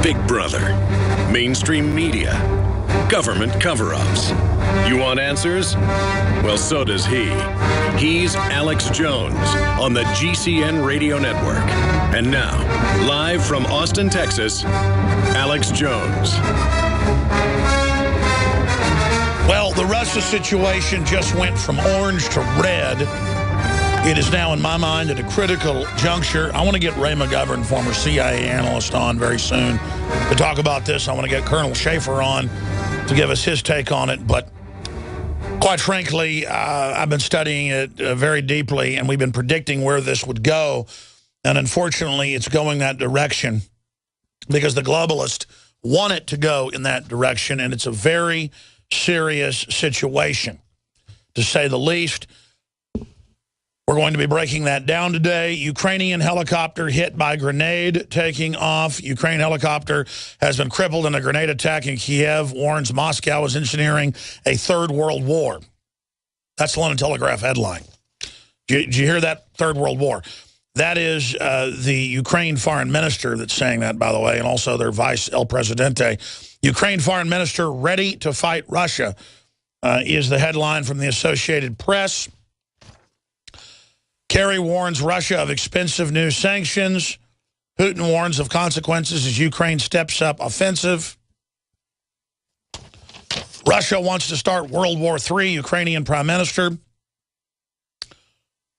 Big Brother, mainstream media, government cover-ups. You want answers? Well, so does he. He's Alex Jones on the GCN Radio Network. And now, live from Austin, Texas, Alex Jones. Well, the Russia situation just went from orange to red. It is now, in my mind, at a critical juncture. I want to get Ray McGovern, former CIA analyst, on very soon to talk about this. I want to get Colonel Schaefer on to give us his take on it. But quite frankly, I've been studying it very deeply, and we've been predicting where this would go. And unfortunately, it's going that direction because the globalists want it to go in that direction, and it's a very serious situation, to say the least. We're going to be breaking that down today. Ukrainian helicopter hit by grenade taking off. Ukraine helicopter has been crippled in a grenade attack in Kiev, warns Moscow is engineering a third world war. That's the London Telegraph headline. Did you hear that? Third World War. That is the Ukraine foreign minister that's saying that, by the way, and also their vice El Presidente. Ukraine foreign minister ready to fight Russia is the headline from the Associated Press. Kerry warns Russia of expensive new sanctions. Putin warns of consequences as Ukraine steps up offensive. Russia wants to start World War III, Ukrainian prime minister.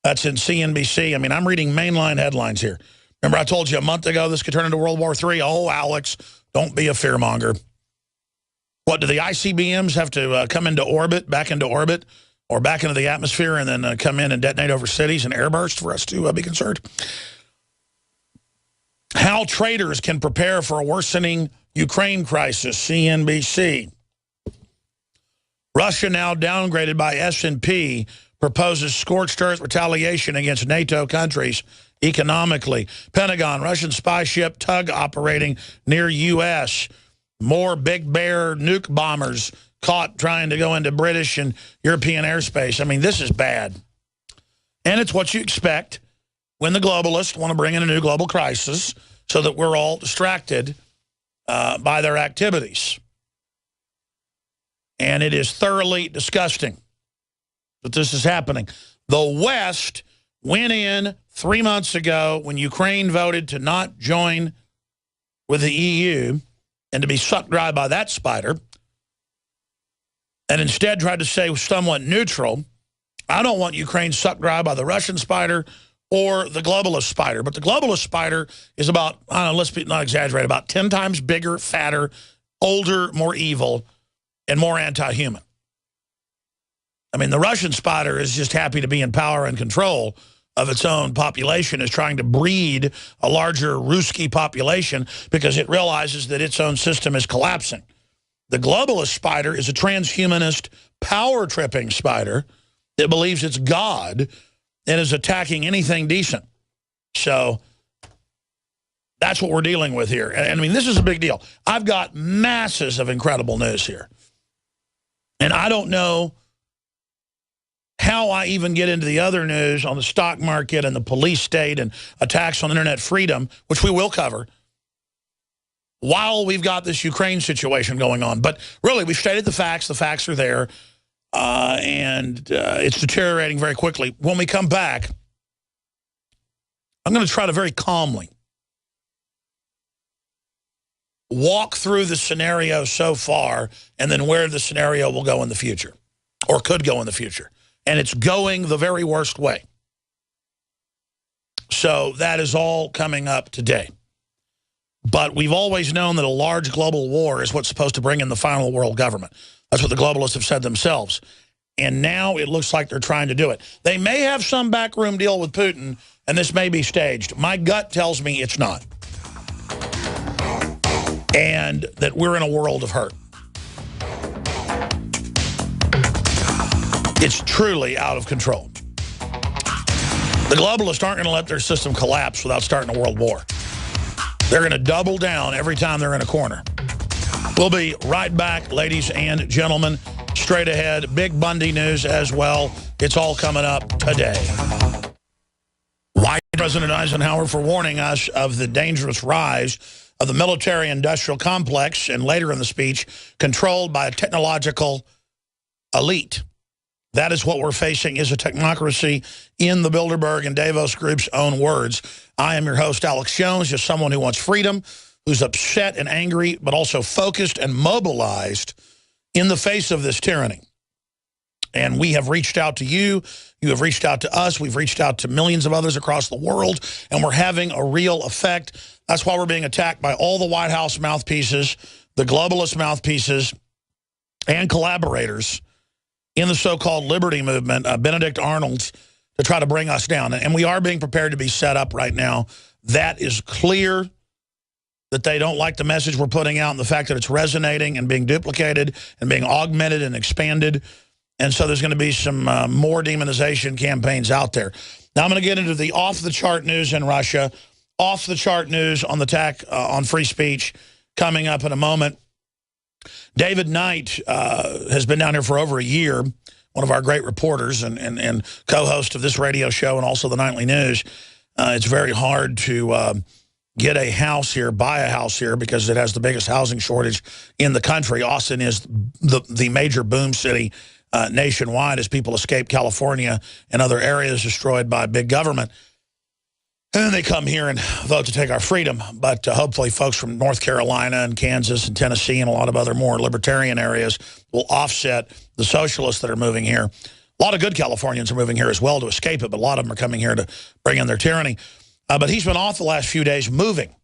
That's in CNBC. I mean, I'm reading mainline headlines here. Remember I told you a month ago this could turn into World War III? Oh, Alex, don't be a fearmonger. What, do the ICBMs have to come into orbit, back into orbit, or back into the atmosphere and then come in and detonate over cities and airburst for us to be concerned? How traders can prepare for a worsening Ukraine crisis, CNBC. Russia now downgraded by S&P, proposes scorched earth retaliation against NATO countries economically. Pentagon, Russian spy ship tug operating near U.S. More Big Bear nuke bombers caught trying to go into British and European airspace. I mean, this is bad. And it's what you expect when the globalists want to bring in a new global crisis so that we're all distracted by their activities. And it is thoroughly disgusting that this is happening. The West went in 3 months ago when Ukraine voted to not join with the EU and to be sucked dry by that spider, and instead tried to stay somewhat neutral. I don't want Ukraine sucked dry by the Russian spider or the globalist spider. But the globalist spider is about, I don't know, let's not exaggerate, about 10 times bigger, fatter, older, more evil, and more anti-human. I mean, the Russian spider is just happy to be in power and control of its own population, is trying to breed a larger Ruski population because it realizes that its own system is collapsing. The globalist spider is a transhumanist, power-tripping spider that believes it's God and is attacking anything decent. So that's what we're dealing with here. And I mean, this is a big deal. I've got masses of incredible news here. And I don't know how I even get into the other news on the stock market and the police state and attacks on internet freedom, which we will cover, while we've got this Ukraine situation going on. But really, we've stated the facts. The facts are there. And it's deteriorating very quickly. When we come back, I'm going to try to very calmly walk through the scenario so far and then where the scenario will go in the future, or could go in the future. And it's going the very worst way. So that is all coming up today. But we've always known that a large global war is what's supposed to bring in the final world government. That's what the globalists have said themselves. And now it looks like they're trying to do it. They may have some backroom deal with Putin, and this may be staged. My gut tells me it's not. And that we're in a world of hurt. It's truly out of control. The globalists aren't going to let their system collapse without starting a world war. They're going to double down every time they're in a corner. We'll be right back, ladies and gentlemen. Straight ahead, big Bundy news as well. It's all coming up today. Why President Eisenhower for warning us of the dangerous rise of the military-industrial complex, and later in the speech, controlled by a technological elite. That is what we're facing, is a technocracy in the Bilderberg and Davos Group's own words. I am your host, Alex Jones, just someone who wants freedom, who's upset and angry, but also focused and mobilized in the face of this tyranny. And we have reached out to you. You have reached out to us. We've reached out to millions of others across the world, and we're having a real effect. That's why we're being attacked by all the White House mouthpieces, the globalist mouthpieces, and collaborators in the so-called liberty movement, Benedict Arnold's, to try to bring us down. And we are being prepared to be set up right now. That is clear, that they don't like the message we're putting out and the fact that it's resonating and being duplicated and being augmented and expanded. And so there's going to be some more demonization campaigns out there. Now I'm going to get into the off-the-chart news in Russia, off-the-chart news on the attack on free speech coming up in a moment. David Knight has been down here for over a year, one of our great reporters and co-host of this radio show and also the Nightly News. It's very hard to get a house here, buy a house here, because it has the biggest housing shortage in the country. Austin is the major boom city nationwide as people escape California and other areas destroyed by big government. And then they come here and vote to take our freedom. But hopefully folks from North Carolina and Kansas and Tennessee and a lot of other more libertarian areas will offset the socialists that are moving here. A lot of good Californians are moving here as well to escape it, but a lot of them are coming here to bring in their tyranny. But he's been off the last few days moving.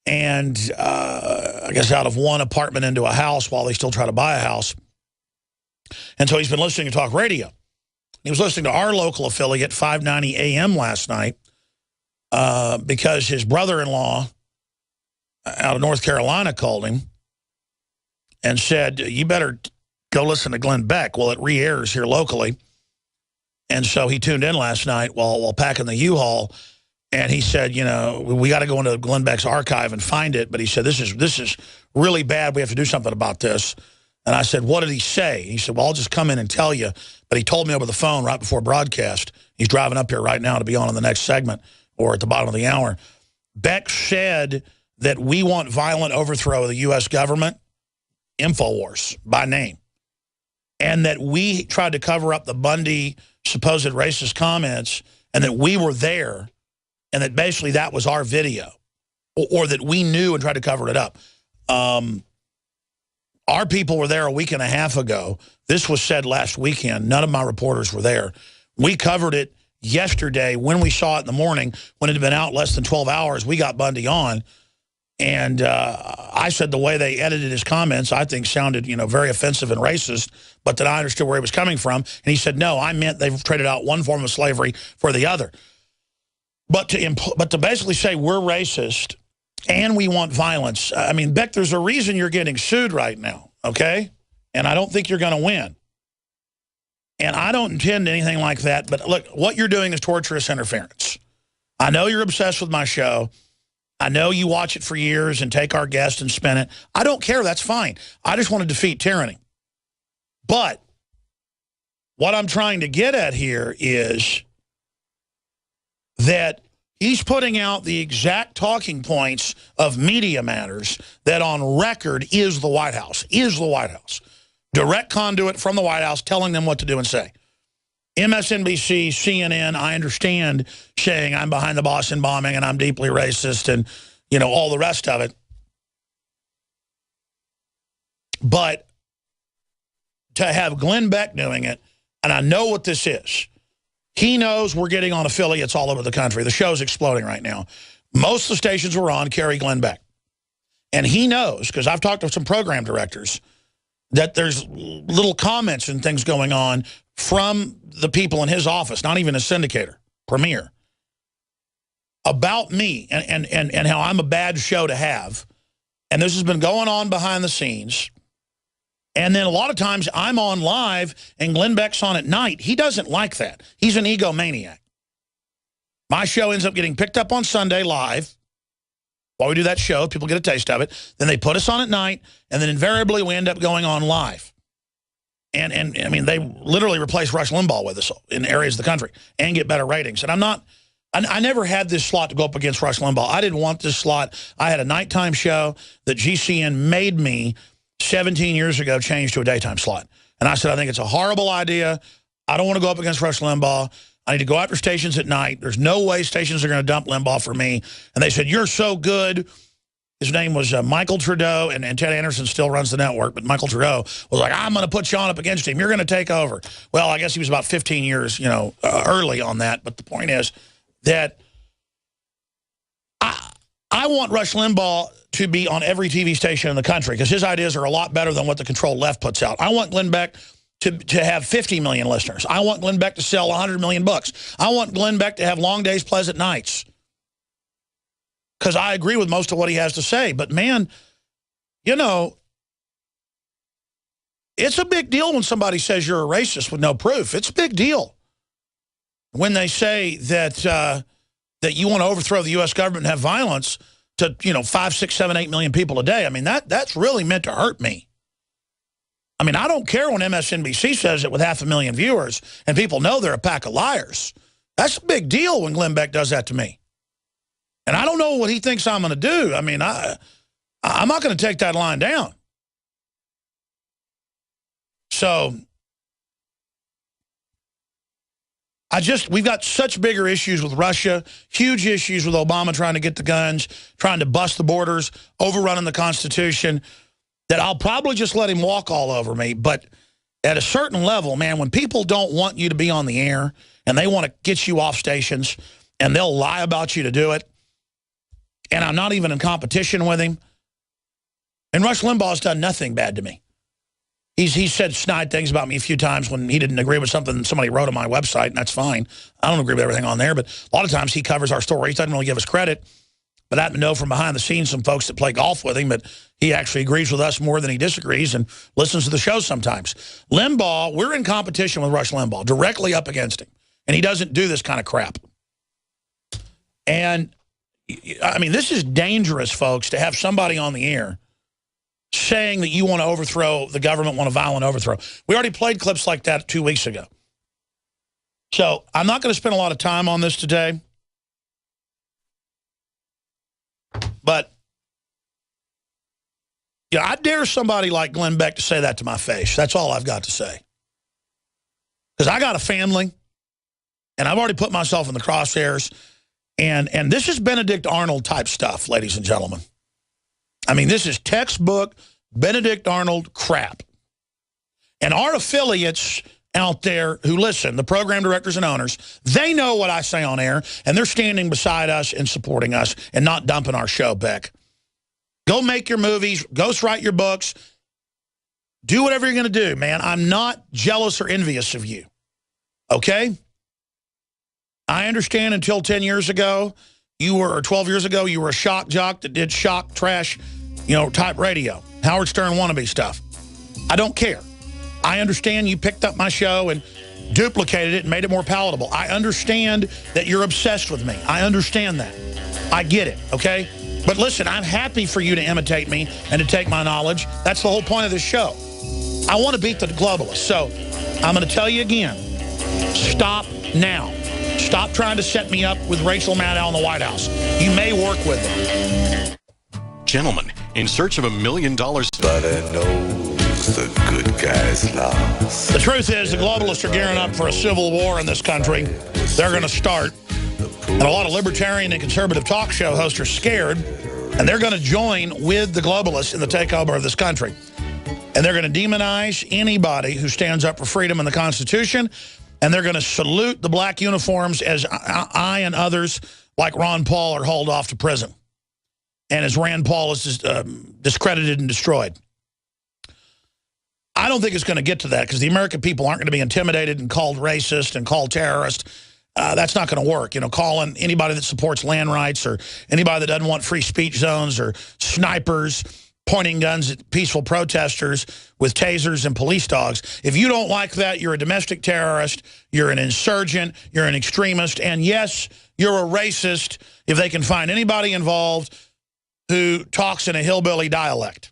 And I guess out of one apartment into a house while they still try to buy a house. And so he's been listening to talk radio. He was listening to our local affiliate, 590 AM last night, because his brother-in-law out of North Carolina called him and said, you better go listen to Glenn Beck. Well, it re-airs here locally. And so he tuned in last night while packing the U-Haul, and he said, you know, we got to go into Glenn Beck's archive and find it. But he said, this is really bad. We have to do something about this. And I said, what did he say? He said, well, I'll just come in and tell you. But he told me over the phone right before broadcast. He's driving up here right now to be on in the next segment or at the bottom of the hour. Beck said that we want violent overthrow of the U.S. government, InfoWars, by name. And that we tried to cover up the Bundy supposed racist comments and that we were there and that basically that was our video or that we knew and tried to cover it up. Our people were there a week and a half ago. This was said last weekend. None of my reporters were there. We covered it yesterday when we saw it in the morning. When it had been out less than 12 hours, we got Bundy on. And I said the way they edited his comments, I think sounded, you know, very offensive and racist, but that I understood where he was coming from. And he said, no, I meant they've traded out one form of slavery for the other. But to basically say we're racist and we want violence. I mean, Beck, there's a reason you're getting sued right now, okay? And I don't think you're going to win. And I don't intend anything like that. But look, what you're doing is torturous interference. I know you're obsessed with my show. I know you watch it for years and take our guest and spin it. I don't care. That's fine. I just want to defeat tyranny. But what I'm trying to get at here is that he's putting out the exact talking points of Media Matters that on record is the White House, Direct conduit from the White House telling them what to do and say. MSNBC, CNN, I understand, saying I'm behind the Boston bombing and I'm deeply racist and, you know, all the rest of it. But to have Glenn Beck doing it, and I know what this is. He knows we're getting on affiliates all over the country. The show's exploding right now. Most of the stations we're on carry Glenn Beck. And he knows, because I've talked to some program directors, that there's little comments and things going on from the people in his office, not even a syndicator, Premier, about me and how I'm a bad show to have. And this has been going on behind the scenes. And then a lot of times I'm on live and Glenn Beck's on at night. He doesn't like that. He's an egomaniac. My show ends up getting picked up on Sunday live. While we do that show, people get a taste of it. Then they put us on at night, and then invariably we end up going on live. And I mean, they literally replace Rush Limbaugh with us in areas of the country and get better ratings. And I'm not I never had this slot to go up against Rush Limbaugh. I didn't want this slot. I had a nighttime show that GCN made me 17 years ago change to a daytime slot. And I said, I think it's a horrible idea. I don't want to go up against Rush Limbaugh. I need to go after stations at night. There's no way stations are going to dump Limbaugh for me. And they said, you're so good. His name was Michael Trudeau, and Ted Anderson still runs the network, but Michael Trudeau was like, I'm going to put you on up against him. You're going to take over. Well, I guess he was about 15 years, early on that. But the point is that I want Rush Limbaugh to be on every TV station in the country because his ideas are a lot better than what the controlled left puts out. I want Glenn Beck to have 50 million listeners. I want Glenn Beck to sell 100 million books. I want Glenn Beck to have long days, pleasant nights. Because I agree with most of what he has to say. But, man, it's a big deal when somebody says you're a racist with no proof. It's a big deal. When they say that that you want to overthrow the U.S. government and have violence to, 5, 6, 7, 8 million people a day, I mean, that's really meant to hurt me. I mean, I don't care when MSNBC says it with 500,000 viewers and people know they're a pack of liars. That's a big deal when Glenn Beck does that to me. And I don't know what he thinks I'm going to do. I mean, I'm not going to take that line down. So we've got such bigger issues with Russia, huge issues with Obama trying to get the guns, trying to bust the borders, overrunning the Constitution, that I'll probably just let him walk all over me. But at a certain level, man, when people don't want you to be on the air and they want to get you off stations and they'll lie about you to do it, and I'm not even in competition with him, and Rush Limbaugh's done nothing bad to me. He's said snide things about me a few times when he didn't agree with something somebody wrote on my website, and that's fine. I don't agree with everything on there, but a lot of times he covers our stories. He doesn't really give us credit. But I happen to know from behind the scenes some folks that play golf with him that he actually agrees with us more than he disagrees and listens to the show sometimes. Limbaugh, we're in competition with Rush Limbaugh, directly up against him. And he doesn't do this kind of crap. And, I mean, this is dangerous, folks, to have somebody on the air saying that you want to overthrow the government, want a violent overthrow. We already played clips like that 2 weeks ago. So I'm not going to spend a lot of time on this today. But, yeah, I dare somebody like Glenn Beck to say that to my face. That's all I've got to say. Because I got a family, and I've already put myself in the crosshairs. And this is Benedict Arnold type stuff, ladies and gentlemen. I mean, this is textbook Benedict Arnold crap. And our affiliates out there who listen, the program directors and owners, they know what I say on air, and they're standing beside us and supporting us and not dumping our show, Beck. Go make your movies, ghostwrite your books, do whatever you're going to do, man. I'm not jealous or envious of you, okay? I understand until 10 years ago, or 12 years ago, you were a shock jock that did shock trash, type radio, Howard Stern wannabe stuff. I don't care. I understand you picked up my show and duplicated it and made it more palatable. I understand that you're obsessed with me. I understand that. I get it, okay? But listen, I'm happy for you to imitate me and to take my knowledge. That's the whole point of this show. I want to beat the globalists. So I'm going to tell you again, stop now. Stop trying to set me up with Rachel Maddow in the White House. You may work with them. Gentlemen, in search of $1 million. But I know the good guys lost. The truth is, the globalists are gearing up for a civil war in this country. They're going to start. And a lot of libertarian and conservative talk show hosts are scared. And they're going to join with the globalists in the takeover of this country. And they're going to demonize anybody who stands up for freedom and the Constitution. And they're going to salute the black uniforms as I and others like Ron Paul are hauled off to prison. And as Rand Paul is discredited and destroyed. I don't think it's going to get to that because the American people aren't going to be intimidated and called racist and called terrorist. That's not going to work. Calling anybody that supports land rights or anybody that doesn't want free speech zones or snipers pointing guns at peaceful protesters with tasers and police dogs. If you don't like that, you're a domestic terrorist, you're an insurgent, you're an extremist, and yes, you're a racist if they can find anybody involved who talks in a hillbilly dialect.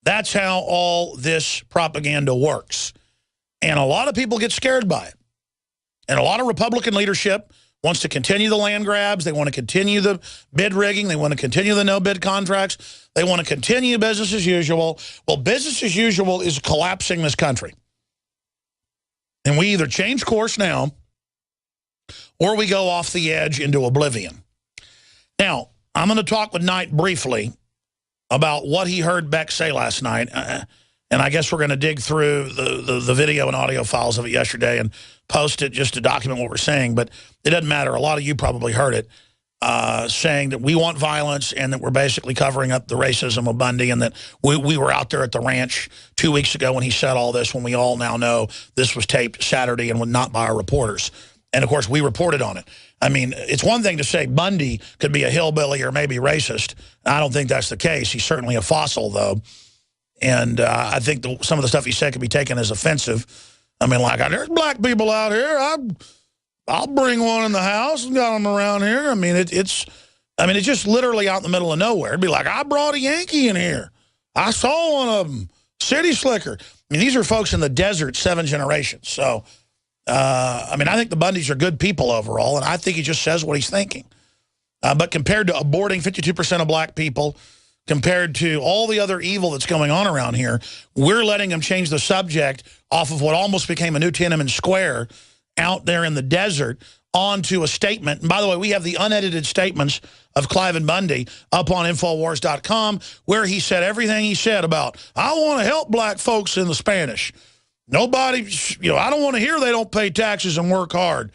That's how all this propaganda works. And a lot of people get scared by it. And a lot of Republican leadership wants to continue the land grabs. They want to continue the bid rigging. They want to continue the no-bid contracts. They want to continue business as usual. Well, business as usual is collapsing this country. And we either change course now or we go off the edge into oblivion. Now, I'm going to talk with Knight briefly about what he heard Beck say last night. And I guess we're going to dig through the video and audio files of it yesterday and post it just to document what we're saying. But it doesn't matter. A lot of you probably heard it, saying that we want violence and that we're basically covering up the racism of Bundy, and that we were out there at the ranch 2 weeks ago when he said all this, when we all now know this was taped Saturday and not by our reporters. And, of course, we reported on it. I mean, it's one thing to say Bundy could be a hillbilly or maybe racist. I don't think that's the case. He's certainly a fossil, though. And I think some of the stuff he said could be taken as offensive. I mean, like, there's black people out here. I'll bring one in the house and got them around here. I mean, it's just literally out in the middle of nowhere. It'd be like, I brought a Yankee in here. I saw one of them. City slicker. I mean, these are folks in the desert 7 generations. So, I mean, I think the Bundys are good people overall, and I think he just says what he's thinking. But compared to aborting 52% of black people, compared to all the other evil that's going on around here, we're letting him change the subject off of what almost became a new Tiananmen Square out there in the desert onto a statement. And by the way, we have the unedited statements of Cliven Bundy up on Infowars.com, where he said everything he said about, I want to help black folks in the Spanish. Nobody, I don't want to hear they don't pay taxes and work hard.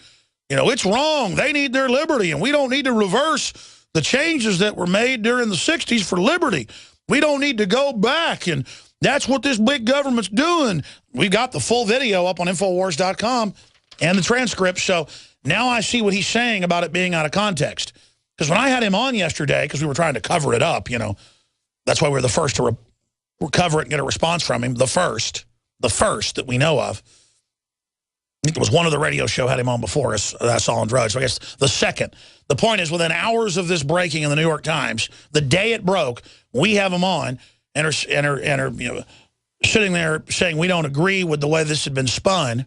It's wrong. They need their liberty, and we don't need to reverse the changes that were made during the 60s for liberty. We don't need to go back, and that's what this big government's doing. We've got the full video up on Infowars.com and the transcript, so now I see what he's saying about it being out of context. Because when I had him on yesterday, because we were trying to cover it up, that's why we were the first to recover it and get a response from him, the first that we know of. I think it was one of the radio show had him on before us, that's all on drugs. So I guess the second. The point is, within hours of this breaking in the New York Times, the day it broke, we have him on and are sitting there saying we don't agree with the way this had been spun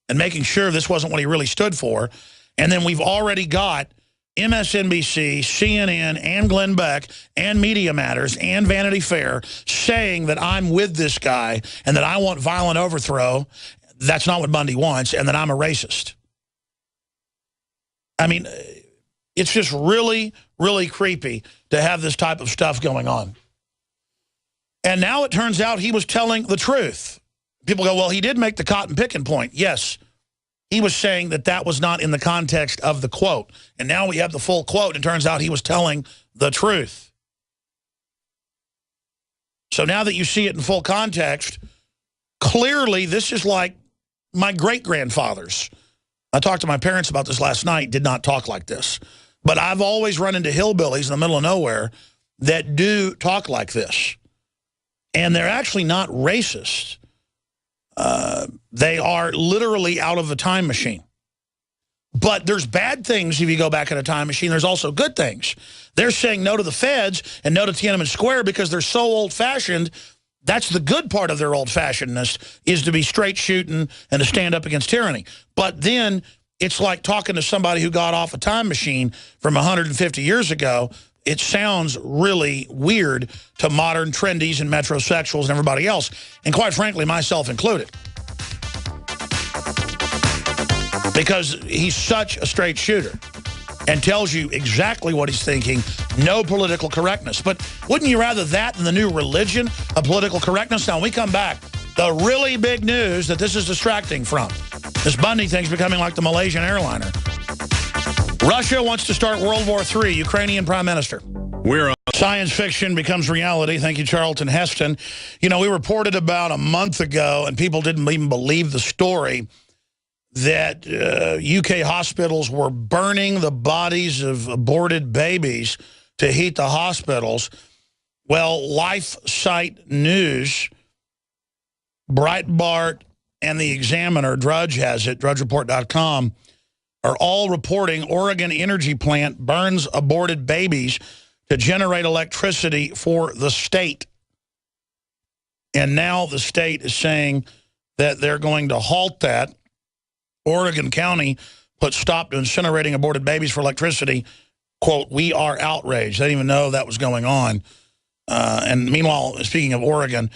and making sure this wasn't what he really stood for. And then we've already got MSNBC, CNN, and Glenn Beck, and Media Matters, and Vanity Fair saying that I'm with this guy and that I want violent overthrow. That's not what Bundy wants, and that I'm a racist. I mean, it's just really, really creepy to have this type of stuff going on. And now it turns out he was telling the truth. People go, well, he did make the cotton picking point. Yes, he was saying that that was not in the context of the quote. And now we have the full quote, and it turns out he was telling the truth. So now that you see it in full context, clearly this is like my great-grandfathers. I talked to my parents about this last night, did not talk like this. But I've always run into hillbillies in the middle of nowhere that do talk like this. And they're actually not racist. They are literally out of a time machine. But there's bad things if you go back in a time machine. There's also good things. They're saying no to the feds and no to Tiananmen Square because they're so old-fashioned. That's the good part of their old-fashionedness, is to be straight shooting and to stand up against tyranny. But then it's like talking to somebody who got off a time machine from 150 years ago. It sounds really weird to modern trendies and metrosexuals and everybody else, and quite frankly, myself included. Because he's such a straight shooter and tells you exactly what he's thinking, no political correctness. But wouldn't you rather that than the new religion of political correctness? Now, when we come back, the really big news that this is distracting from. This Bundy thing's becoming like the Malaysian airliner. Russia wants to start World War III, Ukrainian prime minister. We're on. Science fiction becomes reality. Thank you, Charlton Heston. We reported about a month ago, and people didn't even believe the story, that UK hospitals were burning the bodies of aborted babies to heat the hospitals. Well, LifeSite News, Breitbart, and the Examiner, Drudge has it, drudgereport.com, are all reporting Oregon energy plant burns aborted babies to generate electricity for the state. And now the state is saying that they're going to halt that. Oregon County put stop to incinerating aborted babies for electricity. Quote, we are outraged. They didn't even know that was going on. And meanwhile, speaking of Oregon,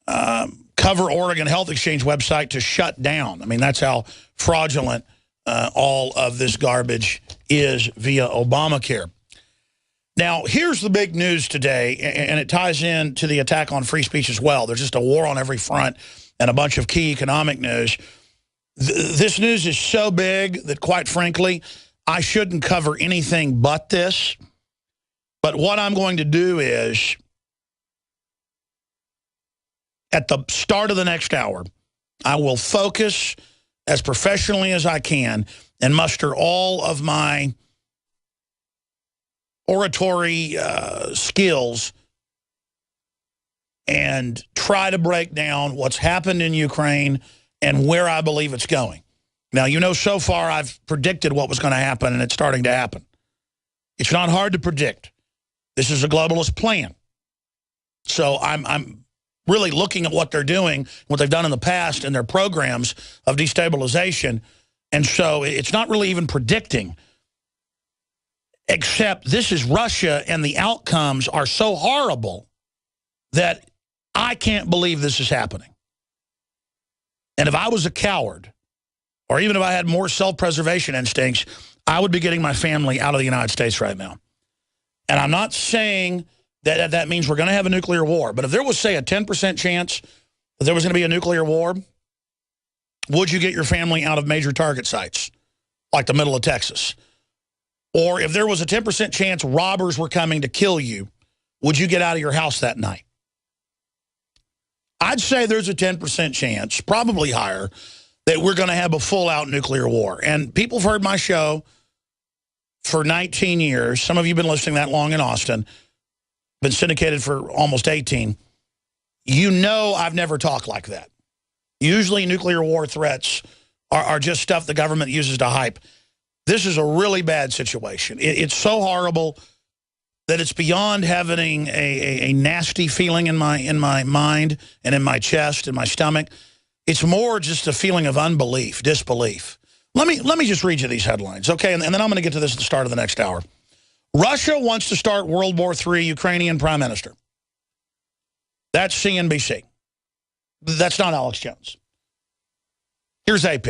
cover Oregon Health Exchange website to shut down. I mean, that's how fraudulent all of this garbage is via Obamacare. Now, here's the big news today, and it ties in to the attack on free speech as well. There's just a war on every front and a bunch of key economic news. This news is so big that, quite frankly, I shouldn't cover anything but this. But what I'm going to do is, at the start of the next hour, I will focus as professionally as I can and muster all of my oratory skills and try to break down what's happened in Ukraine and where I believe it's going. Now, you know, so far I've predicted what was going to happen, and it's starting to happen. It's not hard to predict. This is a globalist plan. So I'm really looking at what they're doing, what they've done in the past, and their programs of destabilization. And so it's not really even predicting, except this is Russia, and the outcomes are so horrible that I can't believe this is happening. And if I was a coward, or even if I had more self-preservation instincts, I would be getting my family out of the United States right now. And I'm not saying that that means we're going to have a nuclear war, but if there was, say, a 10% chance that there was going to be a nuclear war, would you get your family out of major target sites, like the middle of Texas? Or if there was a 10% chance robbers were coming to kill you, would you get out of your house that night? I'd say there's a 10% chance, probably higher, that we're going to have a full-out nuclear war. And people have heard my show for 19 years. Some of you have been listening that long in Austin. Been syndicated for almost 18. You know I've never talked like that. Usually nuclear war threats are just stuff the government uses to hype. This is a really bad situation. It's so horrible that it's beyond having a nasty feeling in my mind and in my chest and my stomach. It's more just a feeling of unbelief, disbelief. Let me just read you these headlines, okay? And then I'm going to get to this at the start of the next hour. Russia wants to start World War III, Ukrainian Prime Minister. That's CNBC. That's not Alex Jones. Here's AP.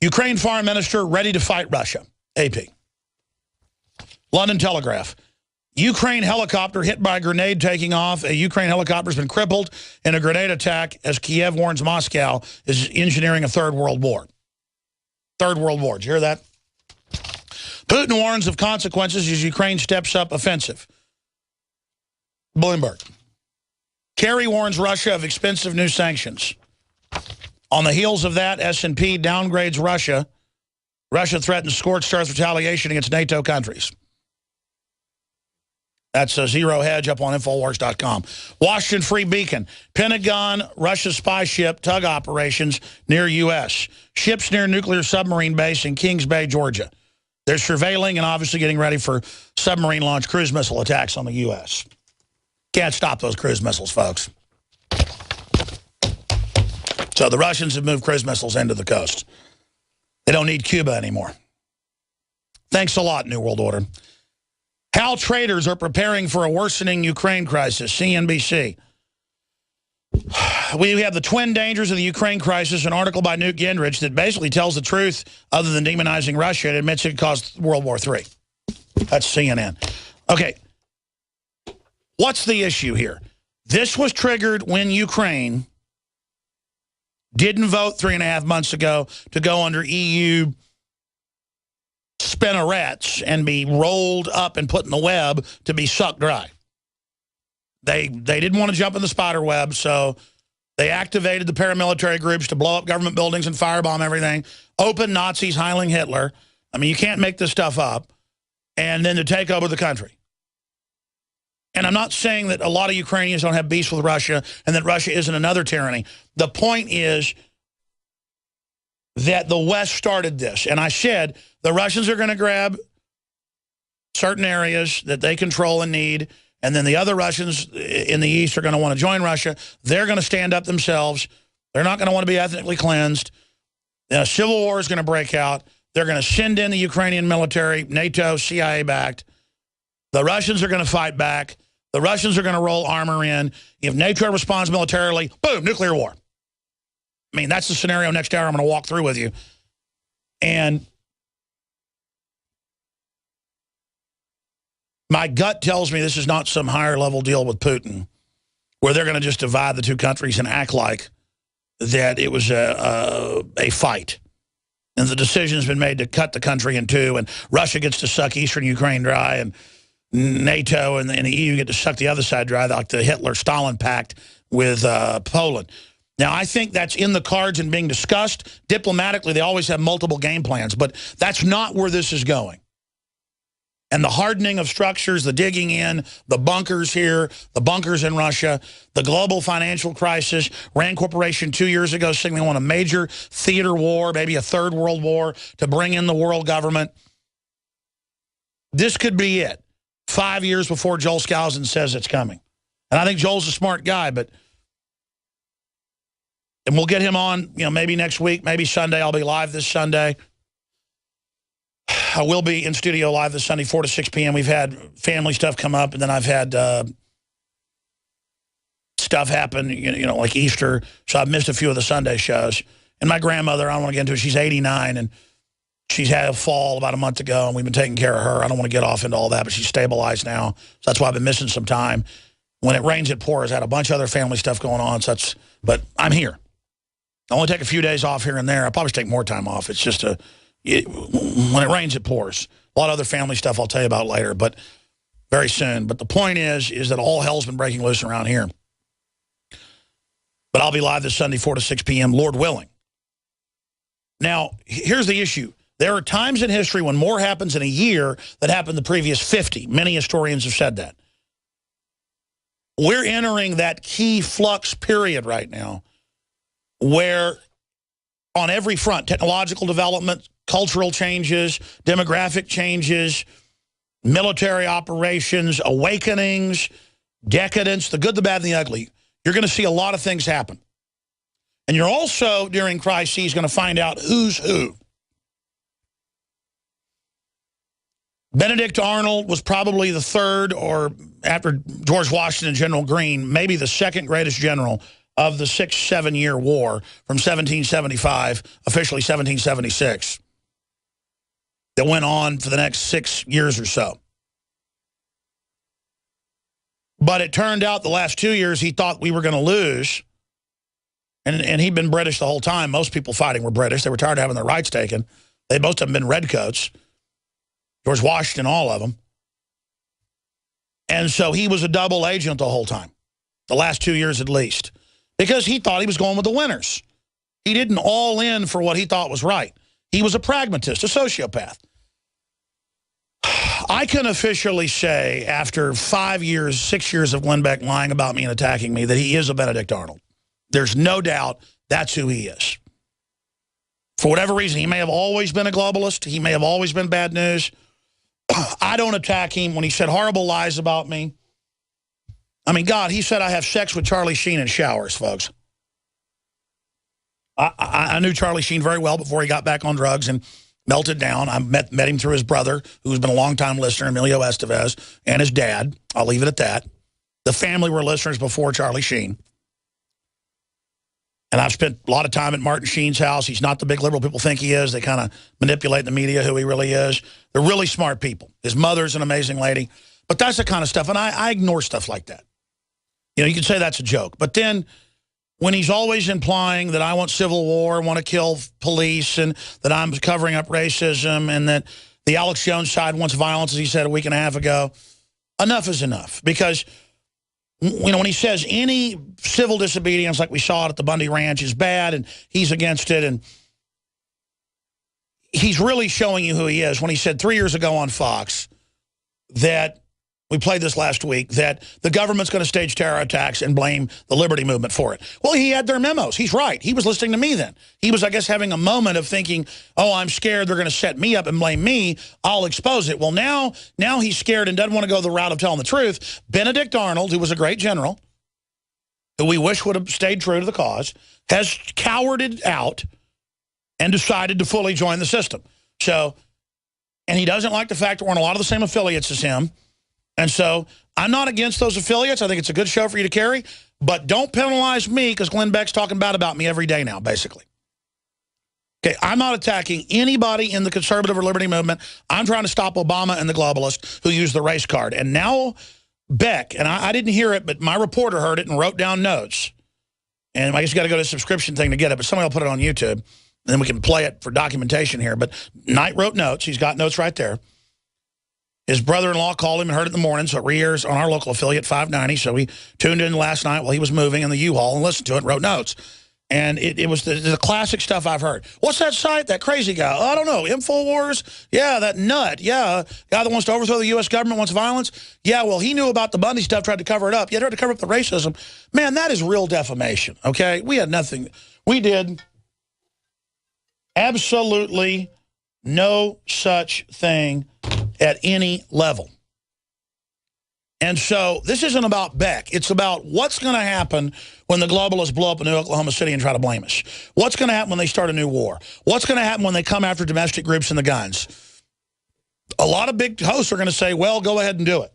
Ukraine Foreign Minister ready to fight Russia. AP. London Telegraph. Ukraine helicopter hit by a grenade taking off. A Ukraine helicopter has been crippled in a grenade attack as Kiev warns Moscow is engineering a third world war. Third world war. Did you hear that? Putin warns of consequences as Ukraine steps up offensive. Bloomberg. Kerry warns Russia of expensive new sanctions. On the heels of that, S&P downgrades Russia. Russia threatens scorched earth retaliation against NATO countries. That's a Zero Hedge up on Infowars.com. Washington Free Beacon. Pentagon, Russia spy ship, tug operations near U.S. Ships near nuclear submarine base in Kings Bay, Georgia. They're surveilling and obviously getting ready for submarine-launched cruise missile attacks on the U.S. Can't stop those cruise missiles, folks. So the Russians have moved cruise missiles into the coast. They don't need Cuba anymore. Thanks a lot, New World Order. How traders are preparing for a worsening Ukraine crisis, CNBC. We have the twin dangers of the Ukraine crisis, an article by Newt Gingrich that basically tells the truth other than demonizing Russia. It admits it caused World War III. That's CNN. Okay. What's the issue here? This was triggered when Ukraine didn't vote 3.5 months ago to go under EU spinnerets and be rolled up and put in the web to be sucked dry. They didn't want to jump in the spider web, so they activated the paramilitary groups to blow up government buildings and firebomb everything, open Nazis, Heiling Hitler. I mean, you can't make this stuff up, and then to take over the country. And I'm not saying that a lot of Ukrainians don't have beef with Russia and that Russia isn't another tyranny. The point is that the West started this. And I said the Russians are going to grab certain areas that they control and need, and then the other Russians in the East are going to want to join Russia. They're going to stand up themselves. They're not going to want to be ethnically cleansed. A civil war is going to break out. They're going to send in the Ukrainian military, NATO, CIA-backed. The Russians are going to fight back. The Russians are going to roll armor in. If NATO responds militarily, boom, nuclear war. I mean, that's the scenario next hour I'm going to walk through with you. And my gut tells me this is not some higher-level deal with Putin where they're going to just divide the two countries and act like that it was a fight. And the decision's been made to cut the country in two, and Russia gets to suck eastern Ukraine dry, and NATO and the EU get to suck the other side dry, like the Hitler-Stalin pact with Poland. Now, I think that's in the cards and being discussed. Diplomatically, they always have multiple game plans, but that's not where this is going. And the hardening of structures, the digging in, the bunkers here, the bunkers in Russia, the global financial crisis, Rand Corporation 2 years ago saying they want a major theater war, maybe a third world war, to bring in the world government. This could be it. 5 years before Joel Skousen says it's coming. And I think Joel's a smart guy, but... And we'll get him on, maybe next week, maybe Sunday. I'll be live this Sunday. I will be in studio live this Sunday, 4 to 6 p.m. We've had family stuff come up, and then I've had stuff happen, like Easter. So I've missed a few of the Sunday shows. And my grandmother, I don't want to get into it. She's 89, and she's had a fall about a month ago, and we've been taking care of her. I don't want to get off into all that, but she's stabilized now. So that's why I've been missing some time. When it rains, it pours. I had a bunch of other family stuff going on. But I'm here. I only take a few days off here and there. I probably should take more time off. It's just when it rains, it pours. A lot of other family stuff I'll tell you about later, but very soon. But the point is that all hell's been breaking loose around here. But I'll be live this Sunday, 4 to 6 p.m., Lord willing. Now, here's the issue. There are times in history when more happens in a year than happened the previous 50. Many historians have said that. We're entering that key flux period right now, where on every front, technological development, cultural changes, demographic changes, military operations, awakenings, decadence, the good, the bad, and the ugly, you're going to see a lot of things happen. And you're also, during crises, going to find out who's who. Benedict Arnold was probably the third, or after George Washington and General Greene, maybe the second greatest general of the 6-7 year war from 1775, officially 1776, that went on for the next 6 years or so. But it turned out the last 2 years he thought we were going to lose, and he'd been British the whole time. Most people fighting were British. They were tired of having their rights taken. They most of them been redcoats. George Washington, all of them. And so he was a double agent the whole time, the last 2 years at least, because he thought he was going with the winners. He didn't all in for what he thought was right. He was a pragmatist, a sociopath. I can officially say, after 5 years, 6 years of Glenn Beck lying about me and attacking me, that he is a Benedict Arnold. There's no doubt that's who he is. For whatever reason, he may have always been a globalist. He may have always been bad news. I don't attack him when he said horrible lies about me. I mean, God, he said I have sex with Charlie Sheen in showers, folks. I knew Charlie Sheen very well before he got back on drugs and melted down. I met him through his brother, who's been a longtime listener, Emilio Estevez, and his dad. I'll leave it at that. The family were listeners before Charlie Sheen. And I've spent a lot of time at Martin Sheen's house. He's not the big liberal people think he is. They kind of manipulate the media who he really is. They're really smart people. His mother's an amazing lady. But that's the kind of stuff, and I ignore stuff like that. You know, you can say that's a joke. But then when he's always implying that I want civil war, want to kill police, and that I'm covering up racism, and that the Alex Jones side wants violence, as he said a week and a half ago, enough is enough. Because, you know, when he says any civil disobedience like we saw it at the Bundy Ranch is bad and he's against it, and he's really showing you who he is when he said 3 years ago on Fox that, we played this last week, that the government's going to stage terror attacks and blame the Liberty Movement for it. Well, he had their memos. He's right. He was listening to me then. He was, I guess, having a moment of thinking, oh, I'm scared they're going to set me up and blame me. I'll expose it. Well, now he's scared and doesn't want to go the route of telling the truth. Benedict Arnold, who was a great general, who we wish would have stayed true to the cause, has cowarded out and decided to fully join the system. So, and he doesn't like the fact that we're on a lot of the same affiliates as him. And so I'm not against those affiliates. I think it's a good show for you to carry. But don't penalize me because Glenn Beck's talking bad about me every day now, basically. Okay, I'm not attacking anybody in the conservative or liberty movement. I'm trying to stop Obama and the globalists who use the race card. And now Beck, and I didn't hear it, but my reporter heard it and wrote down notes. And I guess you got to go to the subscription thing to get it, but somebody will put it on YouTube. And then we can play it for documentation here. But Knight wrote notes. He's got notes right there. His brother-in-law called him and heard it in the morning, so it re-airs on our local affiliate, 590. So we tuned in last night while he was moving in the U-Haul and listened to it and wrote notes. And it was the classic stuff I've heard. What's that site? That crazy guy? Oh, I don't know. InfoWars? Yeah, that nut. Yeah, guy that wants to overthrow the U.S. government, wants violence? Yeah, well, he knew about the Bundy stuff, tried to cover it up. Yeah, tried to cover up the racism. Man, that is real defamation, okay? We had nothing. We did absolutely no such thing at any level. And so this isn't about Beck. It's about what's going to happen when the globalists blow up a new Oklahoma City and try to blame us. What's going to happen when they start a new war? What's going to happen when they come after domestic groups and the guns? A lot of big hosts are going to say, well, go ahead and do it.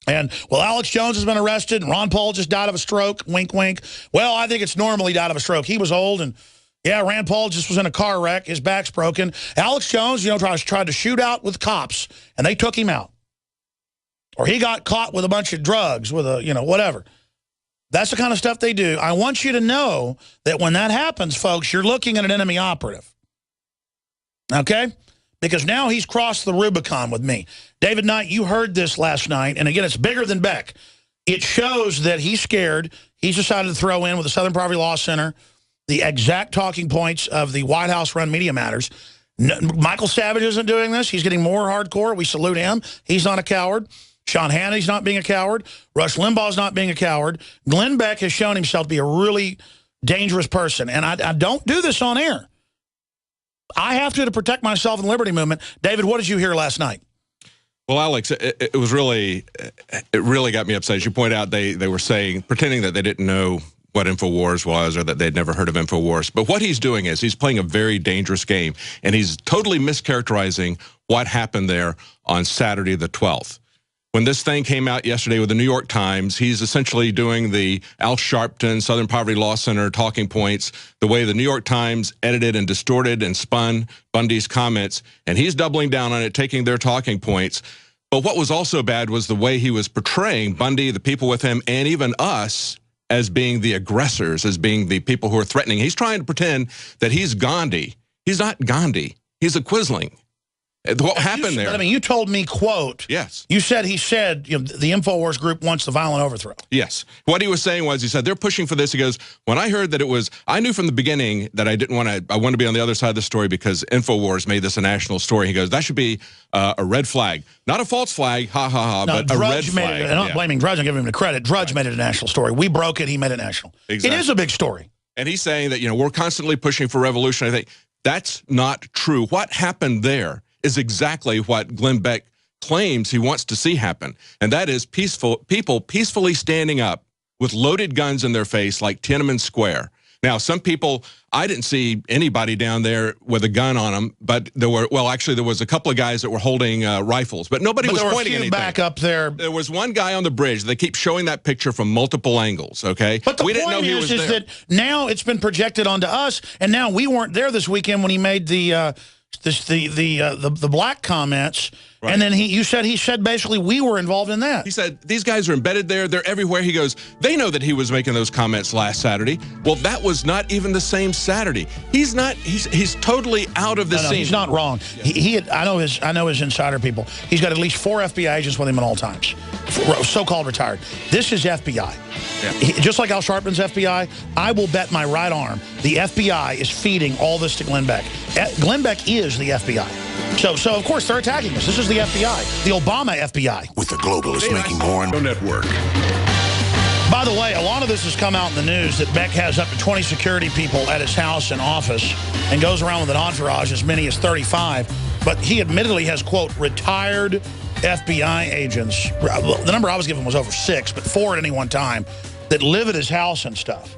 And, well, Alex Jones has been arrested, and Ron Paul just died of a stroke, wink, wink. Well, I think it's normal he died of a stroke. He was old, and, yeah, Rand Paul just was in a car wreck. His back's broken. Alex Jones, you know, tried to shoot out with cops, and they took him out. Or he got caught with a bunch of drugs, with a, you know, whatever. That's the kind of stuff they do. I want you to know that when that happens, folks, you're looking at an enemy operative. Okay? Because now he's crossed the Rubicon with me. David Knight, you heard this last night, and again, it's bigger than Beck. It shows that he's scared. He's decided to throw in with the Southern Poverty Law Center the exact talking points of the White House-run Media Matters. Michael Savage isn't doing this. He's getting more hardcore. We salute him. He's not a coward. Sean Hannity's not being a coward. Rush Limbaugh's not being a coward. Glenn Beck has shown himself to be a really dangerous person. And I don't do this on air. I have to protect myself in the liberty movement. David, what did you hear last night? Well, Alex, it really got me upset. As you point out, they were saying, pretending that they didn't know what InfoWars was or that they'd never heard of InfoWars. But what he's doing is he's playing a very dangerous game, and he's totally mischaracterizing what happened there on Saturday the 12th. When this thing came out yesterday with the New York Times, he's essentially doing the Al Sharpton Southern Poverty Law Center talking points, the way the New York Times edited and distorted and spun Bundy's comments, and he's doubling down on it, taking their talking points. But what was also bad was the way he was portraying Bundy, the people with him, and even us as being the aggressors, as being the people who are threatening. He's trying to pretend that he's Gandhi. He's not Gandhi. He's a Quisling. What happened there? I mean, you told me, quote. Yes. You said he said, you know, the InfoWars group wants the violent overthrow. Yes. What he was saying was, he said, they're pushing for this. He goes, when I heard that it was, I knew from the beginning that I wanted to be on the other side of the story because InfoWars made this a national story. He goes, that should be a red flag. Not a false flag, ha, ha, ha, no, but a red flag. I'm not blaming Drudge, I'm giving him the credit. Drudge made it a national story. We broke it, he made it national. Exactly. It is a big story. And he's saying that, you know, we're constantly pushing for revolution. I think that's not true. What happened there is exactly what Glenn Beck claims he wants to see happen. And that is people peacefully standing up with loaded guns in their face like Tiananmen Square. Now, some people, I didn't see anybody down there with a gun on them, but there were, well, actually, there was a couple of guys that were holding rifles, but nobody was pointing anything. Back up there. There was one guy on the bridge. They keep showing that picture from multiple angles, okay? But the point is that now it's been projected onto us, and now we weren't there this weekend when he made the black comments, right. And then he said basically we were involved in that. He said these guys are embedded there, they're everywhere. He goes, they know that he was making those comments last Saturday. Well, that was not even the same Saturday. He's totally out of the scene. He's not wrong. Yeah. I know his insider people. He's got at least 4 FBI agents with him at all times, so-called retired. This is FBI. Yeah. Just like Al Sharpton's FBI, I will bet my right arm the FBI is feeding all this to Glenn Beck. Glenn Beck is the FBI. So of course, they're attacking us. This is the FBI, the Obama FBI. With the globalists making more and network. By the way, a lot of this has come out in the news that Beck has up to 20 security people at his house and office and goes around with an entourage as many as 35. But he admittedly has, quote, retired FBI agents. The number I was given was over 6, but 4 at any one time that live at his house and stuff.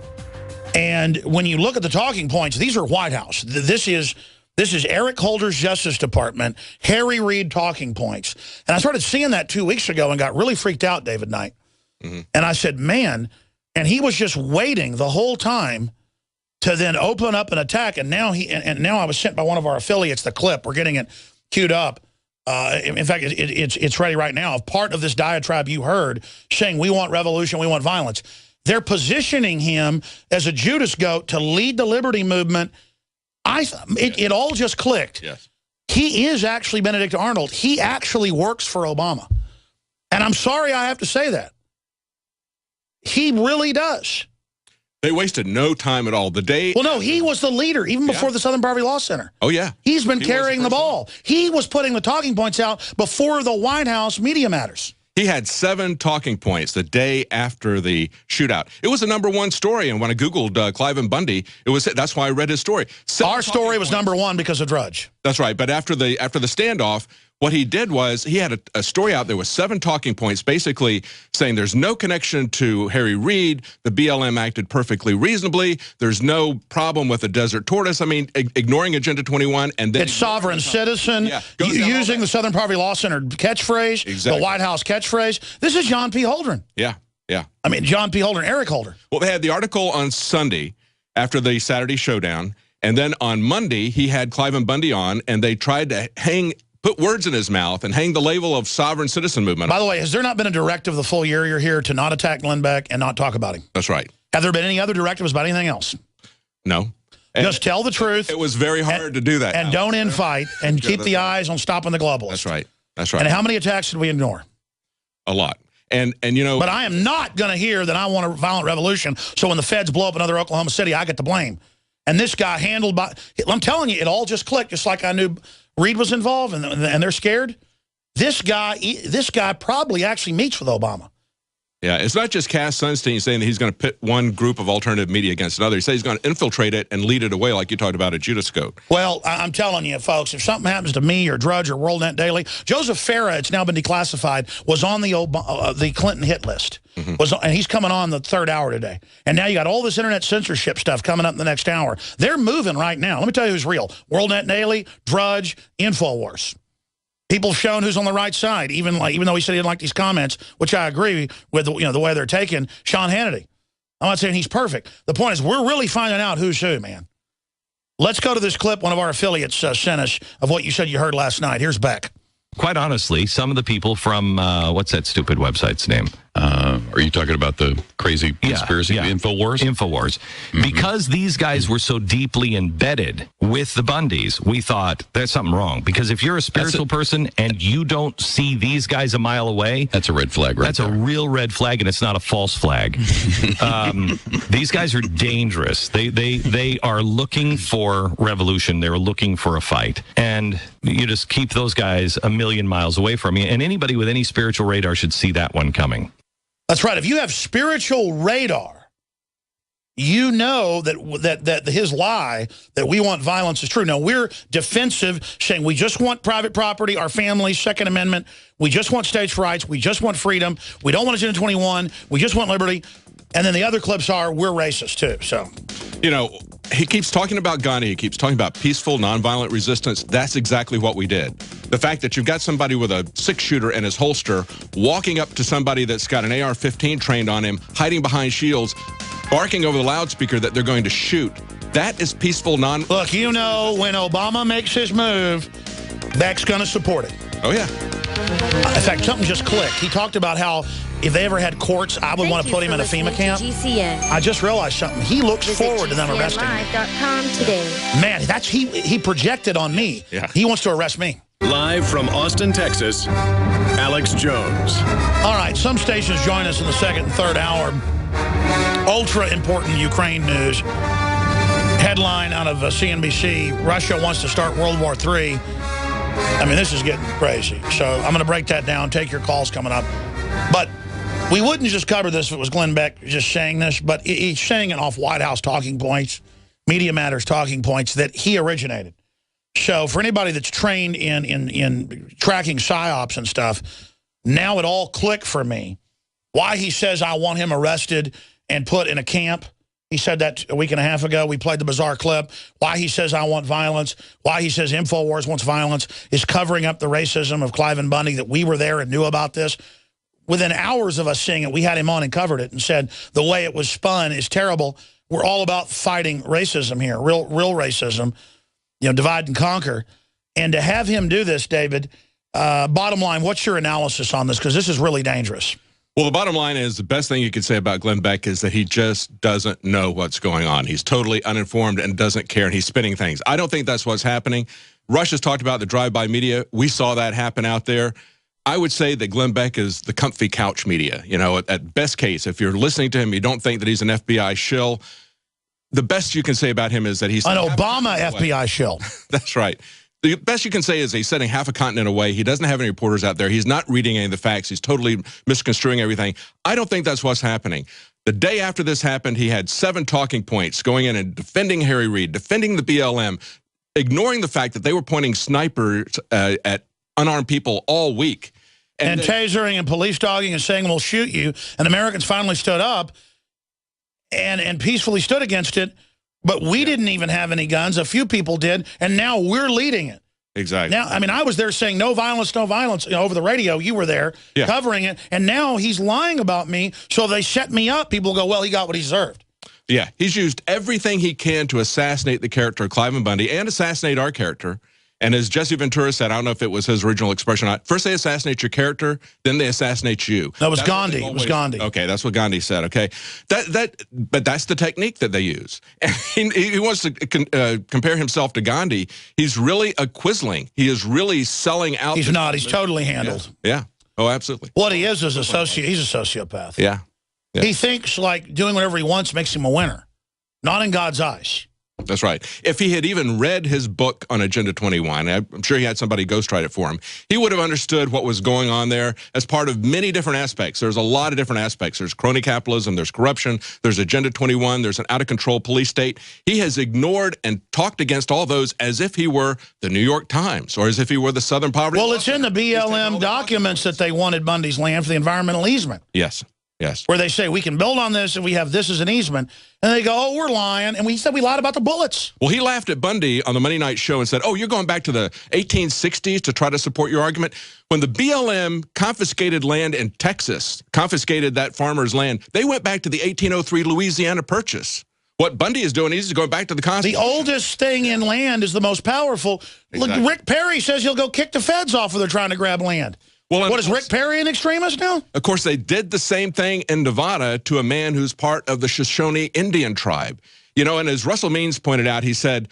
And when you look at the talking points, these are White House. This is This is Eric Holder's Justice Department, Harry Reid talking points. And I started seeing that 2 weeks ago and got really freaked out, David Knight. And I said, man, and he was just waiting the whole time to then open up an attack. And now now I was sent by one of our affiliates the clip. We're getting it queued up. In fact, it's ready right now. Part of this diatribe you heard saying we want revolution, we want violence. They're positioning him as a Judas goat to lead the liberty movement. It all just clicked. Yes. He is actually Benedict Arnold. He actually works for Obama. And I'm sorry I have to say that. He really does. They wasted no time at all. The day... Well, no, he was the leader even before the Southern Poverty Law Center. Oh, yeah. He's been carrying the ball. He was putting the talking points out before the White House Media Matters. He had 7 talking points the day after the shootout. It was the #1 story, and when I Googled Cliven Bundy, that's why I read his story. Our story was #1 because of Drudge. That's right, but after the standoff, what he did was he had a story out there with 7 talking points, basically saying there's no connection to Harry Reid, the BLM acted perfectly reasonably, there's no problem with the Desert Tortoise, I mean, ignoring Agenda 21, and then... It's sovereign citizen, using the Southern Poverty Law Center catchphrase, the White House catchphrase. This is John P. Holdren. Yeah, yeah. I mean, John P. Holdren, Eric Holder. Well, they had the article on Sunday after the Saturday showdown, and then on Monday, he had Cliven Bundy on, and they tried to put words in his mouth and hang the label of sovereign citizen movement. By the way, has there not been a directive the full year you're here to not attack Glenn Beck and not talk about him? That's right. Have there been any other directives about anything else? No. Just tell the truth. It was very hard to do that. And don't infight and keep the eyes on stopping the globalists. That's right. That's right. And how many attacks did we ignore? A lot. And you know... But I am not going to hear that I want a violent revolution, so when the feds blow up another Oklahoma City, I get the blame. And this guy handled by... I'm telling you, it all just clicked, just like I knew Reid was involved, and they're scared. This guy probably actually meets with Obama. Yeah, it's not just Cass Sunstein saying that he's going to pit one group of alternative media against another. He says he's going to infiltrate it and lead it away, like you talked about at Judas Goat. Well, I'm telling you, folks, if something happens to me or Drudge or WorldNetDaily, Joseph Farah, it's now been declassified, was on the Clinton hit list. And he's coming on the 3rd hour today. And now you got all this internet censorship stuff coming up in the next hour. They're moving right now. Let me tell you who's real. WorldNetDaily, Drudge, InfoWars. People have shown who's on the right side, even though he said he didn't like these comments, which I agree with, the way they're taken. Sean Hannity. I'm not saying he's perfect. The point is we're really finding out who's who, man. Let's go to this clip one of our affiliates sent us of what you said you heard last night. Here's Beck. Quite honestly, some of the people from, what's that stupid website's name? Are you talking about the crazy conspiracy, InfoWars? InfoWars. Because these guys were so deeply embedded with the Bundys, we thought there's something wrong. Because if you're a spiritual person and you don't see these guys a mile away... That's a red flag, right? That's a real red flag, and it's not a false flag. These guys are dangerous. They are looking for revolution. They're looking for a fight. And you just keep those guys a million miles away from you. And anybody with any spiritual radar should see that one coming. That's right. If you have spiritual radar, you know that his lie that we want violence is true. Now, we're defensive, saying we just want private property, our families, Second Amendment. We just want states' rights. We just want freedom. We don't want Agenda 21. We just want liberty. And then the other clips are we're racist, too. So, you know, he keeps talking about Gandhi. He keeps talking about peaceful, nonviolent resistance. That's exactly what we did. The fact that you've got somebody with a 6-shooter in his holster walking up to somebody that's got an AR-15 trained on him, hiding behind shields, barking over the loudspeaker that they're going to shoot. That is peaceful, Look, you know, when Obama makes his move, Beck's going to support it. Oh, yeah. In fact, something just clicked. He talked about how if they ever had courts, I would want to put him in a FEMA camp. I just realized something. He looks forward to them arresting him. Today. Man, he projected on me. Yeah. He wants to arrest me. Live from Austin, Texas, Alex Jones. All right, some stations join us in the 2nd and 3rd hour. Ultra important Ukraine news. Headline out of CNBC, Russia wants to start World War III. I mean, this is getting crazy. So I'm going to break that down, take your calls coming up. But we wouldn't just cover this if it was Glenn Beck just saying this, but he's saying it off White House talking points, Media Matters talking points that he originated. So for anybody that's trained in tracking psyops and stuff, now it all clicked for me. Why he says I want him arrested and put in a camp He said that a week and a half ago. We played the bizarre clip. Why he says I want violence, why he says InfoWars wants violence, is covering up the racism of Cliven Bundy, that we were there and knew about this. Within hours of us seeing it, we had him on and covered it and said the way it was spun is terrible. We're all about fighting racism here, real racism, you know, divide and conquer. And to have him do this, David, bottom line, what's your analysis on this? Because this is really dangerous. Well, the bottom line is the best thing you could say about Glenn Beck is that he just doesn't know what's going on. He's totally uninformed and doesn't care, and he's spinning things. I don't think that's what's happening. Rush has talked about the drive-by media. We saw that happen out there. I would say that Glenn Beck is the comfy couch media. You know, at best case, if you're listening to him, you don't think that he's an FBI shill. The best you can say about him is that he's an Obama FBI shill. That's right. The best you can say is he's setting half a continent away. He doesn't have any reporters out there. He's not reading any of the facts. He's totally misconstruing everything. I don't think that's what's happening. The day after this happened, he had 7 talking points going in and defending Harry Reid, defending the BLM, ignoring the fact that they were pointing snipers at unarmed people all week. And tasering and police dogging and saying, we'll shoot you. And Americans finally stood up and peacefully stood against it. But we didn't even have any guns. A few people did, and now we're leading it. Exactly. Now, I mean, I was there saying no violence, you know, over the radio. You were there covering it, and now he's lying about me, so they set me up. People go, well, he got what he deserved. Yeah, he's used everything he can to assassinate the character of Cliven Bundy and assassinate our character. And as Jesse Ventura said, I don't know if it was his original expression or not, first they assassinate your character, then they assassinate you. That was Gandhi. It was Gandhi. Okay, that's what Gandhi said, okay? But that's the technique that they use. And he wants to compare himself to Gandhi. He's really a quisling. He is really selling out. He's not. He's totally handled. Yeah. Oh, absolutely. What he is a he's a sociopath. Yeah. He thinks like doing whatever he wants makes him a winner. Not in God's eyes. That's right. If he had even read his book on Agenda 21, I'm sure he had somebody ghostwrite it for him, he would have understood what was going on there as part of many different aspects. There's a lot of different aspects. There's crony capitalism, there's corruption, there's Agenda 21, there's an out-of-control police state. He has ignored and talked against all those as if he were the New York Times or as if he were the Southern Poverty. Well, it's in the BLM documents that they wanted Bundy's land for the environmental easement. Yes. Yes. Where they say, we can build on this if we have this as an easement. And they go, oh, we're lying. And we said we lied about the bullets. Well, he laughed at Bundy on the Monday night show and said, oh, you're going back to the 1860s to try to support your argument. When the BLM confiscated land in Texas, confiscated that farmer's land, they went back to the 1803 Louisiana Purchase. What Bundy is doing, he's going back to the Constitution. The oldest thing in land is the most powerful. Exactly. Look, Rick Perry says he'll go kick the feds off when they're trying to grab land. Well, what, is Rick Perry an extremist now? Of course, they did the same thing in Nevada to a man who's part of the Shoshone Indian tribe. You know, and as Russell Means pointed out, he said,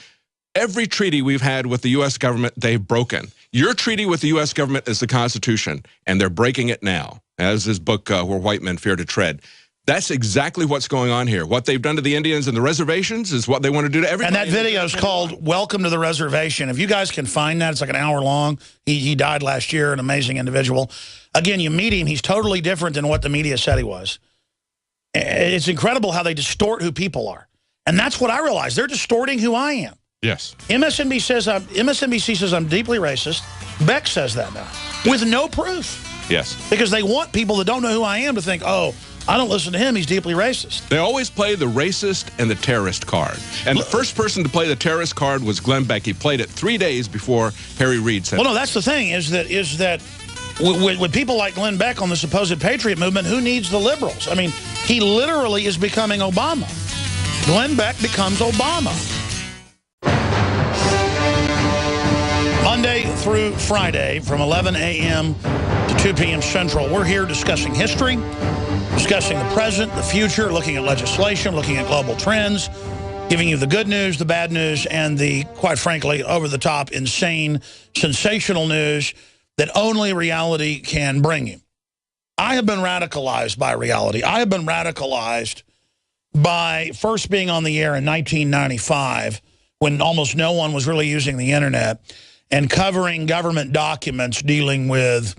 every treaty we've had with the U.S. government, they've broken. Your treaty with the U.S. government is the Constitution, and they're breaking it now, as his book, Where White Men Fear to Tread. That's exactly what's going on here. What they've done to the Indians and the reservations is what they want to do to everybody. And that video is called Welcome to the Reservation. If you guys can find that, it's like an hour long. He died last year, an amazing individual. Again, you meet him, he's totally different than what the media said he was. It's incredible how they distort who people are. And that's what I realized. They're distorting who I am. Yes. MSNBC says I'm deeply racist. Beck says that now, with no proof. Yes. Because they want people that don't know who I am to think, oh, I don't listen to him, he's deeply racist. They always play the racist and the terrorist card. And the first person to play the terrorist card was Glenn Beck. He played it 3 days before Harry Reid said. Well, no, that's the thing, is that with people like Glenn Beck on the supposed patriot movement, who needs the liberals? I mean, he literally is becoming Obama. Glenn Beck becomes Obama. Monday through Friday from 11 a.m. to 2 p.m. Central, we're here discussing history, discussing the present, the future, looking at legislation, looking at global trends, giving you the good news, the bad news, and the, quite frankly, over-the-top, insane, sensational news that only reality can bring you. I have been radicalized by reality. I have been radicalized by first being on the air in 1995 when almost no one was really using the internet and covering government documents dealing with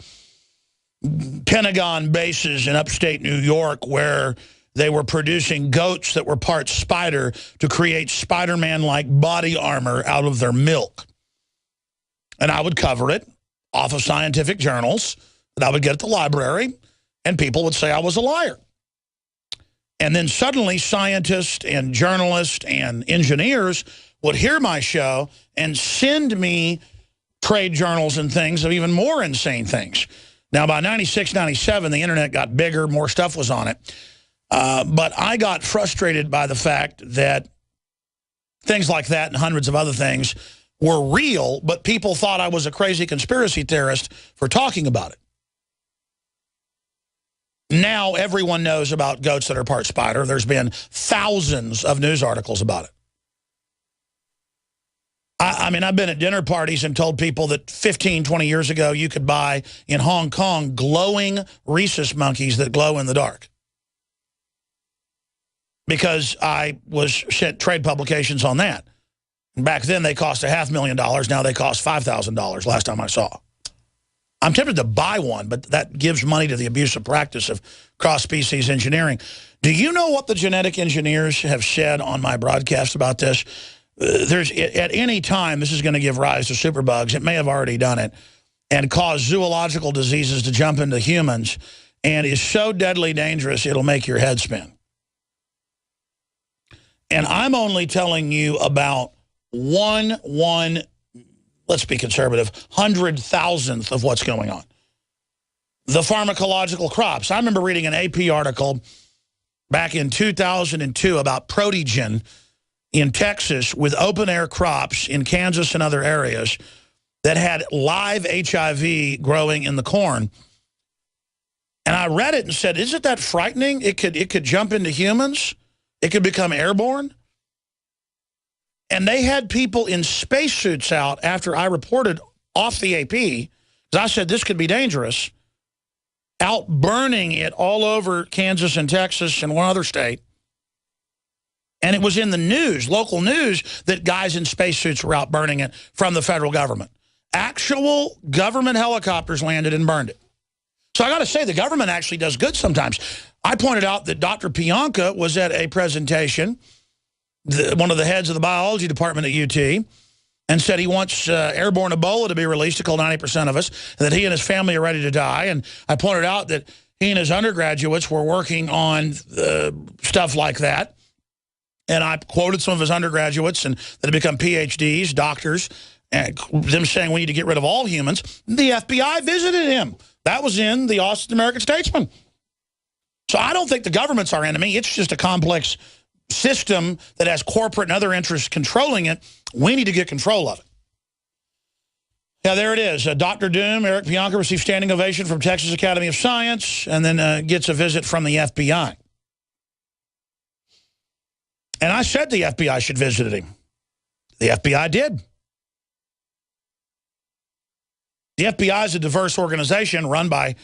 Pentagon bases in upstate New York where they were producing goats that were part spider to create Spider-Man-like body armor out of their milk. And I would cover it off of scientific journals that I would get at the library, and people would say I was a liar. And then suddenly scientists and journalists and engineers would hear my show and send me trade journals and things of even more insane things. Now, by 96, 97, the internet got bigger, more stuff was on it. But I got frustrated by the fact that things like that and hundreds of other things were real, but people thought I was a crazy conspiracy theorist for talking about it. Now everyone knows about goats that are part spider. There's been thousands of news articles about it. I mean, I've been at dinner parties and told people that 15, 20 years ago, you could buy in Hong Kong glowing rhesus monkeys that glow in the dark. Because I was sent trade publications on that. And back then, they cost $500,000. Now they cost $5,000 last time I saw. I'm tempted to buy one, but that gives money to the abusive practice of cross-species engineering. Do you know what the genetic engineers have said on my broadcast about this? At any time, this is going to give rise to superbugs. It may have already done it and cause zoological diseases to jump into humans and is so deadly dangerous, it'll make your head spin. And I'm only telling you about let's be conservative, 100,000th of what's going on. The pharmacological crops. I remember reading an AP article back in 2002 about protogen in Texas with open-air crops in Kansas and other areas that had live HIV growing in the corn. And I read it and said, isn't that frightening? It could jump into humans. It could become airborne. And they had people in spacesuits out after I reported off the AP, because I said this could be dangerous, out burning it all over Kansas and Texas and one other state. And it was in the news, local news, that guys in spacesuits were out burning it from the federal government. Actual government helicopters landed and burned it. So I got to say, the government actually does good sometimes. I pointed out that Dr. Pianka was at a presentation, one of the heads of the biology department at UT, and said he wants airborne Ebola to be released to kill 90% of us, and that he and his family are ready to die. And I pointed out that he and his undergraduates were working on stuff like that. And I quoted some of his undergraduates and that had become PhDs, doctors, and them saying we need to get rid of all humans. The FBI visited him. That was in the Austin American Statesman. So I don't think the government's our enemy. It's just a complex system that has corporate and other interests controlling it. We need to get control of it. Yeah, there it is. Dr. Doom, Eric Pianka, received standing ovation from Texas Academy of Science and then gets a visit from the FBI. And I said the FBI should visit him. The FBI did. The FBI is a diverse organization run by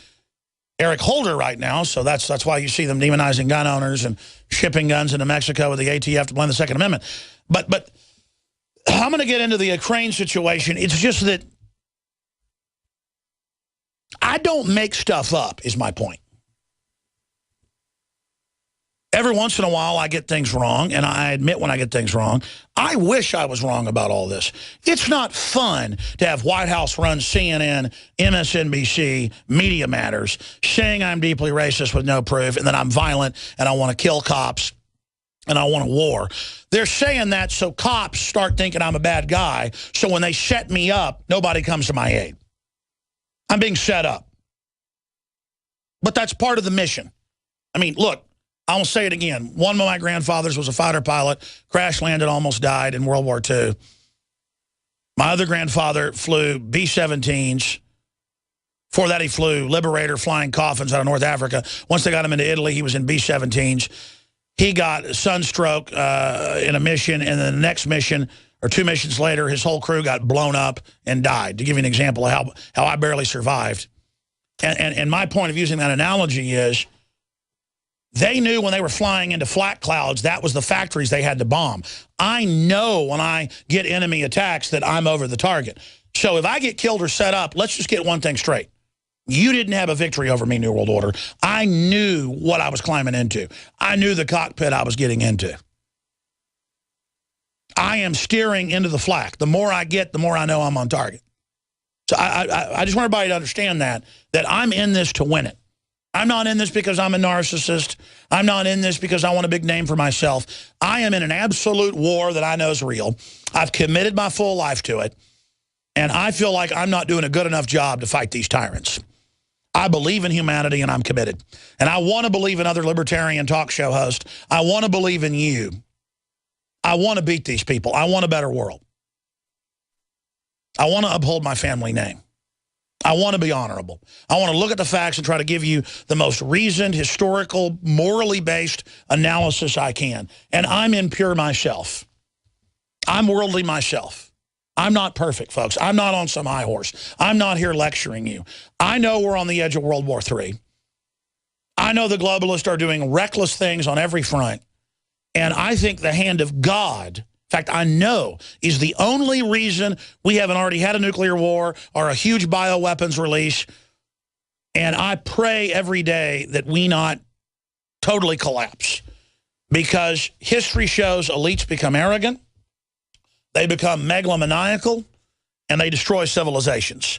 Eric Holder right now, so that's why you see them demonizing gun owners and shipping guns into Mexico with the ATF to blend the Second Amendment. But I'm going to get into the Ukraine situation. It's just that I don't make stuff up, is my point. Every once in a while, I get things wrong, and I admit when I get things wrong. I wish I was wrong about all this. It's not fun to have White House-run CNN, MSNBC, Media Matters, saying I'm deeply racist with no proof, and that I'm violent, and I want to kill cops, and I want a war. They're saying that so cops start thinking I'm a bad guy, so when they set me up, nobody comes to my aid. I'm being set up. But that's part of the mission. I mean, look. I'll say it again. One of my grandfathers was a fighter pilot, crash landed, almost died in World War II. My other grandfather flew B-17s. Before that, he flew Liberator flying coffins out of North Africa. Once they got him into Italy, he was in B-17s. He got sunstroke in a mission, and then the next mission, or 2 missions later, his whole crew got blown up and died, to give you an example of how I barely survived. And my point of using that analogy is, they knew when they were flying into flat clouds, that was the factories they had to bomb. I know when I get enemy attacks that I'm over the target. So if I get killed or set up, let's just get one thing straight. You didn't have a victory over me, New World Order. I knew what I was climbing into. I knew the cockpit I was getting into. I am steering into the flak. The more I get, the more I know I'm on target. So I just want everybody to understand that I'm in this to win it. I'm not in this because I'm a narcissist. I'm not in this because I want a big name for myself. I am in an absolute war that I know is real. I've committed my full life to it. And I feel like I'm not doing a good enough job to fight these tyrants. I believe in humanity, and I'm committed. And I want to believe in other libertarian talk show hosts. I want to believe in you. I want to beat these people. I want a better world. I want to uphold my family name. I want to be honorable. I want to look at the facts and try to give you the most reasoned, historical, morally based analysis I can. And I'm impure myself. I'm worldly myself. I'm not perfect, folks. I'm not on some high horse. I'm not here lecturing you. I know we're on the edge of World War III. I know the globalists are doing reckless things on every front. And I think the hand of God, in fact, I know, is the only reason we haven't already had a nuclear war or a huge bioweapons release. And I pray every day that we not totally collapse. Because history shows elites become arrogant. They become megalomaniacal, and they destroy civilizations.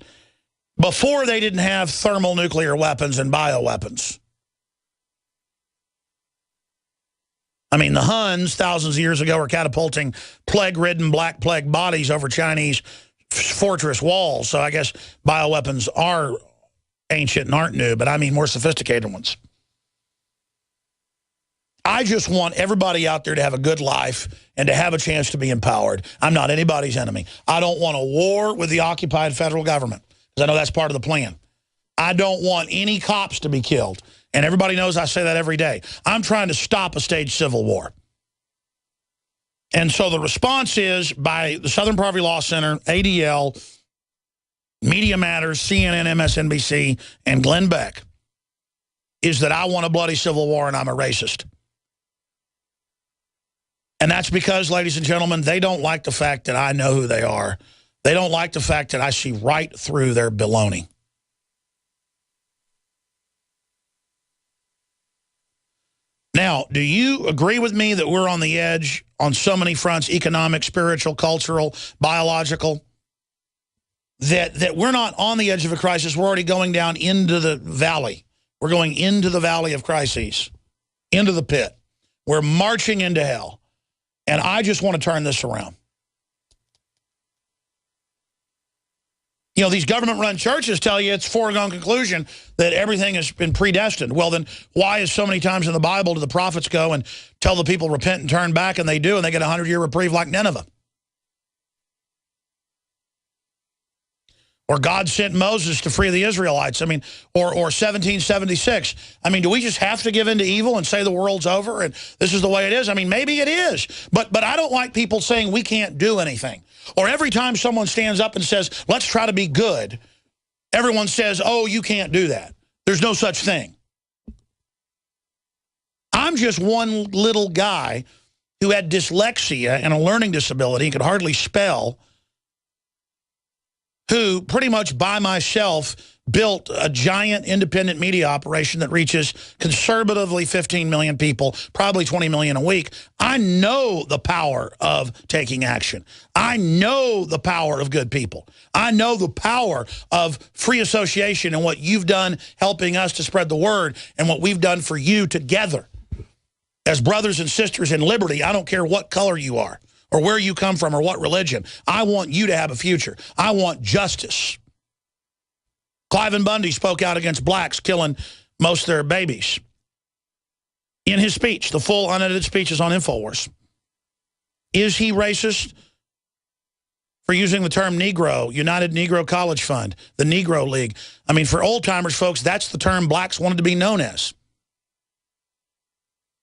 Before, they didn't have thermal nuclear weapons and bioweapons. I mean, the Huns, thousands of years ago, were catapulting plague-ridden Black Plague bodies over Chinese fortress walls. So I guess bioweapons are ancient and aren't new, but I mean more sophisticated ones. I just want everybody out there to have a good life and to have a chance to be empowered. I'm not anybody's enemy. I don't want a war with the occupied federal government, because I know that's part of the plan. I don't want any cops to be killed. And everybody knows I say that every day. I'm trying to stop a staged civil war. And so the response is by the Southern Poverty Law Center, ADL, Media Matters, CNN, MSNBC, and Glenn Beck, is that I want a bloody civil war and I'm a racist. And that's because, ladies and gentlemen, they don't like the fact that I know who they are. They don't like the fact that I see right through their baloney. Now, do you agree with me that we're on the edge on so many fronts, economic, spiritual, cultural, biological, that we're not on the edge of a crisis, we're already going down into the valley. We're going into the valley of crises, into the pit. We're marching into hell. And I just want to turn this around. You know, these government-run churches tell you it's foregone conclusion that everything has been predestined. Well, then why is so many times in the Bible do the prophets go and tell the people repent and turn back, and they do, and they get a 100-year reprieve like Nineveh? Or God sent Moses to free the Israelites. I mean, or 1776. I mean, do we just have to give in to evil and say the world's over and this is the way it is? I mean, maybe it is. But I don't like people saying we can't do anything. Or every time someone stands up and says, let's try to be good, everyone says, oh, you can't do that. There's no such thing. I'm just one little guy who had dyslexia and a learning disability and could hardly spell, who pretty much by myself built a giant independent media operation that reaches conservatively 15 million people, probably 20 million a week. I know the power of taking action. I know the power of good people. I know the power of free association and what you've done helping us to spread the word and what we've done for you together. As brothers and sisters in liberty, I don't care what color you are, or where you come from, or what religion. I want you to have a future. I want justice. Cliven Bundy spoke out against blacks killing most of their babies. In his speech, the full unedited speech is on InfoWars. Is he racist for using the term Negro, United Negro College Fund, the Negro League? I mean, for old-timers, folks, that's the term blacks wanted to be known as.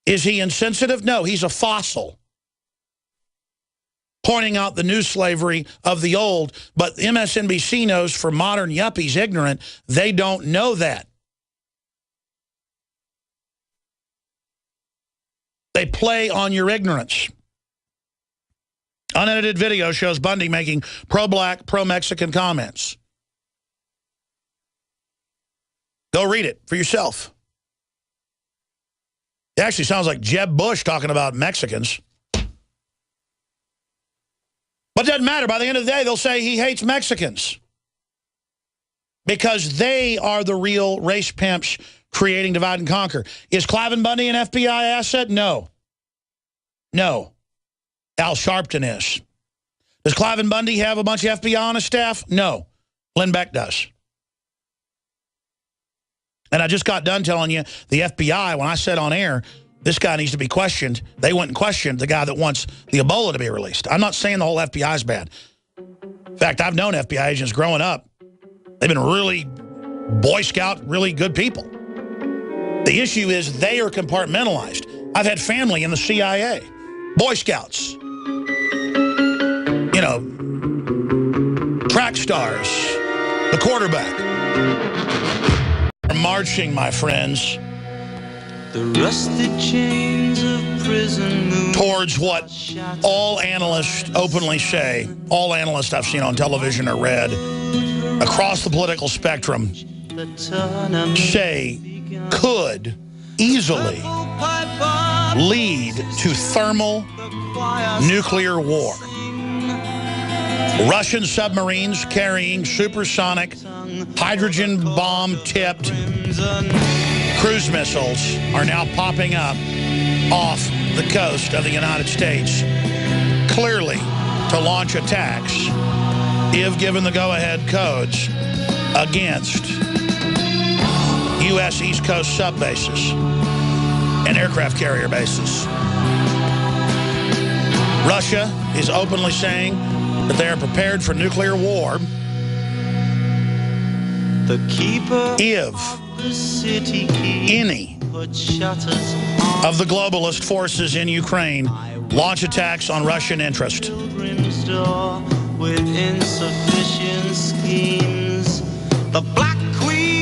Is he insensitive? No, he's a fossil, pointing out the new slavery of the old. But MSNBC knows for modern yuppies ignorant, they don't know that. They play on your ignorance. Unedited video shows Bundy making pro-black, pro-Mexican comments. Go read it for yourself. It actually sounds like Jeb Bush talking about Mexicans. But it doesn't matter. By the end of the day, they'll say he hates Mexicans, because they are the real race pimps creating divide and conquer. Is Cliven Bundy an FBI asset? No. No. Al Sharpton is. Does Cliven Bundy have a bunch of FBI on his staff? No. Glenn Beck does. And I just got done telling you, the FBI, when I said on air, this guy needs to be questioned, they went and questioned the guy that wants the Ebola to be released. I'm not saying the whole FBI is bad. In fact, I've known FBI agents growing up. They've been really Boy Scout, really good people. The issue is they are compartmentalized. I've had family in the CIA, Boy Scouts, you know, track stars, the quarterback. Are marching, my friends, the rusted chains of prison move towards what all analysts openly say, all analysts I've seen on television or read, across the political spectrum, say could easily lead to thermal nuclear war. Russian submarines carrying supersonic, hydrogen bomb-tipped cruise missiles are now popping up off the coast of the United States, clearly to launch attacks, if given the go-ahead codes, against U.S. East Coast subbases and aircraft carrier bases. Russia is openly saying that they are prepared for nuclear war if any of the globalist forces in Ukraine launch attacks on Russian interest.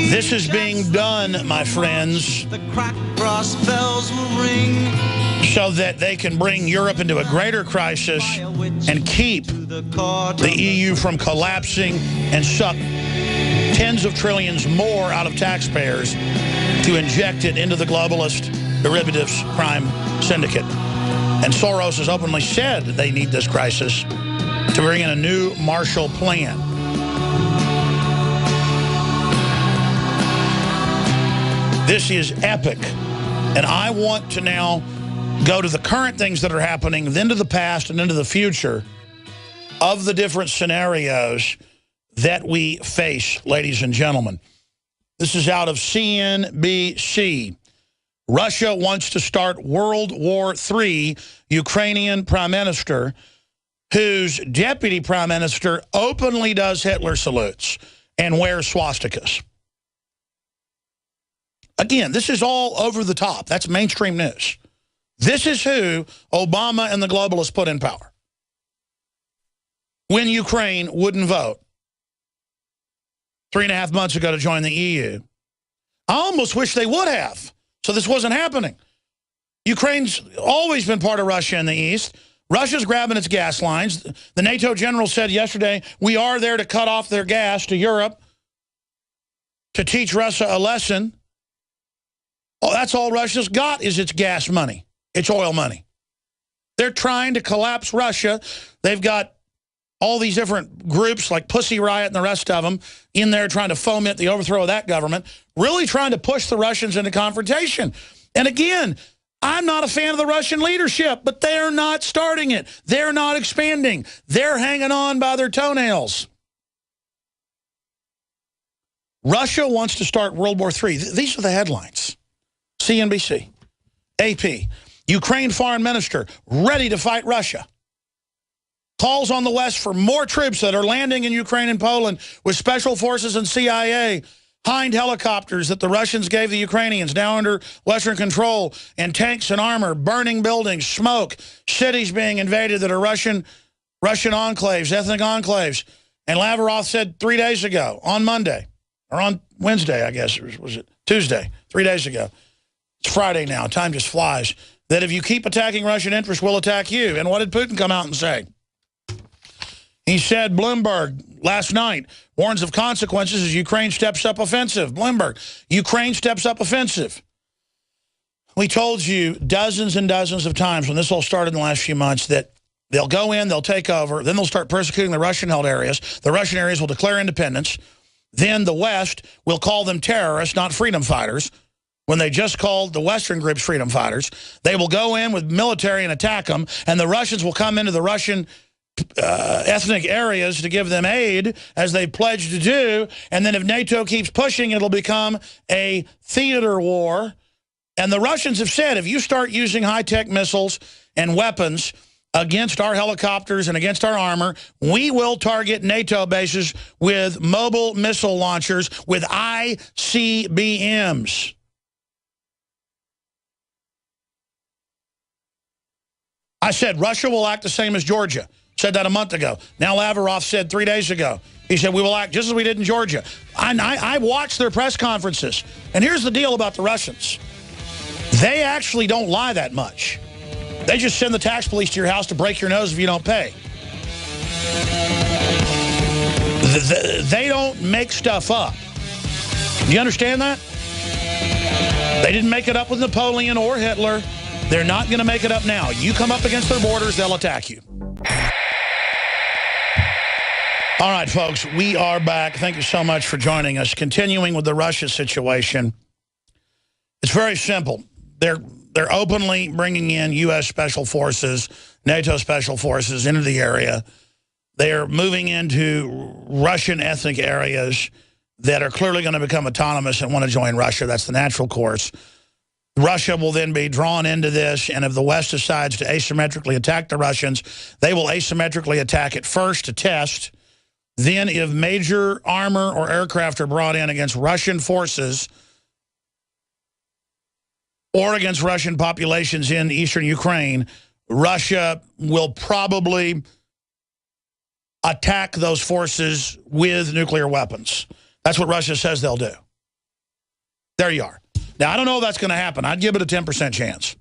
This is being done, my friends, so that they can bring Europe into a greater crisis and keep the EU from collapsing and suck tens of trillions more out of taxpayers to inject it into the globalist derivatives crime syndicate. And Soros has openly said they need this crisis to bring in a new Marshall Plan. This is epic. And I want to now go to the current things that are happening, then to the past and into the future of the different scenarios that we face, ladies and gentlemen. This is out of CNBC. Russia wants to start World War III. Ukrainian Prime Minister, whose deputy Prime Minister openly does Hitler salutes and wears swastikas. Again, this is all over the top. That's mainstream news. This is who Obama and the globalists put in power when Ukraine wouldn't vote 3.5 months ago to join the EU. I almost wish they would have, so this wasn't happening. Ukraine's always been part of Russia in the East. Russia's grabbing its gas lines. The NATO general said yesterday, we are there to cut off their gas to Europe to teach Russia a lesson. Oh, that's all Russia's got is its gas money, its oil money. They're trying to collapse Russia. They've got all these different groups like Pussy Riot and the rest of them in there trying to foment the overthrow of that government, really trying to push the Russians into confrontation. And again, I'm not a fan of the Russian leadership, but they're not starting it. They're not expanding. They're hanging on by their toenails. Russia wants to start World War III. These are the headlines. CNBC, AP, Ukraine foreign minister ready to fight Russia. Calls on the West for more troops that are landing in Ukraine and Poland with special forces and CIA, Hind helicopters that the Russians gave the Ukrainians now under Western control, and tanks and armor, burning buildings, smoke, cities being invaded that are Russian enclaves, ethnic enclaves. And Lavrov said 3 days ago, on Monday, or on Wednesday, I guess, or was it Tuesday, 3 days ago. It's Friday now, time just flies, that if you keep attacking Russian interests, we'll attack you. And what did Putin come out and say? He said, Bloomberg, last night, warns of consequences as Ukraine steps up offensive. Bloomberg, Ukraine steps up offensive. We told you dozens and dozens of times when this all started in the last few months that they'll go in, they'll take over, then they'll start persecuting the Russian-held areas. The Russian areas will declare independence. Then the West will call them terrorists, not freedom fighters. when they just called the Western groups freedom fighters. They will go in with military and attack them, and the Russians will come into the Russian ethnic areas to give them aid, as they pledged to do, and then if NATO keeps pushing, it'll become a theater war. And the Russians have said, if you start using high-tech missiles and weapons against our helicopters and against our armor, we will target NATO bases with mobile missile launchers with ICBMs. I said Russia will act the same as Georgia. Said that a month ago. Now Lavrov said 3 days ago. He said, we will act just as we did in Georgia. I watched their press conferences. And here's the deal about the Russians. They actually don't lie that much. They just send the tax police to your house to break your nose if you don't pay. They don't make stuff up. Do you understand that? They didn't make it up with Napoleon or Hitler. They're not going to make it up now. You come up against their borders, they'll attack you. All right, folks, we are back. Thank you so much for joining us. Continuing with the Russia situation. It's very simple. They're openly bringing in U.S. Special Forces, NATO Special Forces into the area. They are moving into Russian ethnic areas that are clearly going to become autonomous and want to join Russia. That's the natural course. Russia will then be drawn into this, and if the West decides to asymmetrically attack the Russians, they will asymmetrically attack it first to test. Then if major armor or aircraft are brought in against Russian forces or against Russian populations in eastern Ukraine, Russia will probably attack those forces with nuclear weapons. That's what Russia says they'll do. There you are. Now, I don't know if that's going to happen. I'd give it a 10% chance.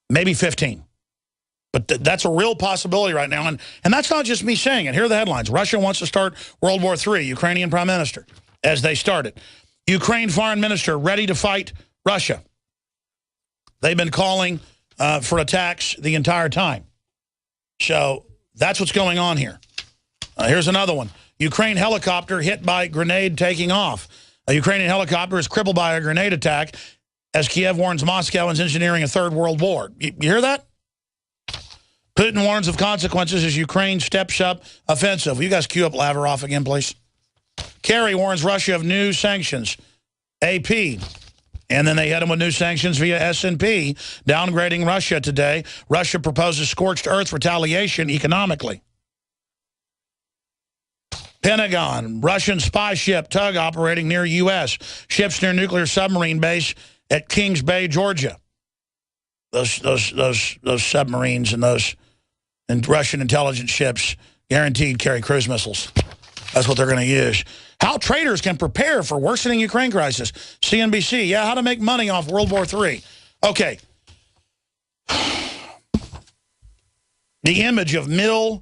Maybe 15. But that's a real possibility right now. And that's not just me saying it. Here are the headlines. Russia wants to start World War III. Ukrainian Prime Minister, as they started. Ukraine Foreign Minister ready to fight Russia. They've been calling for attacks the entire time. So that's what's going on here. Here's another one. Ukraine helicopter hit by grenade taking off. A Ukrainian helicopter is crippled by a grenade attack as Kiev warns Moscow is engineering a third world war. You hear that? Putin warns of consequences as Ukraine steps up offensive. Will you guys cue up Lavrov again, please? Kerry warns Russia of new sanctions. AP. And then they hit him with new sanctions via S&P, downgrading Russia today. Russia proposes scorched earth retaliation economically. Pentagon, Russian spy ship tug operating near U.S. Ships near nuclear submarine base at Kings Bay, Georgia. Those submarines and Russian intelligence ships guaranteed carry cruise missiles. That's what they're going to use. How traders can prepare for worsening Ukraine crisis. CNBC, yeah, how to make money off World War III. Okay. The image of Mi-8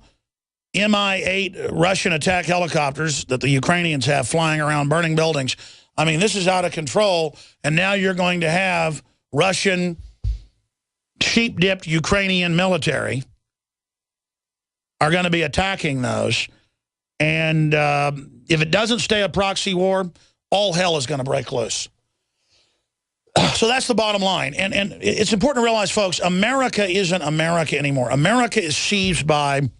Russian attack helicopters that the Ukrainians have flying around burning buildings. I mean, this is out of control. And now you're going to have Russian sheep-dipped Ukrainian military are going to be attacking those. And if it doesn't stay a proxy war, all hell is going to break loose. So that's the bottom line. And it's important to realize, folks, America isn't America anymore. America is seized by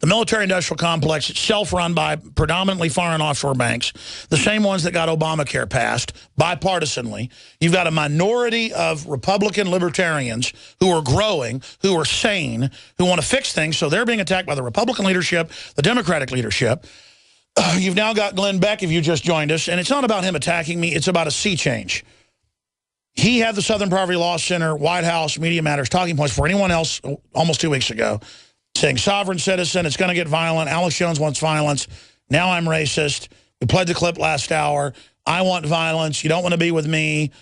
the military-industrial complex, itself run by predominantly foreign offshore banks, the same ones that got Obamacare passed bipartisanly. You've got a minority of Republican libertarians who are growing, who are sane, who want to fix things, so they're being attacked by the Republican leadership, the Democratic leadership. You've now got Glenn Beck, if you just joined us, and it's not about him attacking me, it's about a sea change. He had the Southern Poverty Law Center, White House, Media Matters talking points for anyone else almost 2 weeks ago, saying sovereign citizen, it's going to get violent. Alex Jones wants violence. Now I'm racist. We played the clip last hour. I want violence. You don't want to be with me.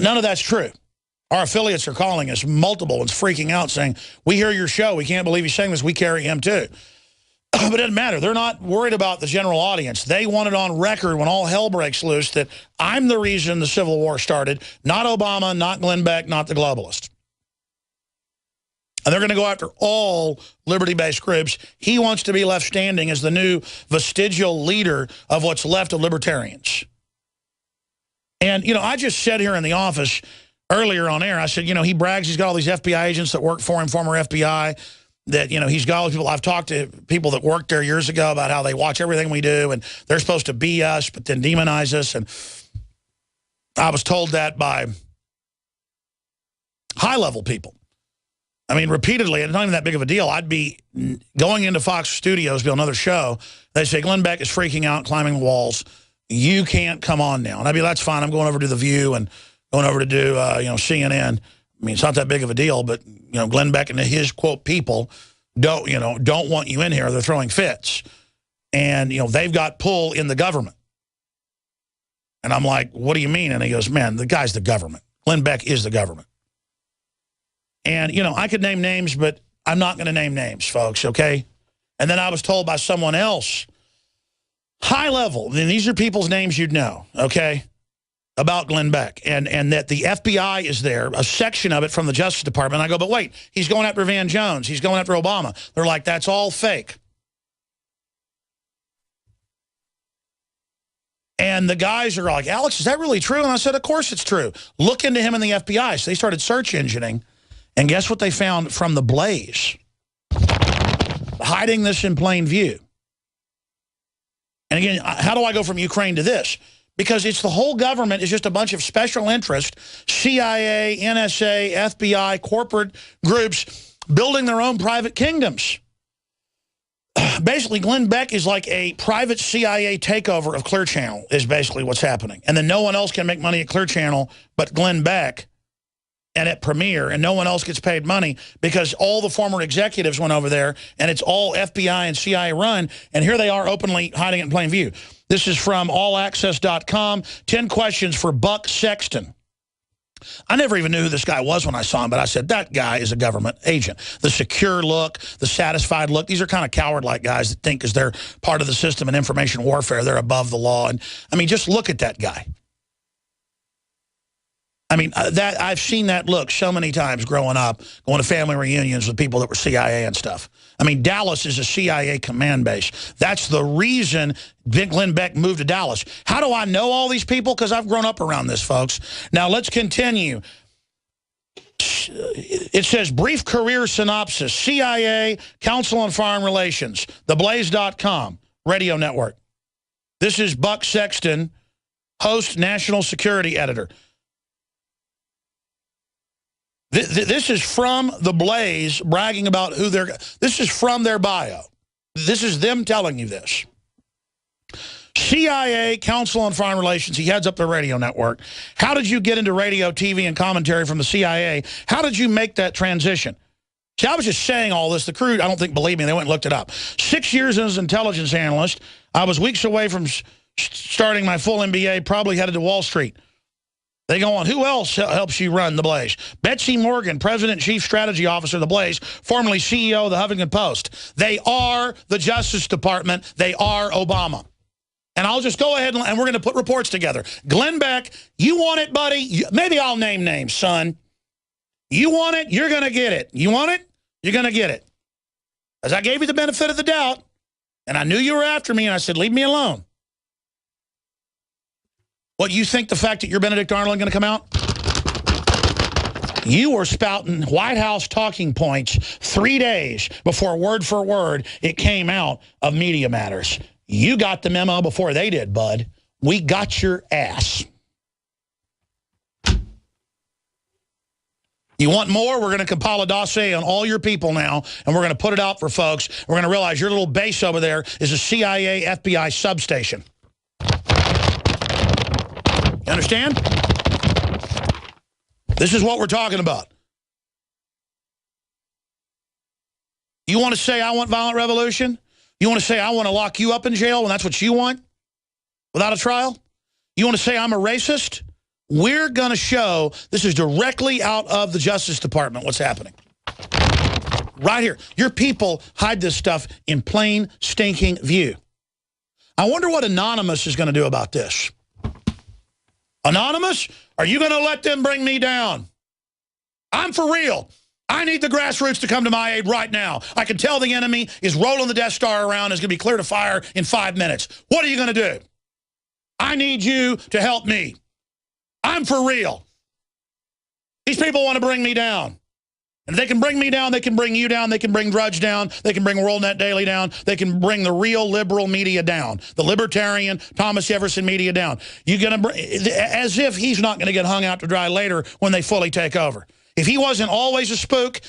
None of that's true. Our affiliates are calling us, multiple ones freaking out saying, we hear your show. We can't believe he's saying this. We carry him too. But it doesn't matter. They're not worried about the general audience. They want it on record when all hell breaks loose that I'm the reason the Civil War started, not Obama, not Glenn Beck, not the globalist. And they're going to go after all liberty-based groups. He wants to be left standing as the new vestigial leader of what's left of libertarians. And, you know, I just said here in the office earlier on air, I said, you know, he brags he's got all these FBI agents that work for him, former FBI, that, you know, he's got all these people. I've talked to people that worked there years ago about how they watch everything we do, and they're supposed to be us, but then demonize us. And I was told that by high-level people. I mean, repeatedly, it's not even that big of a deal. I'd be going into Fox Studios, be on another show. They say, Glenn Beck is freaking out, climbing walls. You can't come on now. And I'd be, that's fine. I'm going over to The View and going over to do, you know, CNN. I mean, it's not that big of a deal, but, you know, Glenn Beck and his, quote, people don't want you in here. They're throwing fits. And, you know, they've got pull in the government. And I'm like, what do you mean? And he goes, man, the guy's the government. Glenn Beck is the government. And, you know, I could name names, but I'm not going to name names, folks, okay? And then I was told by someone else, high level, and these are people's names you'd know, okay, about Glenn Beck, and that the FBI is there, a section of it from the Justice Department. I go, but wait, he's going after Van Jones. He's going after Obama. They're like, that's all fake. And the guys are like, Alex, is that really true? And I said, of course it's true. Look into him in the FBI. So they started search engineering. And guess what they found from the blaze? Hiding this in plain view. And again, how do I go from Ukraine to this? Because it's the whole government is just a bunch of special interest, CIA, NSA, FBI, corporate groups building their own private kingdoms. Basically, Glenn Beck is like a private CIA takeover of Clear Channel is basically what's happening. And then no one else can make money at Clear Channel but Glenn Beck. And at Premiere, and no one else gets paid money because all the former executives went over there, and it's all FBI and CIA run, and here they are openly hiding it in plain view. This is from allaccess.com, 10 questions for Buck Sexton. I never even knew who this guy was when I saw him, but I said, that guy is a government agent. The secure look, the satisfied look, these are kind of coward-like guys that think because they're part of the system in information warfare, they're above the law. And I mean, just look at that guy. I mean, that I've seen that look so many times growing up, going to family reunions with people that were CIA and stuff. I mean, Dallas is a CIA command base. That's the reason Glenn Beck moved to Dallas. How do I know all these people? Because I've grown up around this, folks. Now, let's continue. It says, brief career synopsis, CIA, Council on Foreign Relations, theblaze.com, radio network. This is Buck Sexton, host, national security editor. This is from The Blaze bragging about who they're... This is from their bio. This is them telling you this. CIA, Council on Foreign Relations, he heads up the radio network. How did you get into radio, TV, and commentary from the CIA? How did you make that transition? See, I was just saying all this. The crew, I don't think, believe me, they went and looked it up. 6 years as an intelligence analyst. I was weeks away from starting my full MBA, probably headed to Wall Street. They go on, who else helps you run The Blaze? Betsy Morgan, President and Chief Strategy Officer of The Blaze, formerly CEO of the Huffington Post. They are the Justice Department. They are Obama. And I'll just go ahead and we're going to put reports together. Glenn Beck, you want it, buddy? Maybe I'll name names, son. You want it? You're going to get it. You want it? You're going to get it. As I gave you the benefit of the doubt, and I knew you were after me, and I said, leave me alone. What, you think the fact that you're Benedict Arnold going to come out? You were spouting White House talking points 3 days before word for word it came out of Media Matters. You got the memo before they did, bud. We got your ass. You want more? We're going to compile a dossier on all your people now, and we're going to put it out for folks. We're going to realize your little base over there is a CIA, FBI substation. You understand? This is what we're talking about. You want to say, I want violent revolution? You want to say, I want to lock you up in jail when that's what you want? Without a trial? You want to say, I'm a racist? We're going to show, this is directly out of the Justice Department, what's happening. Right here. Your people hide this stuff in plain, stinking view. I wonder what Anonymous is going to do about this. Anonymous, are you going to let them bring me down? I'm for real. I need the grassroots to come to my aid right now. I can tell the enemy is rolling the Death Star around, is going to be clear to fire in 5 minutes. What are you going to do? I need you to help me. I'm for real. These people want to bring me down. And if they can bring me down, they can bring you down, they can bring Drudge down, they can bring WorldNetDaily down, they can bring the real liberal media down, the libertarian, Thomas Jefferson media down. You're gonna as if he's not going to get hung out to dry later when they fully take over. If he wasn't always a spook,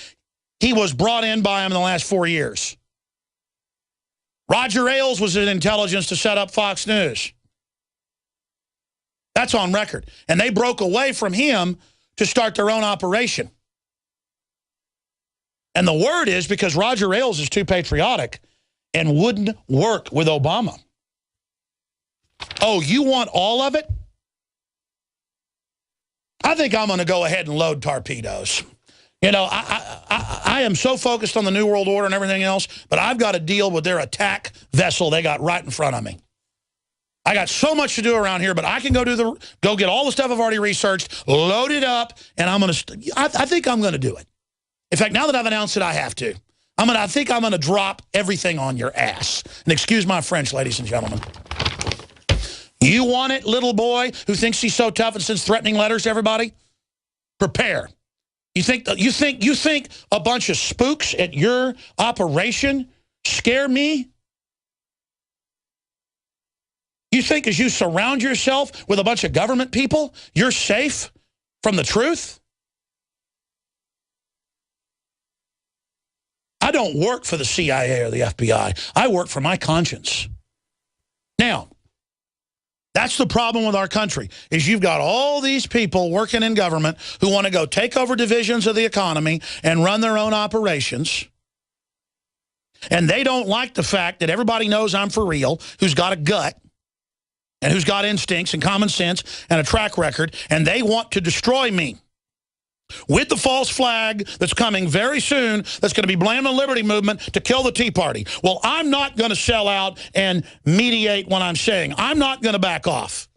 he was brought in by him in the last 4 years. Roger Ailes was in intelligence to set up Fox News. That's on record. And they broke away from him to start their own operation. And the word is because Roger Ailes is too patriotic and wouldn't work with Obama. Oh, you want all of it? I think I'm going to go ahead and load torpedoes. You know, I am so focused on the New World Order and everything else, but I've got to deal with their attack vessel they got right in front of me. I got so much to do around here, but I can go get all the stuff I've already researched, load it up, and I think I'm going to do it. In fact, now that I've announced it, I have to. I think I'm going to drop everything on your ass. And excuse my French, ladies and gentlemen. You want it, little boy who thinks he's so tough and sends threatening letters to everybody? Prepare. You think a bunch of spooks at your operation scare me? You think as you surround yourself with a bunch of government people, you're safe from the truth? I don't work for the CIA or the FBI. I work for my conscience. Now, that's the problem with our country, is you've got all these people working in government who want to go take over divisions of the economy and run their own operations. And they don't like the fact that everybody knows I'm for real, who's got a gut, and who's got instincts and common sense and a track record, and they want to destroy me. With the false flag that's coming very soon, that's going to be blaming the Liberty Movement to kill the Tea Party. Well, I'm not going to sell out and mediate what I'm saying. I'm not going to back off.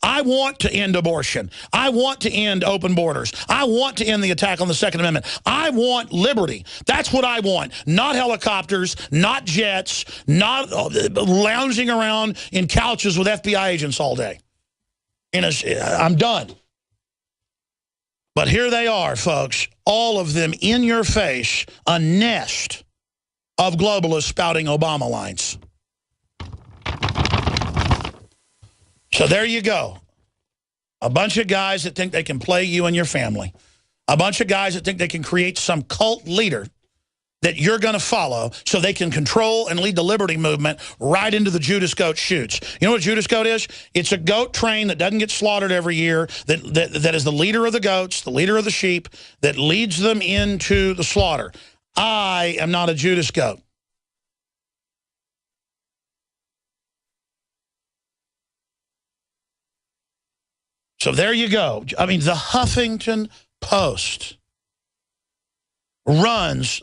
I want to end abortion. I want to end open borders. I want to end the attack on the Second Amendment. I want liberty. That's what I want. Not helicopters, not jets, not lounging around in couches with FBI agents all day. I'm done. But here they are, folks, all of them in your face, a nest of globalists spouting Obama lines. So there you go. A bunch of guys that think they can play you and your family. A bunch of guys that think they can create some cult leader that you're going to follow so they can control and lead the liberty movement right into the Judas goat chutes. You know what a Judas goat is? It's a goat train that doesn't get slaughtered every year, that is the leader of the goats, the leader of the sheep, that leads them into the slaughter. I am not a Judas goat. So there you go. I mean, the Huffington Post runs...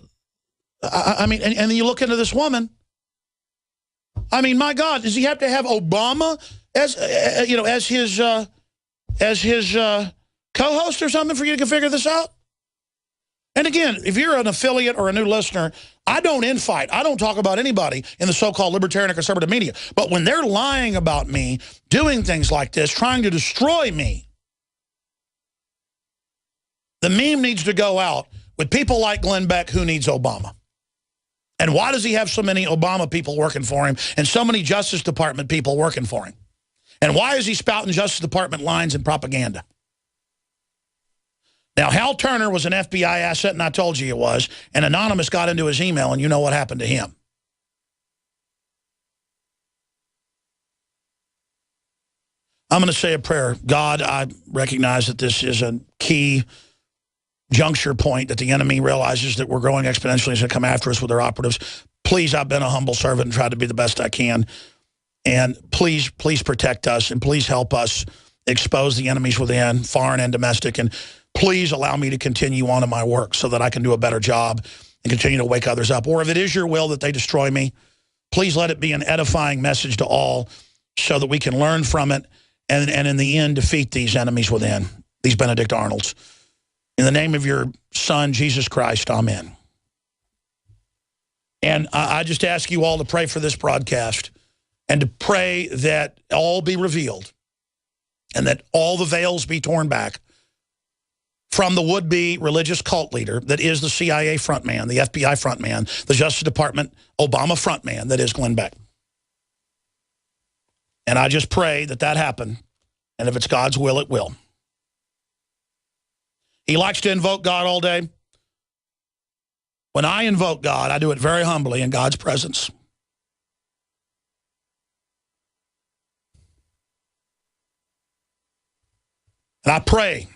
I mean, and then you look into this woman. I mean, my God, does he have to have Obama as his co-host or something for you to figure this out? And again, if you're an affiliate or a new listener, I don't infight. I don't talk about anybody in the so-called libertarian or conservative media. But when they're lying about me, doing things like this, trying to destroy me, the meme needs to go out with people like Glenn Beck, who needs Obama. And why does he have so many Obama people working for him and so many Justice Department people working for him? And why is he spouting Justice Department lines and propaganda? Now, Hal Turner was an FBI asset, and I told you he was, and Anonymous got into his email, and you know what happened to him. I'm going to say a prayer. God, I recognize that this is a key juncture point that the enemy realizes that we're growing exponentially as they come after us with their operatives. Please, I've been a humble servant and tried to be the best I can. And please protect us, and please help us expose the enemies within, foreign and domestic. And please allow me to continue on in my work so that I can do a better job and continue to wake others up. Or if it is your will that they destroy me, please let it be an edifying message to all so that we can learn from it and in the end defeat these enemies within, these Benedict Arnolds. In the name of your Son, Jesus Christ, amen. And I just ask you all to pray for this broadcast and to pray that all be revealed and that all the veils be torn back from the would-be religious cult leader that is the CIA frontman, the FBI frontman, the Justice Department Obama frontman that is Glenn Beck. And I just pray that that happen, and if it's God's will, it will. He likes to invoke God all day. When I invoke God, I do it very humbly in God's presence. And I pray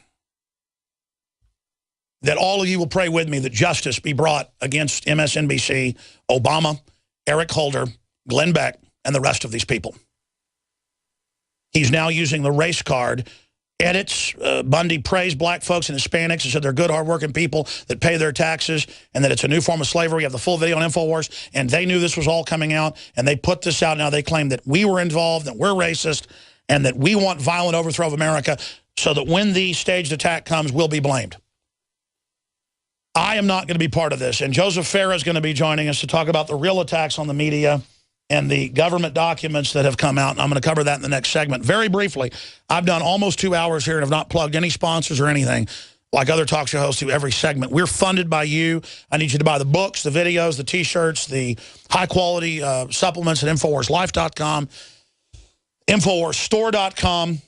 that all of you will pray with me that justice be brought against MSNBC, Obama, Eric Holder, Glenn Beck, and the rest of these people. He's now using the race card. Edits, Bundy praised black folks and Hispanics and said they're good, hardworking people that pay their taxes and that it's a new form of slavery. You have the full video on InfoWars, and they knew this was all coming out, and they put this out. Now they claim that we were involved, that we're racist, and that we want violent overthrow of America so that when the staged attack comes, we'll be blamed. I am not going to be part of this, and Joseph Farah is going to be joining us to talk about the real attacks on the media and the government documents that have come out, and I'm going to cover that in the next segment. Very briefly, I've done almost 2 hours here and have not plugged any sponsors or anything like other talk show hosts do every segment. We're funded by you. I need you to buy the books, the videos, the T-shirts, the high-quality supplements at InfoWarsLife.com, InfoWarsStore.com.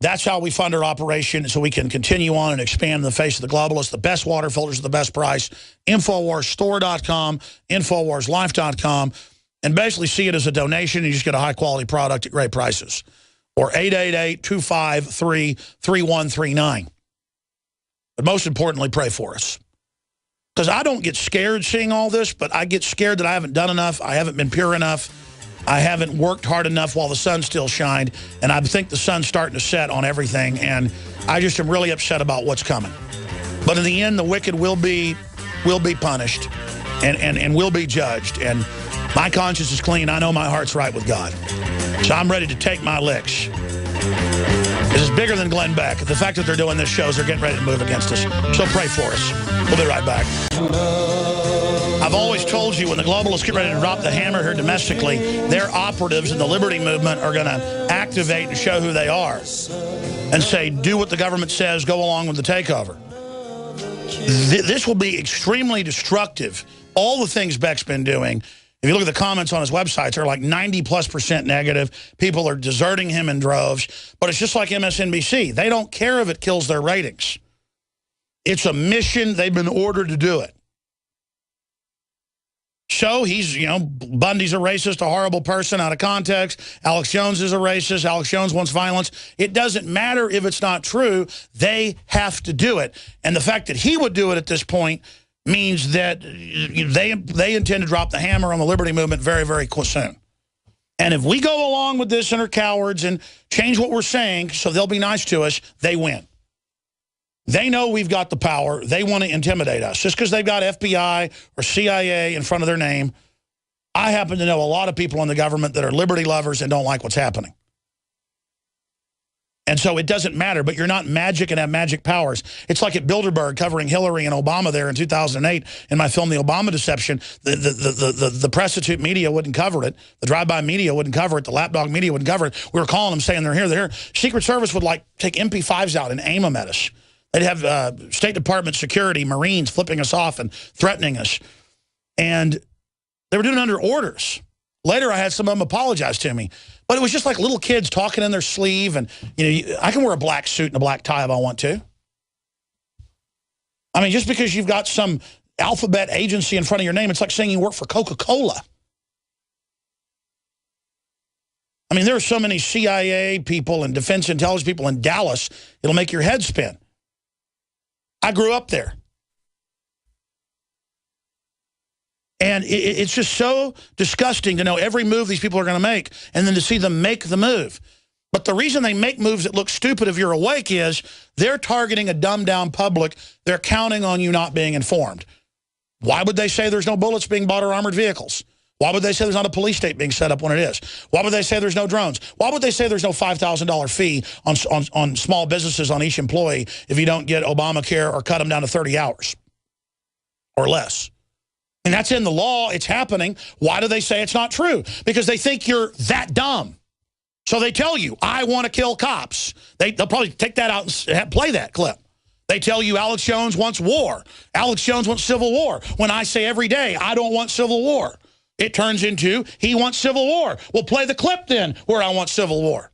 That's how we fund our operation so we can continue on and expand in the face of the globalists. The best water filters at the best price. InfoWarsStore.com, InfoWarsLife.com, and basically see it as a donation. You just get a high-quality product at great prices. Or 888-253-3139. But most importantly, pray for us. Because I don't get scared seeing all this, but I get scared that I haven't done enough, I haven't been pure enough, I haven't worked hard enough while the sun still shined, and I think the sun's starting to set on everything, and I just am really upset about what's coming. But in the end, the wicked will be punished and will be judged, and my conscience is clean. I know my heart's right with God. So I'm ready to take my licks. This is bigger than Glenn Beck. The fact that they're doing this shows they're getting ready to move against us. So pray for us. We'll be right back. I've always told you when the globalists get ready to drop the hammer here domestically, their operatives in the liberty movement are going to activate and show who they are and say, do what the government says, go along with the takeover. This will be extremely destructive. All the things Beck's been doing, if you look at the comments on his websites, they're like 90+% negative. People are deserting him in droves. But it's just like MSNBC. They don't care if it kills their ratings. It's a mission. They've been ordered to do it. So he's, Bundy's a racist, a horrible person out of context. Alex Jones is a racist. Alex Jones wants violence. It doesn't matter if it's not true. They have to do it. And the fact that he would do it at this point means that they intend to drop the hammer on the liberty movement very, very soon. And if we go along with this and are cowards and change what we're saying so they'll be nice to us, they win. They know we've got the power. They want to intimidate us. Just because they've got FBI or CIA in front of their name, I happen to know a lot of people in the government that are liberty lovers and don't like what's happening. And so it doesn't matter, but you're not magic and have magic powers. It's like at Bilderberg covering Hillary and Obama there in 2008 in my film, The Obama Deception. The prostitute media wouldn't cover it. The drive-by media wouldn't cover it. The lapdog media wouldn't cover it. We were calling them saying they're here, they're here. Secret Service would take MP5s out and aim them at us. They'd have State Department security, Marines flipping us off and threatening us. And they were doing it under orders. Later, I had some of them apologize to me. But it was just like little kids talking in their sleeve. And, I can wear a black suit and a black tie if I want to. I mean, just because you've got some alphabet agency in front of your name, it's like saying you work for Coca-Cola. I mean, there are so many CIA people and defense intelligence people in Dallas, it'll make your head spin. I grew up there. And it's just so disgusting to know every move these people are going to make and then to see them make the move. But the reason they make moves that look stupid if you're awake is they're targeting a dumbed-down public. They're counting on you not being informed. Why would they say there's no bullets being bought or armored vehicles? Why would they say there's not a police state being set up when it is? Why would they say there's no drones? Why would they say there's no $5,000 fee on small businesses on each employee if you don't get Obamacare or cut them down to 30 hours or less? And that's in the law. It's happening. Why do they say it's not true? Because they think you're that dumb. So they tell you, I want to kill cops. They'll probably take that out and play that clip. They tell you Alex Jones wants war. Alex Jones wants civil war. When I say every day, I don't want civil war, it turns into he wants civil war. We'll play the clip then where I want civil war.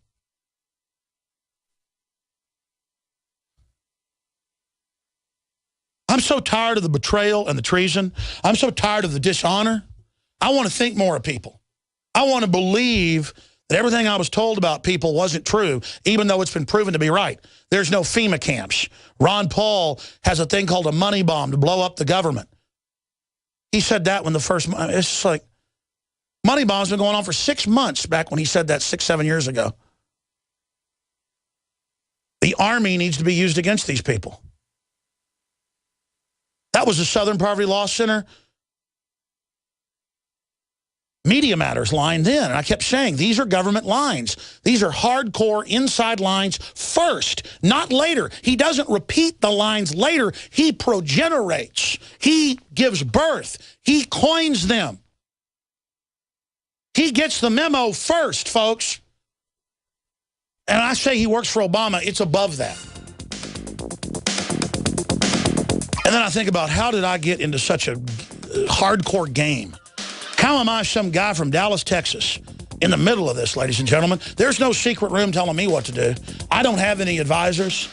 I'm so tired of the betrayal and the treason. I'm so tired of the dishonor. I want to think more of people. I want to believe that everything I was told about people wasn't true, even though it's been proven to be right. There's no FEMA camps. Ron Paul has a thing called a money bomb to blow up the government. He said that when the first, it's just like, money bomb's been going on for 6 months back when he said that 6, 7 years ago. The Army needs to be used against these people. That was the Southern Poverty Law Center Media Matters line then. And I kept saying, these are government lines. These are hardcore inside lines first, not later. He doesn't repeat the lines later. He progenerates. He gives birth. He coins them. He gets the memo first, folks. And I say he works for Obama. It's above that. And then I think about, how did I get into such a hardcore game? How am I some guy from Dallas, Texas, in the middle of this, ladies and gentlemen? There's no secret room telling me what to do. I don't have any advisors.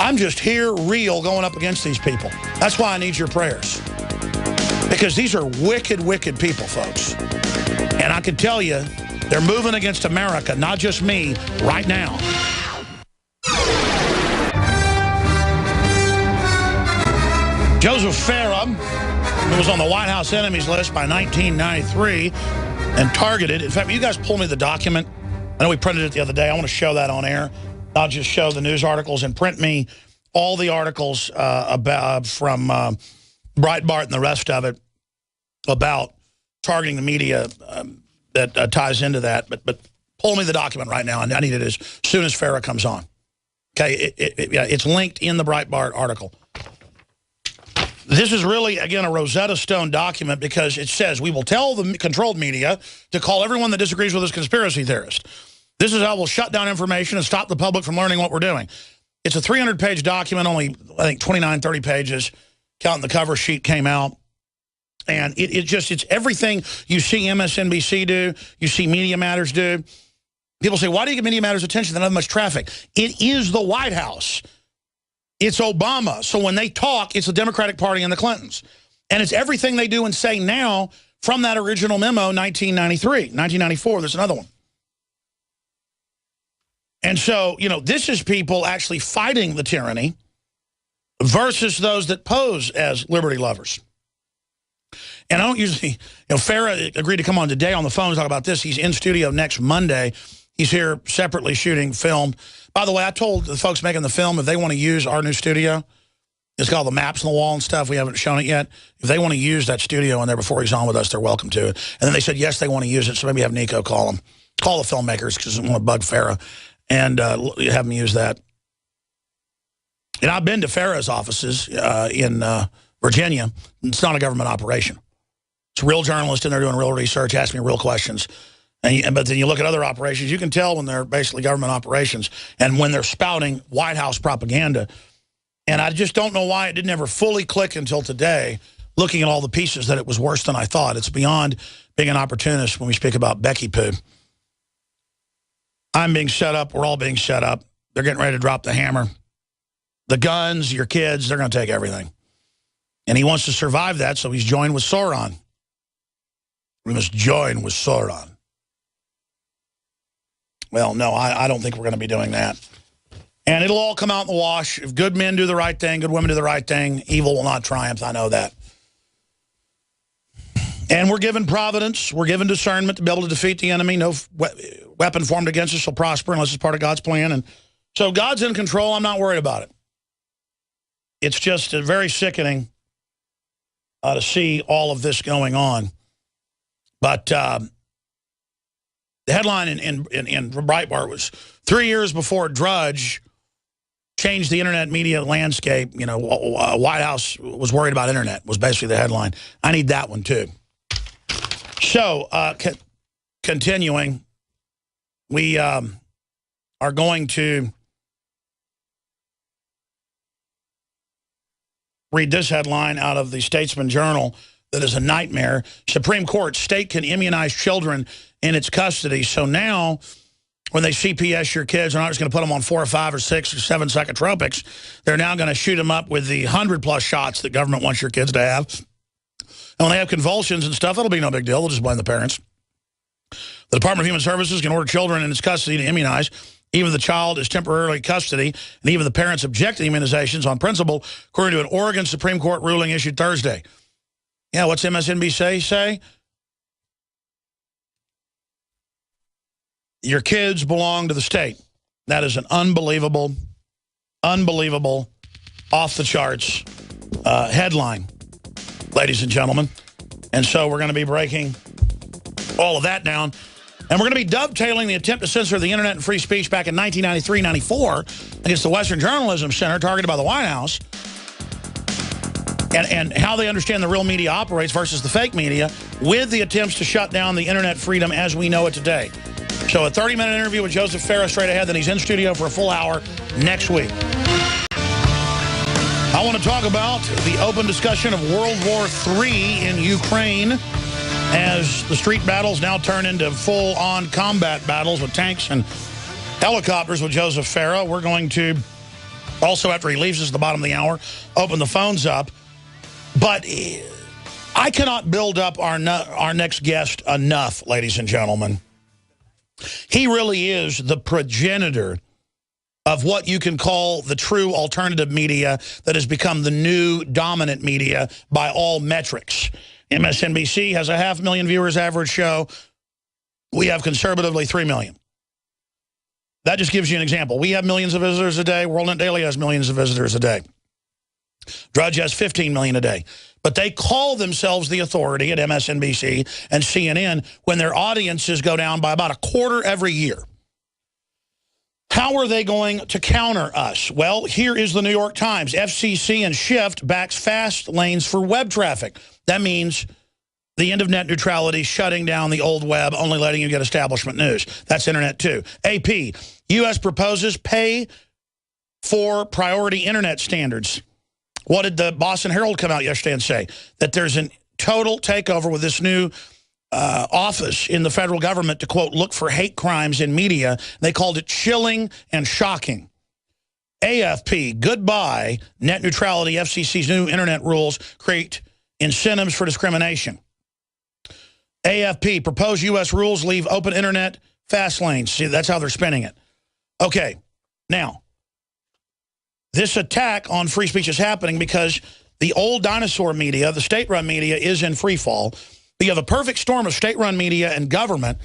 I'm just here, real, going up against these people. That's why I need your prayers. Because these are wicked, wicked people, folks. And I can tell you, they're moving against America, not just me, right now. Joseph Farah, who was on the White House enemies list by 1993 and targeted. In fact, you guys pull me the document. I know we printed it the other day. I want to show that on air. I'll just show the news articles and print me all the articles about from Breitbart and the rest of it about targeting the media that ties into that. But pull me the document right now, and I need it as soon as Farah comes on. Okay, it's linked in the Breitbart article. This is really, again, a Rosetta Stone document because it says, we will tell the controlled media to call everyone that disagrees with us conspiracy theorist. This is how we'll shut down information and stop the public from learning what we're doing. It's a 300-page document, only, I think, 29, 30 pages, counting the cover sheet came out. And it's everything you see MSNBC do, you see Media Matters do. People say, why do you give Media Matters attention? They don't have much traffic. It is the White House. It's Obama. So when they talk, it's the Democratic Party and the Clintons. And it's everything they do and say now from that original memo, 1993, 1994, there's another one. And so, you know, this is people actually fighting the tyranny versus those that pose as liberty lovers. And I don't usually, you know, Farah agreed to come on today on the phone and talk about this. He's in studio next Monday. He's here separately shooting film. By the way, I told the folks making the film if they want to use our new studio, it's got all the maps on the wall and stuff. We haven't shown it yet. If they want to use that studio in there before he's on with us, they're welcome to it. And then they said, yes, they want to use it. So maybe have Nico call them. Call the filmmakers because I want to bug Farah and have them use that. And I've been to Farah's offices in Virginia. It's not a government operation. It's real journalists in there doing real research, asking real questions. But then you look at other operations, you can tell when they're basically government operations and when they're spouting White House propaganda. And I just don't know why it didn't ever fully click until today, looking at all the pieces, that it was worse than I thought. It's beyond being an opportunist when we speak about Becky Poo. I'm being set up. We're all being set up. They're getting ready to drop the hammer. The guns, your kids, they're going to take everything. And he wants to survive that, so he's joined with Sauron. We must join with Sauron. Well, no, I don't think we're going to be doing that. And it'll all come out in the wash. If good men do the right thing, good women do the right thing, evil will not triumph. I know that. And we're given providence. We're given discernment to be able to defeat the enemy. No weapon formed against us will prosper unless it's part of God's plan. And so God's in control. I'm not worried about it. It's just very sickening to see all of this going on. But the headline in Breitbart was 3 years before Drudge changed the internet media landscape. You know, White House was worried about internet was basically the headline. I need that one too. So continuing, We are going to read this headline out of the Statesman Journal that is a nightmare. Supreme Court, state can immunize children in its custody. So now, when they CPS your kids, they're not just going to put them on 4 or 5 or 6 or 7 psychotropics. They're now going to shoot them up with the 100+ shots that government wants your kids to have. And when they have convulsions and stuff, it'll be no big deal. They'll just blame the parents. The Department of Human Services can order children in its custody to immunize, even if the child is temporarily in custody, and even the parents object to immunizations on principle, according to an Oregon Supreme Court ruling issued Thursday. Yeah, what's MSNBC say? Your kids belong to the state. That is an unbelievable, off-the-charts headline, ladies and gentlemen. And so we're going to be breaking all of that down. And we're going to be dovetailing the attempt to censor the internet and free speech back in 1993-94 against the Western Journalism Center targeted by the White House, and how they understand the real media operates versus the fake media, with the attempts to shut down the internet freedom as we know it today. So a 30-minute interview with Joseph Farah straight ahead, then he's in studio for a full hour next week. I want to talk about the open discussion of World War III in Ukraine, as the street battles now turn into full-on combat battles with tanks and helicopters with Joseph Farah. We're going to also, after he leaves us at the bottom of the hour, open the phones up. But I cannot build up our next guest enough, ladies and gentlemen. He really is the progenitor of what you can call the true alternative media that has become the new dominant media by all metrics. MSNBC has a 500,000 viewers average show. We have conservatively 3 million. That just gives you an example. We have millions of visitors a day. WorldNetDaily has millions of visitors a day. Drudge has 15 million a day. But they call themselves the authority at MSNBC and CNN when their audiences go down by about 1/4 every year. How are they going to counter us? Well, here is the New York Times. FCC and Shift backs fast lanes for web traffic. That means the end of net neutrality, shutting down the old web, only letting you get establishment news. That's internet too. AP, U.S. proposes pay for priority internet standards. What did the Boston Herald come out yesterday and say? That there's a total takeover with this new office in the federal government to, quote, look for hate crimes in media. They called it chilling and shocking. AFP, goodbye net neutrality. FCC's new internet rules create incentives for discrimination. AFP, proposed U.S. rules leave open internet fast lanes. See, that's how they're spinning it. Okay, now, this attack on free speech is happening because the old dinosaur media, the state-run media, is in free fall. You have a perfect storm of state-run media and government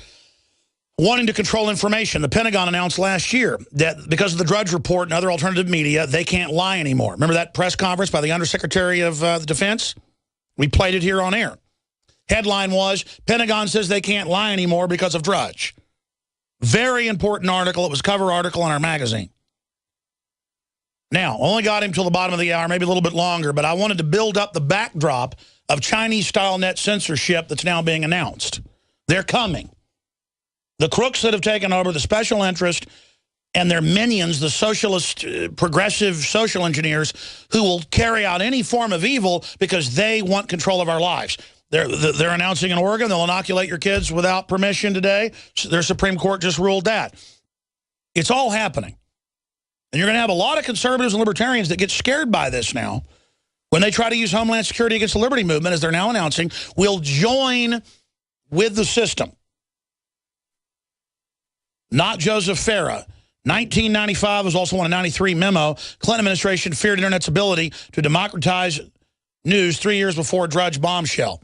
wanting to control information. The Pentagon announced last year that because of the Drudge Report and other alternative media, they can't lie anymore. Remember that press conference by the Undersecretary of the Defense? We played it here on air. Headline was, Pentagon says they can't lie anymore because of Drudge. Very important article. It was a cover article in our magazine. Now, only got him till the bottom of the hour, maybe a little bit longer, but I wanted to build up the backdrop of Chinese-style net censorship that's now being announced. They're coming. The crooks that have taken over, the special interest, and their minions, the socialist, progressive social engineers who will carry out any form of evil because they want control of our lives. They're announcing in Oregon they'll inoculate your kids without permission today. Their Supreme Court just ruled that. It's all happening. And you're going to have a lot of conservatives and libertarians that get scared by this now when they try to use Homeland Security against the Liberty Movement, as they're now announcing, will join with the system. Not Joseph Farah. 1995 was also on a 93 memo. Clinton administration feared Internet's ability to democratize news 3 years before Drudge bombshell.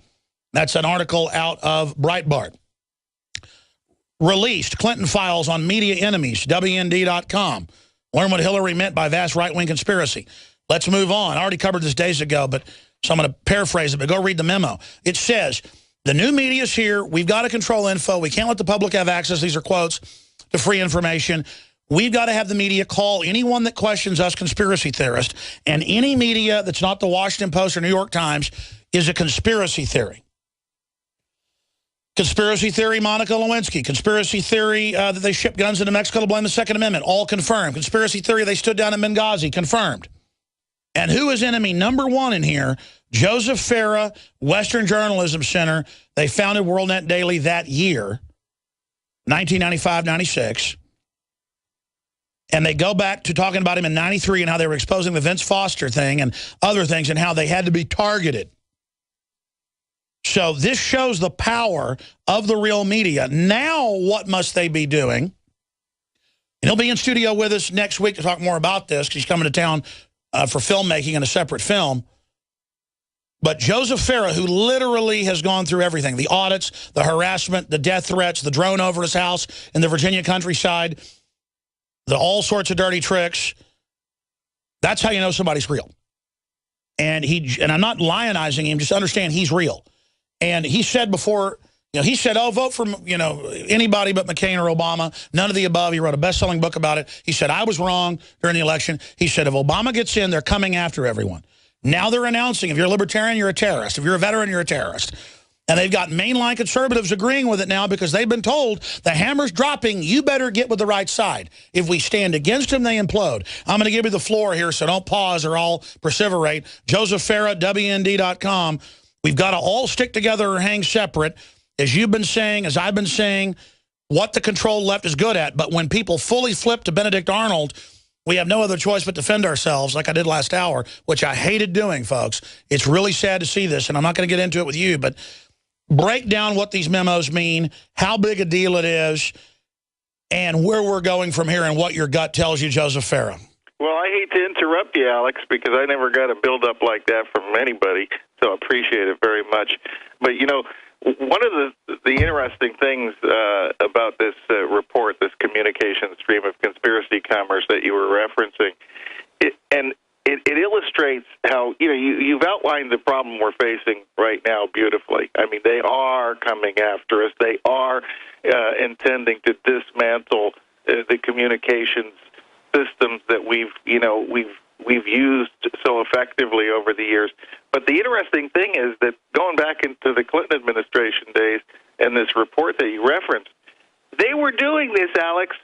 That's an article out of Breitbart. Released Clinton files on media enemies, WND.com. Learn what Hillary meant by vast right-wing conspiracy. Let's move on. I already covered this days ago, so I'm going to paraphrase it, but go read the memo. It says, the new media is here. We've got to control info. We can't let the public have access, these are quotes, to free information. We've got to have the media call anyone that questions us conspiracy theorist, and any media that's not the Washington Post or New York Times is a conspiracy theory. Conspiracy theory, Monica Lewinsky. Conspiracy theory that they shipped guns into Mexico to blame the Second Amendment. All confirmed. Conspiracy theory they stood down in Benghazi. Confirmed. And who is enemy number one in here? Joseph Farah, Western Journalism Center. They founded WorldNetDaily that year, 1995-96. And they go back to talking about him in 93 and how they were exposing the Vince Foster thing and other things and how they had to be targeted. So this shows the power of the real media. Now what must they be doing? And he'll be in studio with us next week to talk more about this because he's coming to town for filmmaking in a separate film. But Joseph Farah, who literally has gone through everything, the audits, the harassment, the death threats, the drone over his house in the Virginia countryside, the all sorts of dirty tricks, that's how you know somebody's real. And I'm not lionizing him, just understand he's real. And he said before, he said, oh, vote for, anybody but McCain or Obama, none of the above. He wrote a best-selling book about it. He said, I was wrong during the election. He said, if Obama gets in, they're coming after everyone. Now they're announcing, if you're a libertarian, you're a terrorist. If you're a veteran, you're a terrorist. And they've got mainline conservatives agreeing with it now because they've been told the hammer's dropping. You better get with the right side. If we stand against them, they implode. I'm going to give you the floor here, so don't pause or I'll perseverate. Joseph Farah, WND.com. We've got to all stick together or hang separate. As you've been saying, as I've been saying, what the controlled left is good at. But when people fully flip to Benedict Arnold, we have no other choice but defend ourselves like I did last hour, which I hated doing, folks. It's really sad to see this, and I'm not going to get into it with you, but break down what these memos mean, how big a deal it is, and where we're going from here and what your gut tells you, Joseph Farah. Well, I hate to interrupt you, Alex, because I never got a build-up like that from anybody, so I appreciate it very much. But, one of the interesting things about this report, this communication stream of conspiracy commerce that you were referencing, it illustrates how, you've outlined the problem we're facing right now beautifully. I mean, they are coming after us. They are intending to dismantle the communications systems that we've used so effectively over the years. But the interesting thing is that going back into the Clinton administration days and this report that you referenced, they were doing this, Alex,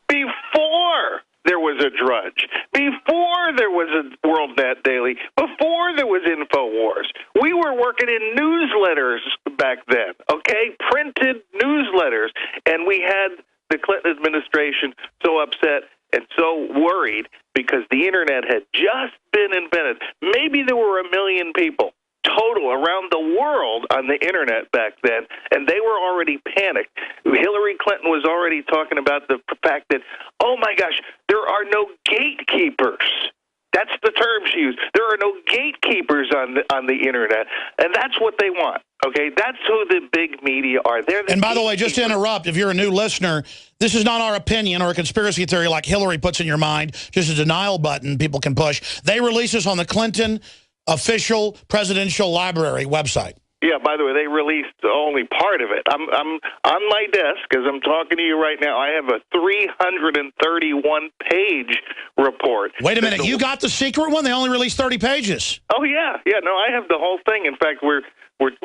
before there was a Drudge, before there was a WorldNetDaily, before there was InfoWars. We were working in newsletters back then, okay, printed newsletters, and we had the Clinton administration so upset and so worried because the Internet had just been invented. Maybe there were 1 million people total around the world on the Internet back then, and they were already panicked. Hillary Clinton was already talking about the fact that, oh my gosh, there are no gatekeepers. That's the term she used. There are no gatekeepers on the Internet, and that's what they want. Okay, that's who the big media are. And by the way, just to interrupt, if you're a new listener, this is not our opinion or a conspiracy theory like Hillary puts in your mind, just a denial button people can push. They release this on the Clinton official presidential library website. Yeah, by the way, they released only part of it. I'm on my desk as I'm talking to you right now. I have a 331-page report. Wait a minute, you got the secret one? They only released 30 pages. Oh yeah, no, I have the whole thing. In fact, we're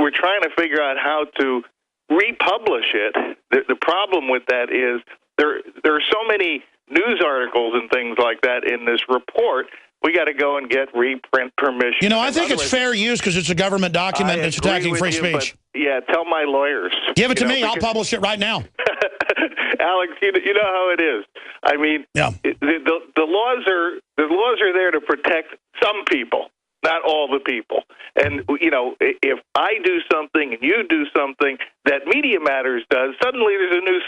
trying to figure out how to republish it. The problem with that is there are so many news articles and things like that in this report. We got to go and get reprint permission. I think it's fair use because it's a government document that's attacking free speech. Yeah, tell my lawyers. Give it to me. I'll publish it right now. Alex, you know how it is. I mean, yeah. The laws are there to protect some people, not all the people. And, if I do something and you do something that Media Matters does, suddenly there's a new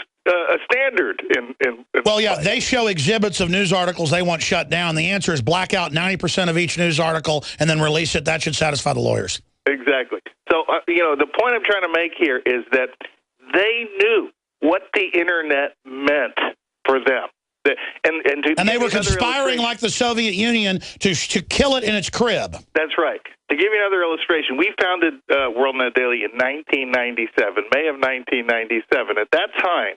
standard in well, yeah, they show exhibits of news articles they want shut down. The answer is black out 90% of each news article and then release it. That should satisfy the lawyers. Exactly. So, the point I'm trying to make here is that they knew what the Internet meant for them. And they were conspiring like the Soviet Union to kill it in its crib. That's right. To give you another illustration, we founded WorldNetDaily in 1997, May of 1997. At that time,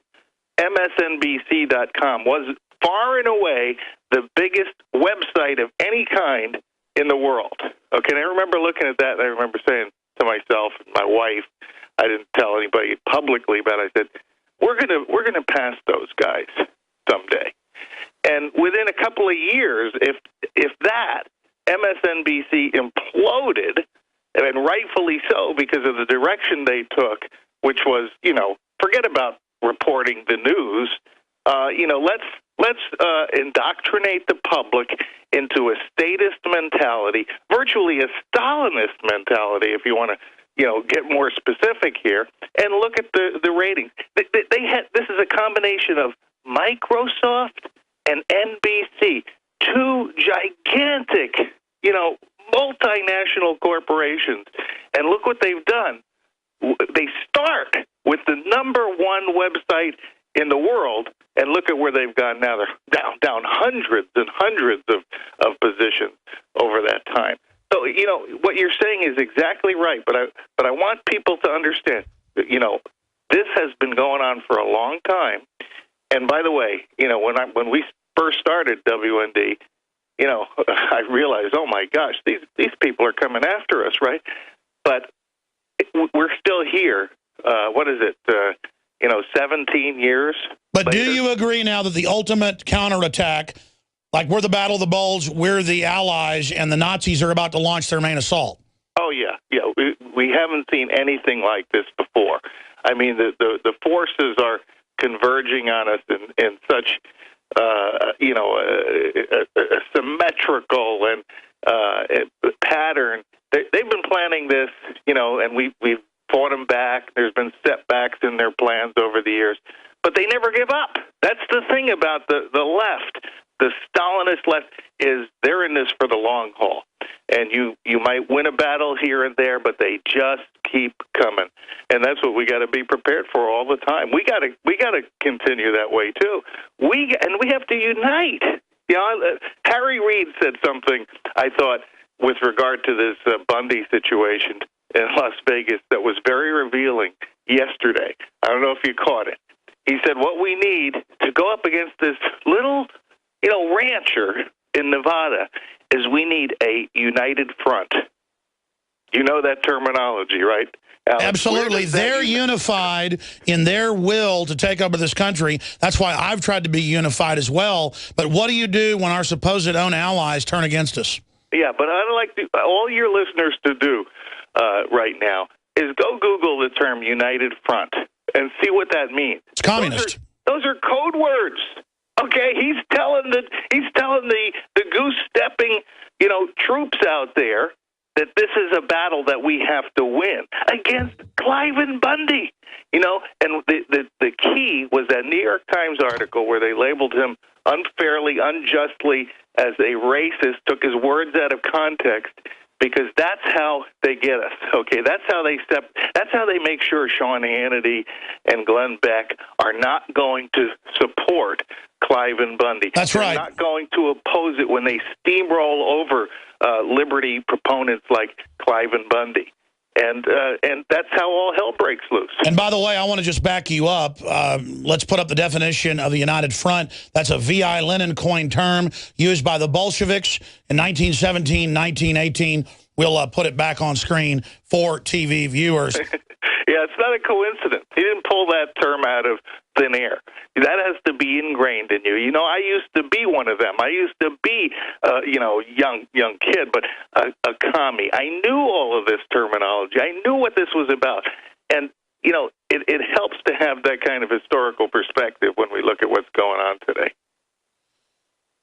MSNBC.com was far and away the biggest website of any kind in the world. Okay, and I remember looking at that, and I remember saying to myself and my wife, I didn't tell anybody publicly, but I said, we're gonna pass those guys someday. And within a couple of years, if that, MSNBC imploded, and rightfully so because of the direction they took, which was, forget about reporting the news. Let's indoctrinate the public into a statist mentality, virtually a Stalinist mentality, if you want to, get more specific here, and look at the ratings. They had, this is a combination of Microsoft and NBC, two gigantic, multinational corporations, and look what they've done. They start with the #1 website in the world, and look at where they've gone now. They're down hundreds and hundreds of positions over that time. So, what you're saying is exactly right, but I want people to understand, this has been going on for a long time. And by the way, when we first started WND, I realized, oh my gosh, these people are coming after us, right? But we're still here. What is it? 17 years. But later. Do you agree now that the ultimate counterattack, like we're the Battle of the Bulge, we're the Allies, and the Nazis are about to launch their main assault? Oh yeah. We haven't seen anything like this before. I mean, the forces are converging on us in such a symmetrical and pattern. They've been planning this, and we've fought them back. There's been setbacks in their plans over the years, but they never give up. That's the thing about the left. The Stalinist left is they're in this for the long haul, and you might win a battle here and there, but they just keep coming, and that's what we got to be prepared for all the time. We got to continue that way too. We have to unite. Harry Reid said something I thought with regard to this Bundy situation in Las Vegas that was very revealing yesterday. I don't know if you caught it. He said, what we need to go up against this little, rancher in Nevada is we need a united front. You know that terminology, right, Alex? Absolutely. They're unified in their will to take over this country. That's why I've tried to be unified as well. But what do you do when our supposed own allies turn against us? Yeah, but I'd like all your listeners to do right now is go Google the term United Front and see what that means. It's communist. Those are code words. Okay, he's telling the goose-stepping, troops out there that this is a battle that we have to win against Cliven Bundy. And the key was that New York Times article where they labeled him unfairly, unjustly as a racist, took his words out of context, because that's how they get us. Okay, that's how they make sure Sean Hannity and Glenn Beck are not going to support Cliven Bundy. That's right. They're not going to oppose it when they steamroll over liberty proponents like Cliven Bundy. And that's how all hell breaks loose. And by the way, I want to just back you up. Let's put up the definition of the United Front. That's a V.I. Lenin coined term used by the Bolsheviks in 1917, 1918. We'll put it back on screen for TV viewers. Yeah, it's not a coincidence. He didn't pull that term out of thin air. That has to be ingrained in you. I used to be one of them. I used to be, young kid, but a commie. I knew all of this terminology. I knew what this was about. And, it helps to have that kind of historical perspective when we look at what's going on today.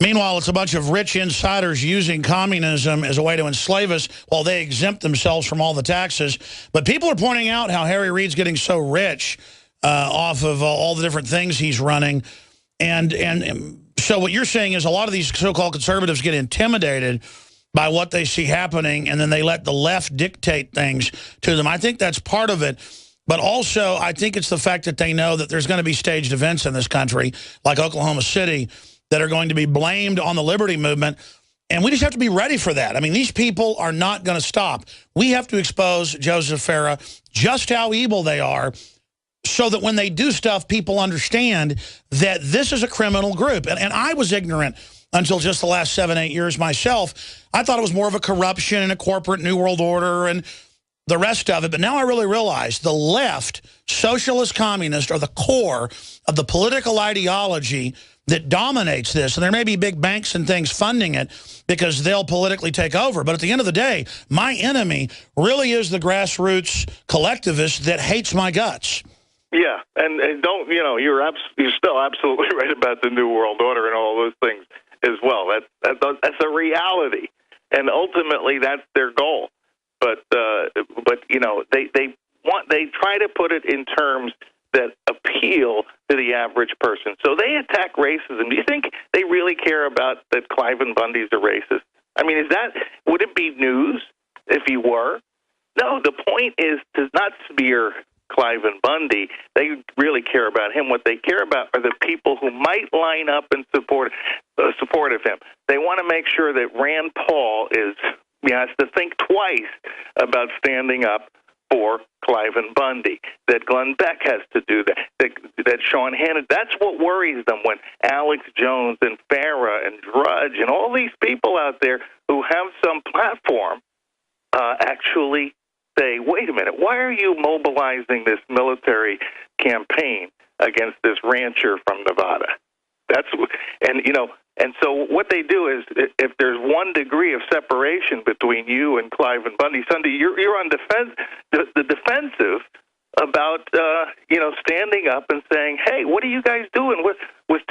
Meanwhile, it's a bunch of rich insiders using communism as a way to enslave us while they exempt themselves from all the taxes. But people are pointing out how Harry Reid's getting so rich off of all the different things he's running. And so what you're saying is a lot of these so-called conservatives get intimidated by what they see happening, and then they let the left dictate things to them. I think that's part of it. But also, I think it's the fact that they know that there's going to be staged events in this country, like Oklahoma City, that are going to be blamed on the liberty movement. And we just have to be ready for that. I mean, these people are not going to stop. We have to expose Joseph Farah just how evil they are so that when they do stuff, people understand that this is a criminal group. And I was ignorant until just the last 7-8 years myself. I thought it was more of a corruption and a corporate New World Order and the rest of it. But now I really realize the left, socialist, communist, are the core of the political ideology that dominates this. And there may be big banks and things funding it because they'll politically take over. But at the end of the day, my enemy really is the grassroots collectivist that hates my guts. Yeah, and don't, you're still absolutely right about the New World Order and all those things as well. That's a reality, and ultimately that's their goal. But they try to put it in terms that appeal to the average person. So they attack racism. Do you think they really care about that Cliven Bundy's a racist? I mean, would it be news if he were? No, the point is to not smear Cliven Bundy. They really care about him. What they care about are the people who might line up in support of him. They want to make sure that Rand Paul has to think twice about standing up for Cliven Bundy, that Glenn Beck has to do that Sean Hannity. That's what worries them when Alex Jones and Farah and Drudge and all these people out there who have some platform actually say, wait a minute, why are you mobilizing this military campaign against this rancher from Nevada? And so what they do is, if there's 1 degree of separation between you and Cliven Bundy, Sunday, you're on the defensive about standing up and saying, hey, what are you guys doing with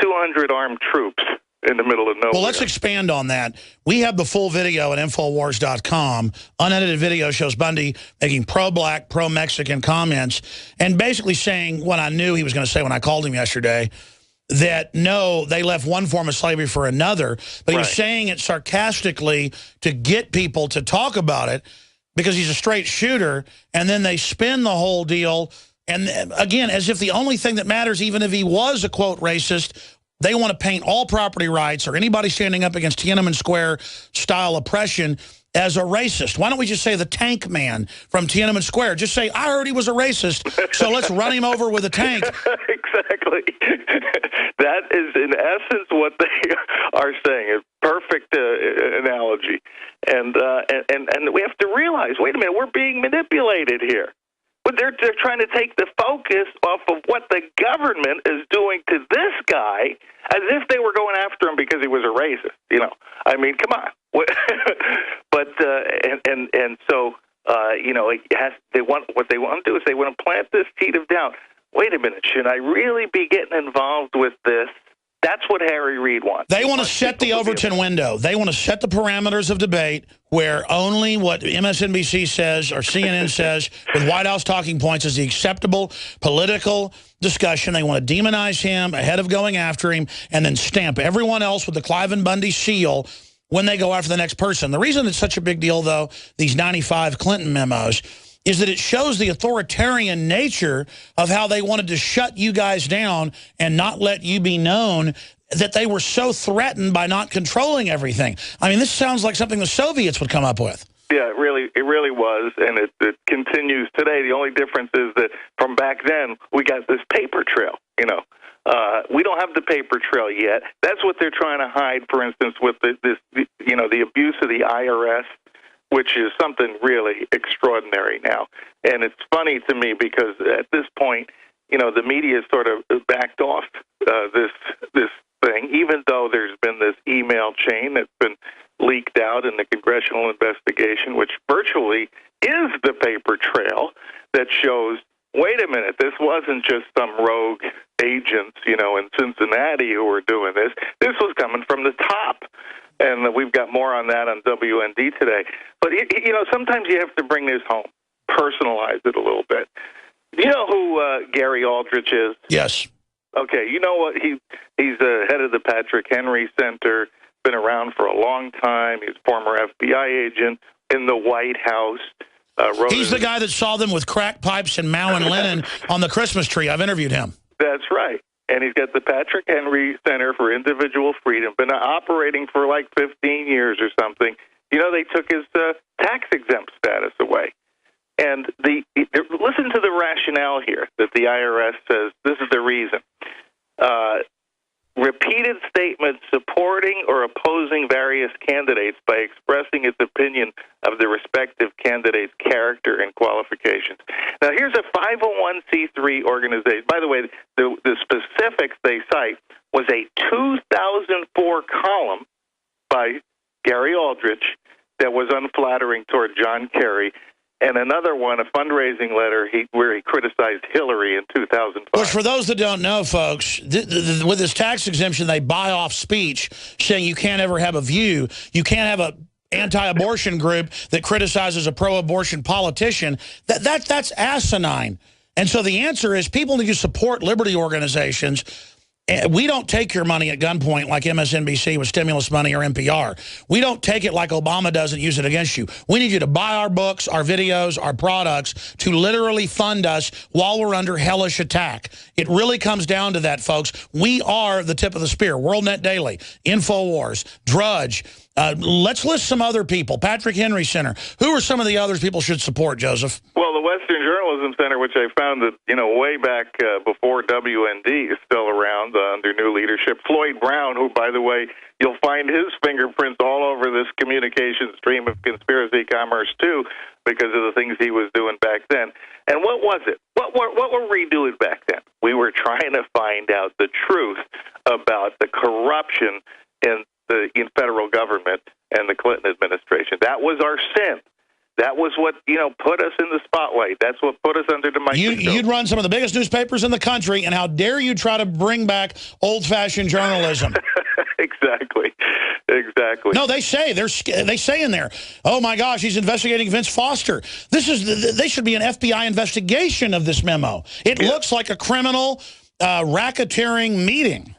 200 armed troops in the middle of nowhere? Well, let's expand on that. We have the full video at Infowars.com. Unedited video shows Bundy making pro-black, pro-Mexican comments and basically saying what I knew he was going to say when I called him yesterday, that no, they left one form of slavery for another. But he was saying it sarcastically to get people to talk about it because he's a straight shooter, and then they spin the whole deal. And again, as if the only thing that matters, even if he was a, quote, racist, they want to paint all property rights or anybody standing up against Tiananmen Square-style oppression as a racist. Why don't we just say the tank man from Tiananmen Square? Just say, I heard he was a racist, so let's run him over with a tank. Exactly. That is, in essence, what they are saying. A perfect analogy. And we have to realize, wait a minute, we're being manipulated here. But they're trying to take the focus off of what the government is doing to this guy as if they were going after him because he was a racist. I mean, come on. But so what they want to do is they want to plant this seed of doubt. Wait a minute, should I really be getting involved with this? That's what Harry Reid wants. They want to set the Overton window. They want to set the parameters of debate where only what MSNBC says or CNN says with White House talking points is the acceptable political discussion. They want to demonize him ahead of going after him and then stamp everyone else with the Cliven Bundy seal when they go after the next person. The reason it's such a big deal, though, these 95 Clinton memos, is that it shows the authoritarian nature of how they wanted to shut you guys down and not let you be known, that they were so threatened by not controlling everything. I mean, this sounds like something the Soviets would come up with. Yeah, it really was, and it continues today. The only difference is that from back then, we got this paper trail, we don't have the paper trail yet. That's what they're trying to hide, for instance, with the abuse of the IRS, which is something really extraordinary now. And it's funny to me because at this point, the media sort of backed off this thing, even though there's been this email chain that's been leaked out in the congressional investigation, which virtually is the paper trail that shows, wait a minute, this wasn't just some rogue agents, in Cincinnati who were doing this. This was coming from the top. And we've got more on that on WND today. But, sometimes you have to bring this home, personalize it a little bit. Do you know who Gary Aldrich is? Yes. Okay, you know what? He's the head of the Patrick Henry Center, been around for a long time. He's a former FBI agent in the White House. He's the guy that saw them with crack pipes and Mao and Lenin on the Christmas tree. I've interviewed him. That's right. And he's got the Patrick Henry Center for Individual Freedom, been operating for like 15 years or something. They took his tax-exempt status away. And listen to the rationale here that the IRS says this is the reason. repeated statements supporting or opposing various candidates by expressing its opinion of the respective candidate's character and qualifications. Now, here's a 501c3 organization. By the way, the specifics they cite was a 2004 column by Gary Aldrich that was unflattering toward John Kerry, and another one, a fundraising letter where he criticized Hillary in 2005. Which, for those that don't know, folks, with this tax exemption, they buy off speech, saying you can't ever have a view. You can't have a anti-abortion group that criticizes a pro-abortion politician. That's asinine. And so the answer is people need to support liberty organizations. We don't take your money at gunpoint like MSNBC with stimulus money or NPR. We don't take it like Obama does and use it against you. We need you to buy our books, our videos, our products to literally fund us while we're under hellish attack. It really comes down to that, folks. We are the tip of the spear. WorldNetDaily, InfoWars, Drudge. Let's list some other people. Patrick Henry Center. Who are some of the others people should support, Joseph? Well, the Western Journalism Center, which I found that, way back before WND is still around under new leadership. Floyd Brown, who, by the way, you'll find his fingerprints all over this communication stream of conspiracy commerce, too, because of the things he was doing back then. And what was it? What were we doing back then? We were trying to find out the truth about the corruption in federal government and the Clinton administration. That was our sin. That was what, put us in the spotlight. That's what put us under the microscope. You'd run some of the biggest newspapers in the country, and how dare you try to bring back old-fashioned journalism? Exactly. No, they say in there, oh my gosh, he's investigating Vince Foster. They should be an FBI investigation of this memo. It looks like a criminal racketeering meeting.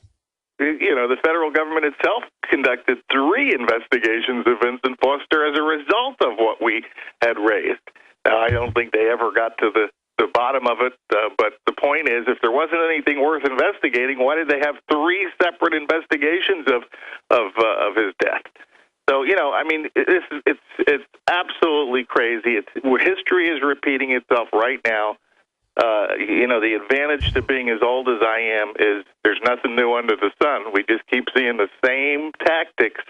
The federal government itself conducted 3 investigations of Vincent Foster as a result of what we had raised. Now, I don't think they ever got to the bottom of it, but the point is, if there wasn't anything worth investigating, why did they have 3 separate investigations of his death? So, it's absolutely crazy. History is repeating itself right now. The advantage to being as old as I am is there's nothing new under the sun. We just keep seeing the same tactics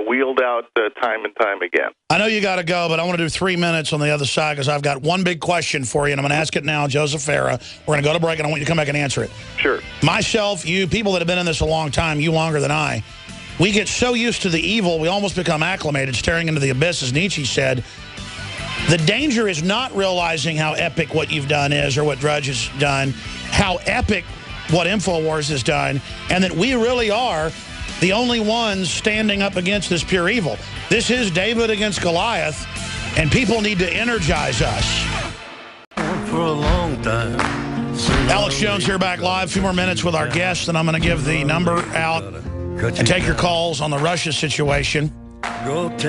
wheeled out time and time again. I know you got to go, but I want to do 3 minutes on the other side because I've got one big question for you, and I'm going to ask it now, Joseph Farah. We're going to go to break, and I want you to come back and answer it. Sure. Myself, you, people that have been in this a long time, you longer than I, we get so used to the evil, we almost become acclimated, staring into the abyss, as Nietzsche said. The danger is not realizing how epic what you've done is, or what Drudge has done, how epic what InfoWars has done, and that we really are the only ones standing up against this pure evil. This is David against Goliath, and people need to energize us. For a long time. Alex Jones here, back live. A few more minutes with our guests, and I'm going to give the number out and take your calls on the Russia situation, which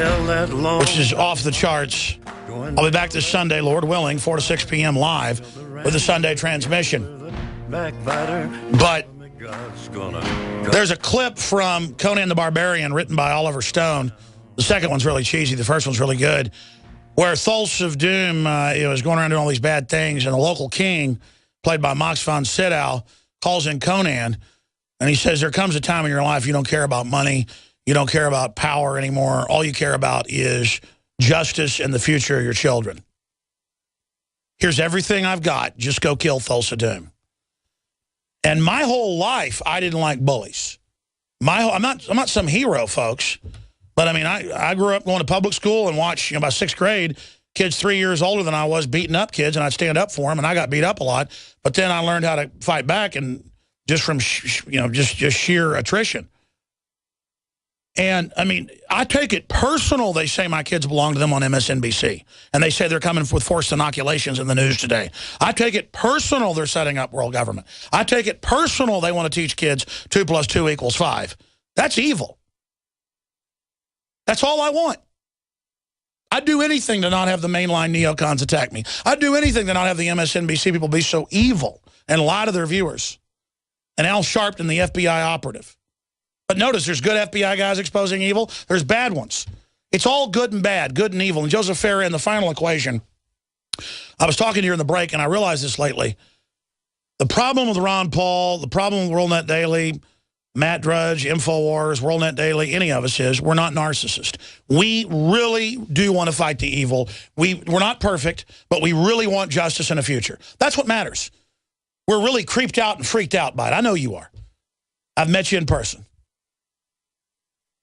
is off the charts. I'll be back this Sunday, Lord willing, 4 to 6 p.m. live with the Sunday transmission. But there's a clip from Conan the Barbarian written by Oliver Stone. The second one's really cheesy. The first one's really good. Where Thulsa of Doom is going around doing all these bad things, and the local king, played by Max von Sydow, calls in Conan, and he says, there comes a time in your life you don't care about money, you don't care about power anymore. All you care about is justice and the future of your children. Here's everything I've got. Just go kill Thulsa Doom. And my whole life, I didn't like bullies. I'm not some hero, folks. But I mean, I grew up going to public school and watched, by 6th grade, kids 3 years older than I was beating up kids, and I'd stand up for them, and I got beat up a lot. But then I learned how to fight back, and just from just sheer attrition. And, I mean, I take it personal they say my kids belong to them on MSNBC. And they say they're coming with forced inoculations in the news today. I take it personal they're setting up world government. I take it personal they want to teach kids 2 + 2 = 5. That's evil. That's all I want. I'd do anything to not have the mainline neocons attack me. I'd do anything to not have the MSNBC people be so evil and lie to their viewers. And Al Sharpton, the FBI operative. But notice, there's good FBI guys exposing evil. There's bad ones. It's all good and bad, good and evil. And Joseph Farah in the final equation. I was talking here in the break, and I realized this lately. The problem with Ron Paul, the problem with WorldNetDaily, Matt Drudge, InfoWars, WorldNetDaily, any of us is, we're not narcissists. We really do want to fight the evil. We're not perfect, but we really want justice in the future. That's what matters. We're really creeped out and freaked out by it. I know you are. I've met you in person.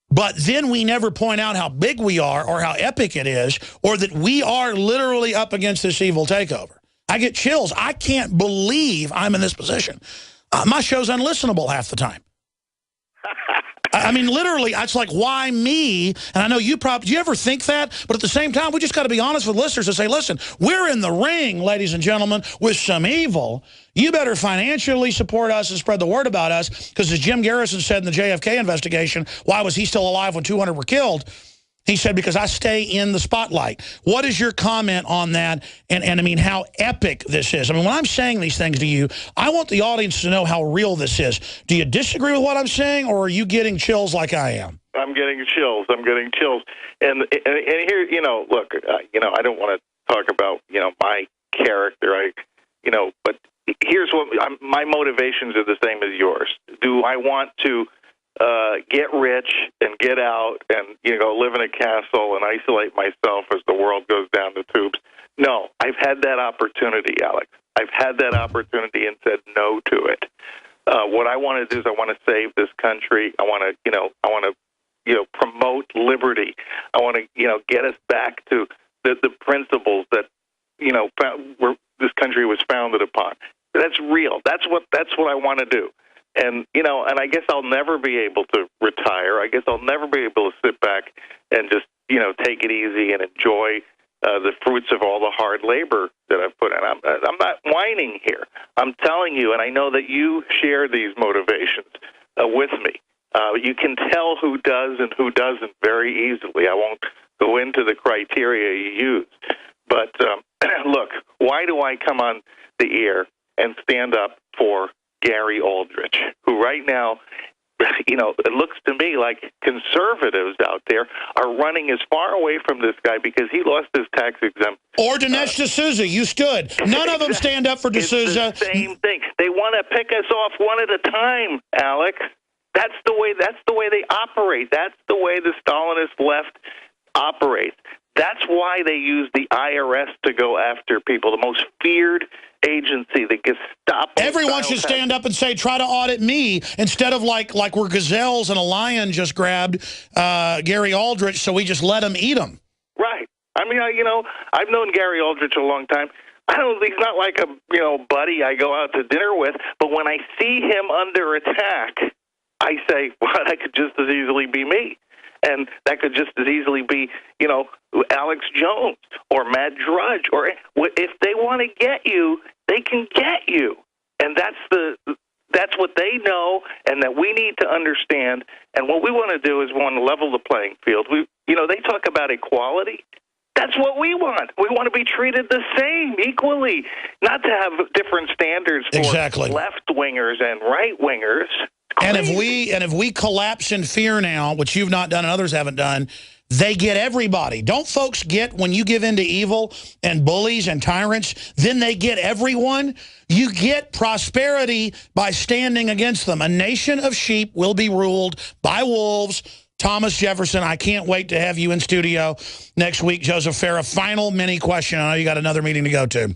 But then we never point out how big we are or how epic it is or that we are literally up against this evil takeover. I get chills. I can't believe I'm in this position. My show's unlistenable half the time. I mean, literally, it's like, why me? And I know you probably, do you ever think that? But at the same time, we just got to be honest with listeners and say, listen, we're in the ring, ladies and gentlemen, with some evil. You better financially support us and spread the word about us, because as Jim Garrison said in the JFK investigation, why was he still alive when 200 were killed? He said, because I stay in the spotlight. What is your comment on that? And I mean, how epic this is. I mean, when I'm saying these things to you, I want the audience to know how real this is. Do you disagree with what I'm saying, or are you getting chills like I am? I'm getting chills. I'm getting chills. And here, look, I don't want to talk about, my character. But here's what my motivations are the same as yours. Do I want to get rich and get out and, live in a castle and isolate myself as the world goes down the tubes? No, I've had that opportunity, Alex. I've had that opportunity and said no to it. What I want to do is I want to save this country. I want to, promote liberty. I want to, get us back to the principles that, this country was founded upon. That's real. That's what I want to do. And, and I guess I'll never be able to retire. I guess I'll never be able to sit back and just, take it easy and enjoy the fruits of all the hard labor that I've put in. I'm not whining here. I'm telling you, and I know that you share these motivations with me. You can tell who does and who doesn't very easily. I won't go into the criteria you use. But, look, why do I come on the air and stand up for Gary Aldrich, who right now, it looks to me like conservatives out there are running as far away from this guy because he lost his tax exempt. Or Dinesh D'Souza, you stood. None of them stand up for D'Souza. It's the same thing. They want to pick us off one at a time, Alex. That's the way they operate. That's the way the Stalinist left operates. That's why they use the IRS to go after people, the most feared agency, the Gestapo. Everyone should stand up and say, try to audit me, instead of like we're gazelles and a lion just grabbed Gary Aldrich, so we just let him eat him. Right. I mean, I've known Gary Aldrich a long time. He's not like a, buddy I go out to dinner with, but when I see him under attack, I say, well, that could just as easily be me. And that could just as easily be, Alex Jones or Matt Drudge. Or if they want to get you, they can get you. And that's what they know, and that we need to understand. And what we want to do is we want to level the playing field. They talk about equality. That's what we want. We want to be treated the same, equally, not to have different standards for left-wingers and right-wingers. And if we collapse in fear now, which you've not done and others haven't done, they get everybody. Don't folks get, when you give in to evil and bullies and tyrants, then they get everyone? You get prosperity by standing against them. A nation of sheep will be ruled by wolves. Thomas Jefferson, I can't wait to have you in studio next week. Joseph Farah, final mini question. I know you got another meeting to go to.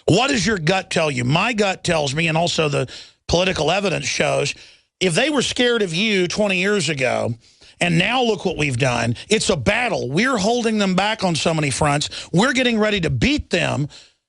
What does your gut tell you? My gut tells me, and also the political evidence shows, if they were scared of you 20 years ago, and now look what we've done, it's a battle. We're holding them back on so many fronts. We're getting ready to beat them,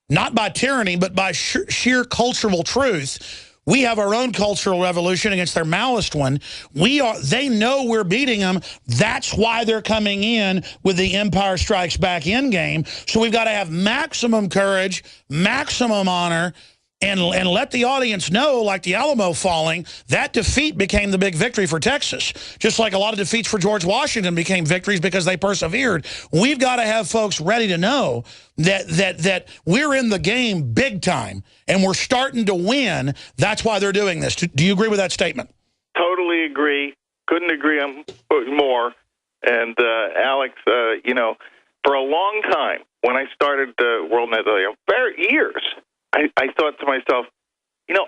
not by tyranny, but by sheer cultural truth. We have our own cultural revolution against their Maoist one. They know we're beating them. That's why they're coming in with the Empire Strikes Back endgame. So we've got to have maximum courage, maximum honor, and let the audience know, like the Alamo falling, that defeat became the big victory for Texas. Just like a lot of defeats for George Washington became victories because they persevered. We've got to have folks ready to know that we're in the game big time, and we're starting to win. That's why they're doing this. Do you agree with that statement? Totally agree. Couldn't agree more. And, Alex, for a long time, when I started WorldNetDaily, years, I thought to myself,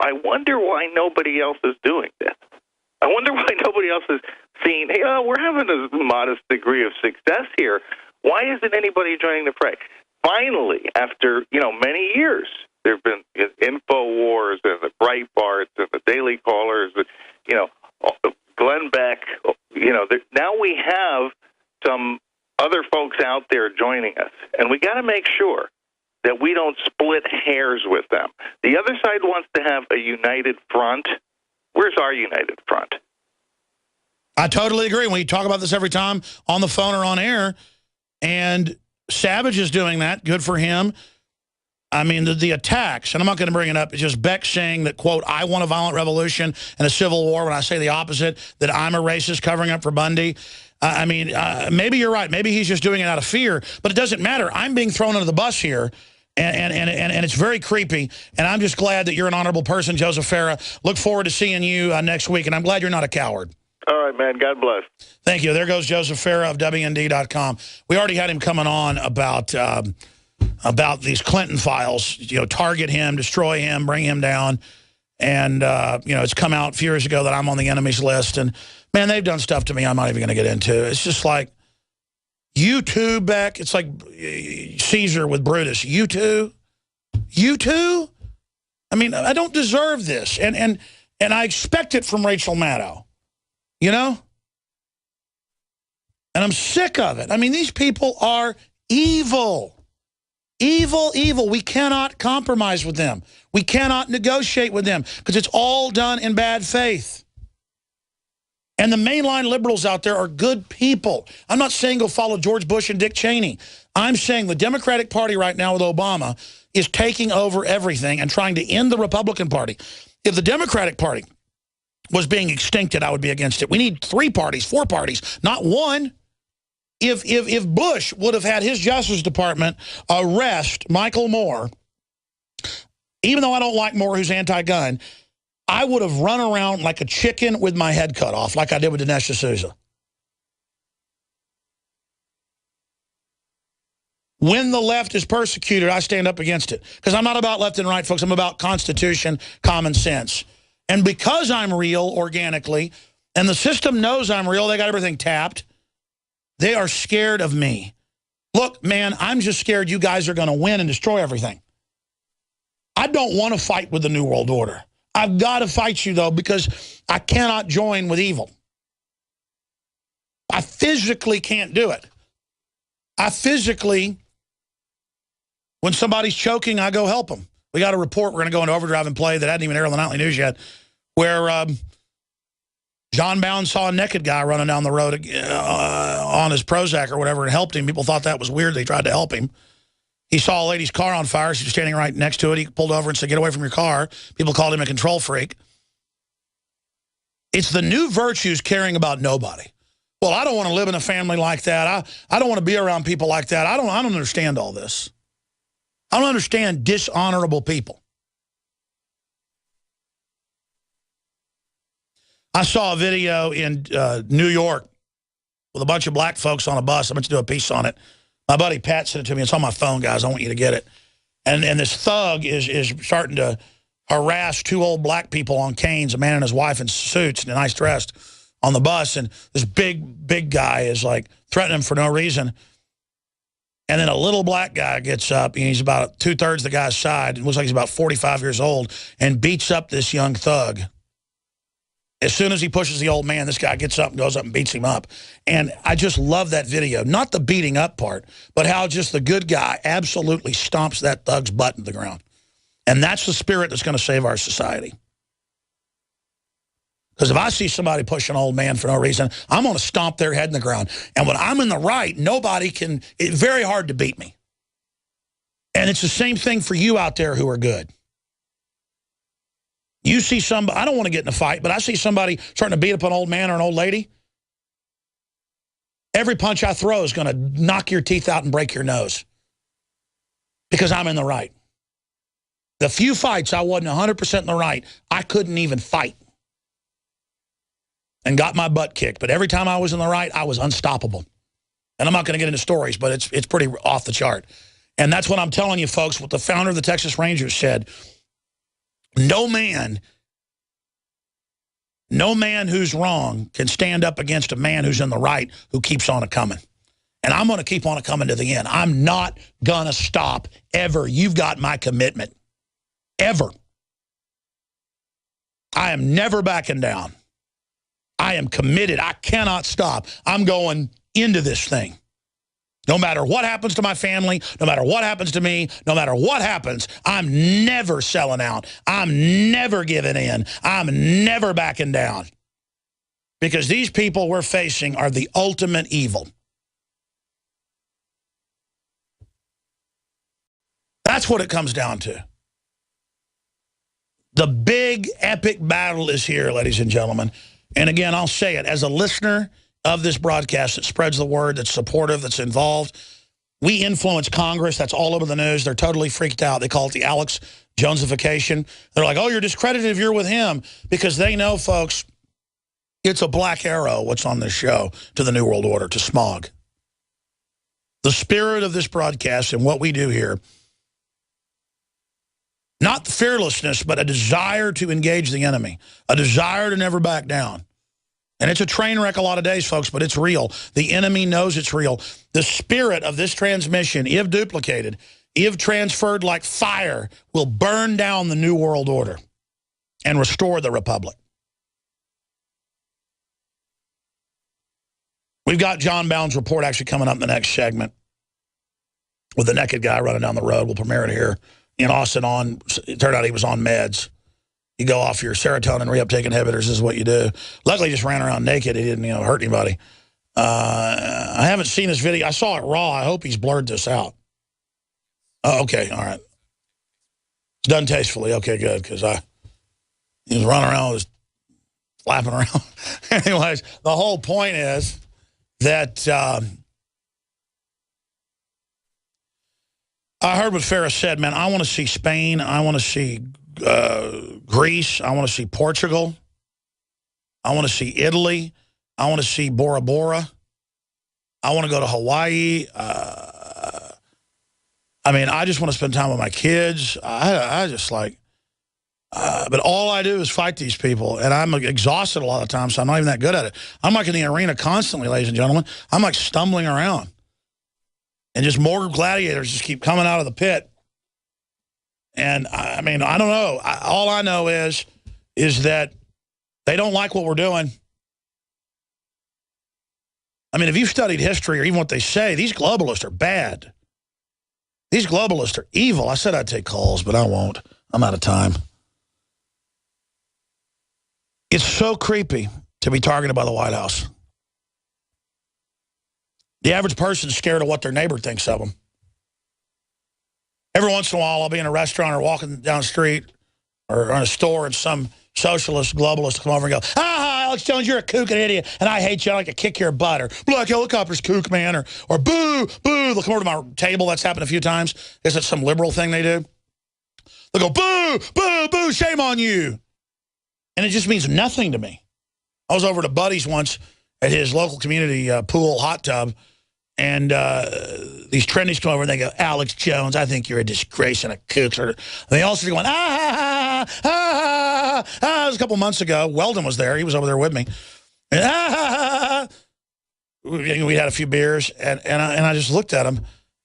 I wonder why nobody else is doing this. I wonder why nobody else has seen, hey, we're having a modest degree of success here. Why isn't anybody joining the fray? Finally, after, many years, there have been InfoWars and the Breitbarts and the Daily Callers, Glenn Beck, now we have some other folks out there joining us, and we got to make sure that we don't split hairs with them. The other side wants to have a united front. Where's our united front? I totally agree. We talk about this every time on the phone or on air, and Savage is doing that. Good for him. I mean, the attacks, and I'm not going to bring it up, it's just Beck saying that, quote, I want a violent revolution and a civil war when I say the opposite, that I'm a racist covering up for Bundy. Maybe you're right. Maybe he's just doing it out of fear, but it doesn't matter. I'm being thrown under the bus here, and it's very creepy, and I'm just glad that you're an honorable person, Joseph Farah. Look forward to seeing you next week, and I'm glad you're not a coward. All right, man. God bless. Thank you. There goes Joseph Farah of WND.com. We already had him coming on about these Clinton files, target him, destroy him, bring him down. And, it's come out a few years ago that I'm on the enemies list. And, man, they've done stuff to me I'm not even going to get into. It's just like, you too, Beck. It's like Caesar with Brutus. You too? You too? I mean, I don't deserve this. And I expect it from Rachel Maddow, And I'm sick of it. I mean, these people are evil. Evil, evil. We cannot compromise with them. We cannot negotiate with them because it's all done in bad faith. And the mainline liberals out there are good people. I'm not saying go follow George Bush and Dick Cheney. I'm saying the Democratic Party right now with Obama is taking over everything and trying to end the Republican Party. If the Democratic Party was being extincted, I would be against it. We need 3 parties, 4 parties, not one. If Bush would have had his Justice Department arrest Michael Moore, even though I don't like Moore, who's anti-gun, I would have run around like a chicken with my head cut off, like I did with Dinesh D'Souza. When the left is persecuted, I stand up against it. Because I'm not about left and right, folks. I'm about Constitution, common sense. And because I'm real organically, and the system knows I'm real, they got everything tapped, they are scared of me. Look, man, I'm just scared you guys are going to win and destroy everything. I don't want to fight with the New World Order. I've got to fight you, though, because I cannot join with evil. I physically can't do it. I physically, when somebody's choking, I go help them. We got a report we're going to go into overdrive and play that hadn't even aired on the Nightly News yet, where John Bound saw a naked guy running down the road on his Prozac or whatever and helped him. People thought that was weird. They tried to help him. He saw a lady's car on fire. She was standing right next to it. He pulled over and said, get away from your car. People called him a control freak. It's the new virtues caring about nobody. Well, I don't want to live in a family like that. I don't want to be around people like that. I don't understand all this. I don't understand dishonorable people. I saw a video in New York with a bunch of black folks on a bus. I meant to do a piece on it. My buddy Pat sent it to me. It's on my phone, guys. I want you to get it. And this thug is starting to harass 2 old black people on canes, a man and his wife in suits and nice dressed on the bus. And this big guy is like threatening him for no reason. And then a little black guy gets up, and he's about 2/3 the guy's side. It looks like he's about 45 years old, and beats up this young thug. As soon as he pushes the old man, this guy gets up and goes up and beats him up. And I just love that video. Not the beating up part, but how just the good guy absolutely stomps that thug's butt into the ground. And that's the spirit that's going to save our society. Because if I see somebody push an old man for no reason, I'm going to stomp their head in the ground. And when I'm in the right, nobody can, it's very hard to beat me. And it's the same thing for you out there who are good. You see somebody, I don't want to get in a fight, but I see somebody starting to beat up an old man or an old lady. Every punch I throw is going to knock your teeth out and break your nose. Because I'm in the right. The few fights I wasn't 100% in the right, I couldn't even fight. And got my butt kicked. But every time I was in the right, I was unstoppable. And I'm not going to get into stories, but it's pretty off the chart. And that's what I'm telling you, folks, what the founder of the Texas Rangers said. No man No man who's wrong can stand up against a man who's in the right who keeps on a-coming. And I'm going to keep on a-coming to the end. I'm not going to stop ever. You've got my commitment. Ever. I am never backing down. I am committed. I cannot stop. I'm going into this thing. No matter what happens to my family, no matter what happens to me, no matter what happens, I'm never selling out. I'm never giving in. I'm never backing down. Because these people we're facing are the ultimate evil. That's what it comes down to. The big, epic battle is here, ladies and gentlemen. And again, I'll say it, as a listener of this broadcast that spreads the word, that's supportive, that's involved, we influence Congress. That's all over the news. They're totally freaked out. They call it the Alex Jonesification. They're like, oh, you're discredited if you're with him. Because they know, folks, it's a black arrow, what's on this show, to the New World Order, to smog. The spirit of this broadcast and what we do here, not fearlessness, but a desire to engage the enemy, a desire to never back down. And it's a train wreck a lot of days, folks, but it's real. The enemy knows it's real. The spirit of this transmission, if duplicated, if transferred like fire, will burn down the New World Order and restore the Republic. We've got John Bound's report actually coming up in the next segment with the naked guy running down the road. We'll premiere it here in Austin. It turned out he was on meds. You go off your serotonin reuptake inhibitors, this is what you do. Luckily, he just ran around naked. He didn't, hurt anybody. I haven't seen this video. I saw it raw. I hope he's blurred this out. Oh, okay, all right. It's done tastefully. Okay, good, because he was running around, was flapping around. Anyways, the whole point is that I heard what Farah said, man. I want to see Spain. I want to see Greece. I want to see Portugal. I want to see Italy. I want to see Bora Bora. I want to go to Hawaii. I mean, I just want to spend time with my kids. I just like, but all I do is fight these people, and I'm exhausted a lot of times, so I'm not even that good at it. I'm like in the arena constantly, ladies and gentlemen. I'm like stumbling around. And just more gladiators just keep coming out of the pit. And, I mean, I don't know. All I know is that they don't like what we're doing. I mean, if you've studied history or even what they say, these globalists are bad. These globalists are evil. I said I'd take calls, but I won't. I'm out of time. It's so creepy to be targeted by the White House. The average person's scared of what their neighbor thinks of them. Every once in a while, I'll be in a restaurant or walking down the street or in a store, and some socialist globalist will come over and go, ah, Alex Jones, you're a kook and idiot, and I hate you. I like to kick your butt, or black helicopters, kook, man, or boo, boo. They'll come over to my table. That's happened a few times. Is it some liberal thing they do? They'll go, boo, boo, boo, shame on you. And it just means nothing to me. I was over to Buddy's once at his local community pool hot tub, and these trendies come over and they go, Alex Jones, I think you're a disgrace and a kook. And they all start going, ah, ah, ah, ah. It was a couple months ago. Weldon was there. He was over there with me. And ah, we had a few beers, and I just looked at him,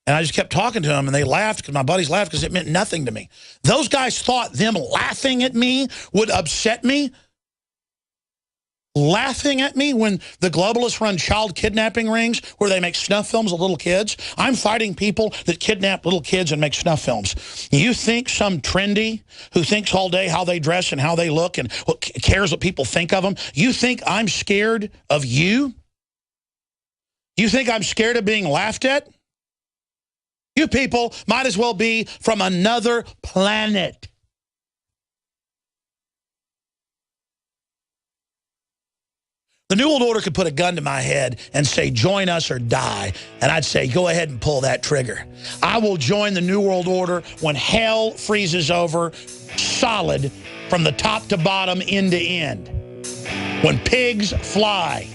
and I just kept talking to him, and they laughed, because my buddies laughed, because it meant nothing to me. Those guys thought them laughing at me would upset me. Laughing at me when the globalists run child kidnapping rings where they make snuff films of little kids. I'm fighting people that kidnap little kids and make snuff films. You think some trendy who thinks all day how they dress and how they look and cares what people think of them, you think I'm scared of you? You think I'm scared of being laughed at? You people might as well be from another planet. The New World Order could put a gun to my head and say, join us or die. And I'd say, go ahead and pull that trigger. I will join the New World Order when hell freezes over solid from the top to bottom, end to end. When pigs fly.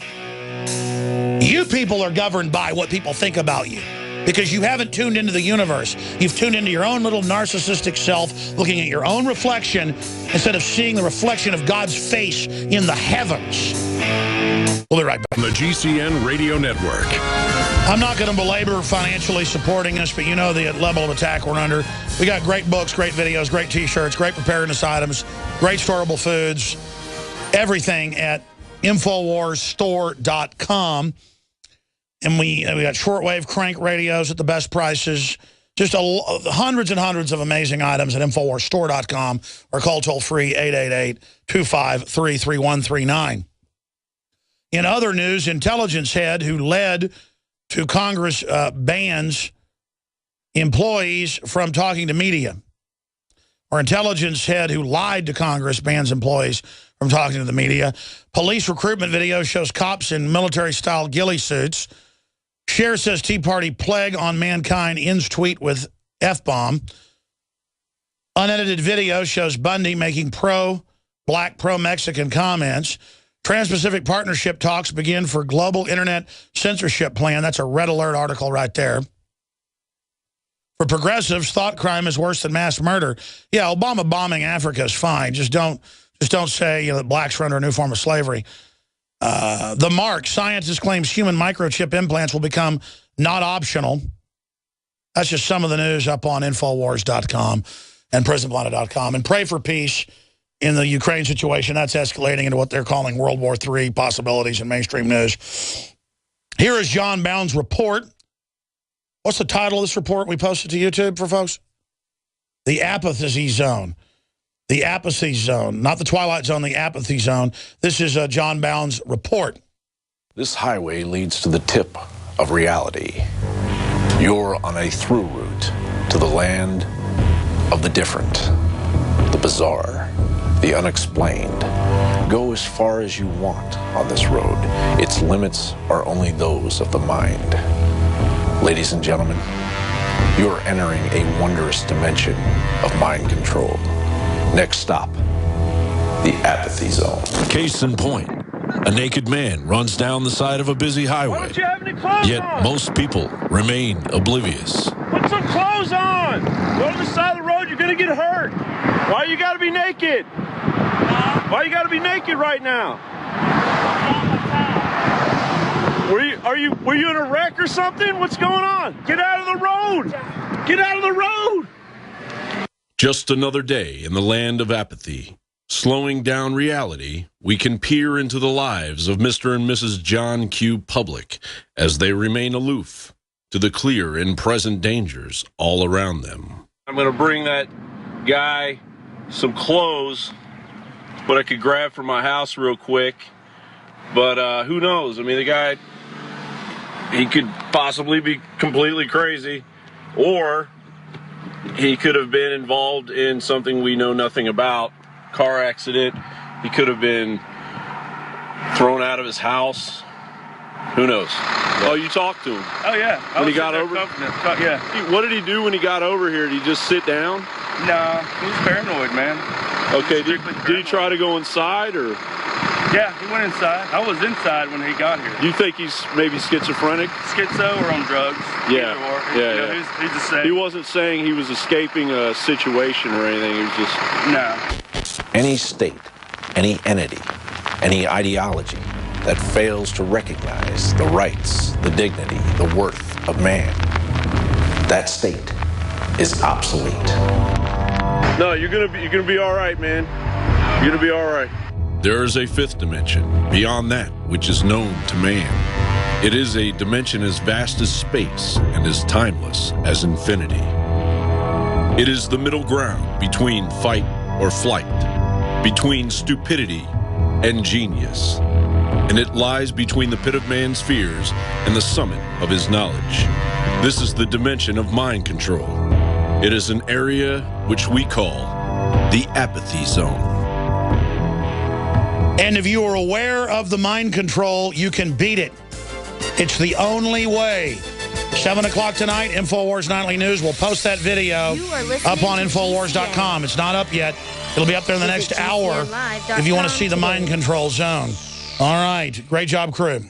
You people are governed by what people think about you. Because you haven't tuned into the universe. You've tuned into your own little narcissistic self, looking at your own reflection instead of seeing the reflection of God's face in the heavens. We'll be right back. On the GCN Radio Network. I'm not going to belabor financially supporting us, but you know the level of attack we're under. We got great books, great videos, great T-shirts, great preparedness items, great storable foods, everything at InfoWarsStore.com. And we got shortwave crank radios at the best prices. Just hundreds and hundreds of amazing items at InfoWarsStore.com or call toll-free 888-253-3139. In other news, intelligence head who led to Congress bans employees from talking to media. Or intelligence head who lied to Congress bans employees from talking to the media. Police recruitment video shows cops in military-style ghillie suits. Cher says Tea Party plague on mankind ends tweet with F-bomb. Unedited video shows Bundy making pro-black, pro-Mexican comments. Trans-Pacific Partnership talks begin for global internet censorship plan. That's a Red Alert article right there. For progressives, thought crime is worse than mass murder. Yeah, Obama bombing Africa is fine. Just don't say that blacks are under a new form of slavery. The Mark, scientists claims human microchip implants will become not optional. That's just some of the news up on Infowars.com and Prisonplanet.com. And pray for peace in the Ukraine situation. That's escalating into what they're calling World War III possibilities in mainstream news. Here is John Bound's report. What's the title of this report we posted to YouTube for folks? The Apathy Zone. The Apathy Zone. Not the Twilight Zone, the Apathy Zone. This is John Bound's report. This highway leads to the tip of reality. You're on a through route to the land of the different, the bizarre, the unexplained. Go as far as you want on this road. Its limits are only those of the mind. Ladies and gentlemen, you are entering a wondrous dimension of mind control. Next stop, the Apathy Zone. Case in point, a naked man runs down the side of a busy highway. Yet most people remain oblivious. Put some clothes on. Go to the side of the road, you're going to get hurt. Why you got to be naked? Why you got to be naked right now? Were you in a wreck or something? What's going on? Get out of the road. Get out of the road. Just another day in the land of apathy. Slowing down reality, we can peer into the lives of Mr. and Mrs. John Q. Public as they remain aloof to the clear and present dangers all around them. I'm going to bring that guy some clothes, what I could grab from my house real quick. But who knows? I mean, the guy, he could possibly be completely crazy, or he could have been involved in something we know nothing about. Car accident. He could have been thrown out of his house. Who knows? Oh, you talked to him? Oh, yeah. When he got over? Yeah. What did he do when he got over here? Did he just sit down? No, he was paranoid, man. Okay, did he try to go inside, or? Yeah, he went inside. I was inside when he got here. Do you think he's maybe schizophrenic? Schizo or on drugs? Yeah. Yeah. He's the same. He wasn't saying he was escaping a situation or anything. He was just... No. Any state, any entity, any ideology that fails to recognize the rights, the dignity, the worth of man, that state is obsolete. No, you're gonna be all right, man. You're gonna be all right. There is a fifth dimension, beyond that which is known to man. It is a dimension as vast as space and as timeless as infinity. It is the middle ground between fight or flight, between stupidity and genius. And it lies between the pit of man's fears and the summit of his knowledge. This is the dimension of mind control. It is an area which we call the Apathy Zone. And if you are aware of the mind control, you can beat it. It's the only way. 7 o'clock tonight, InfoWars Nightly News. We'll post that video up on Infowars.com. It's not up yet. It'll be up there in the next hour if you want to see the mind control zone. All right. Great job, crew.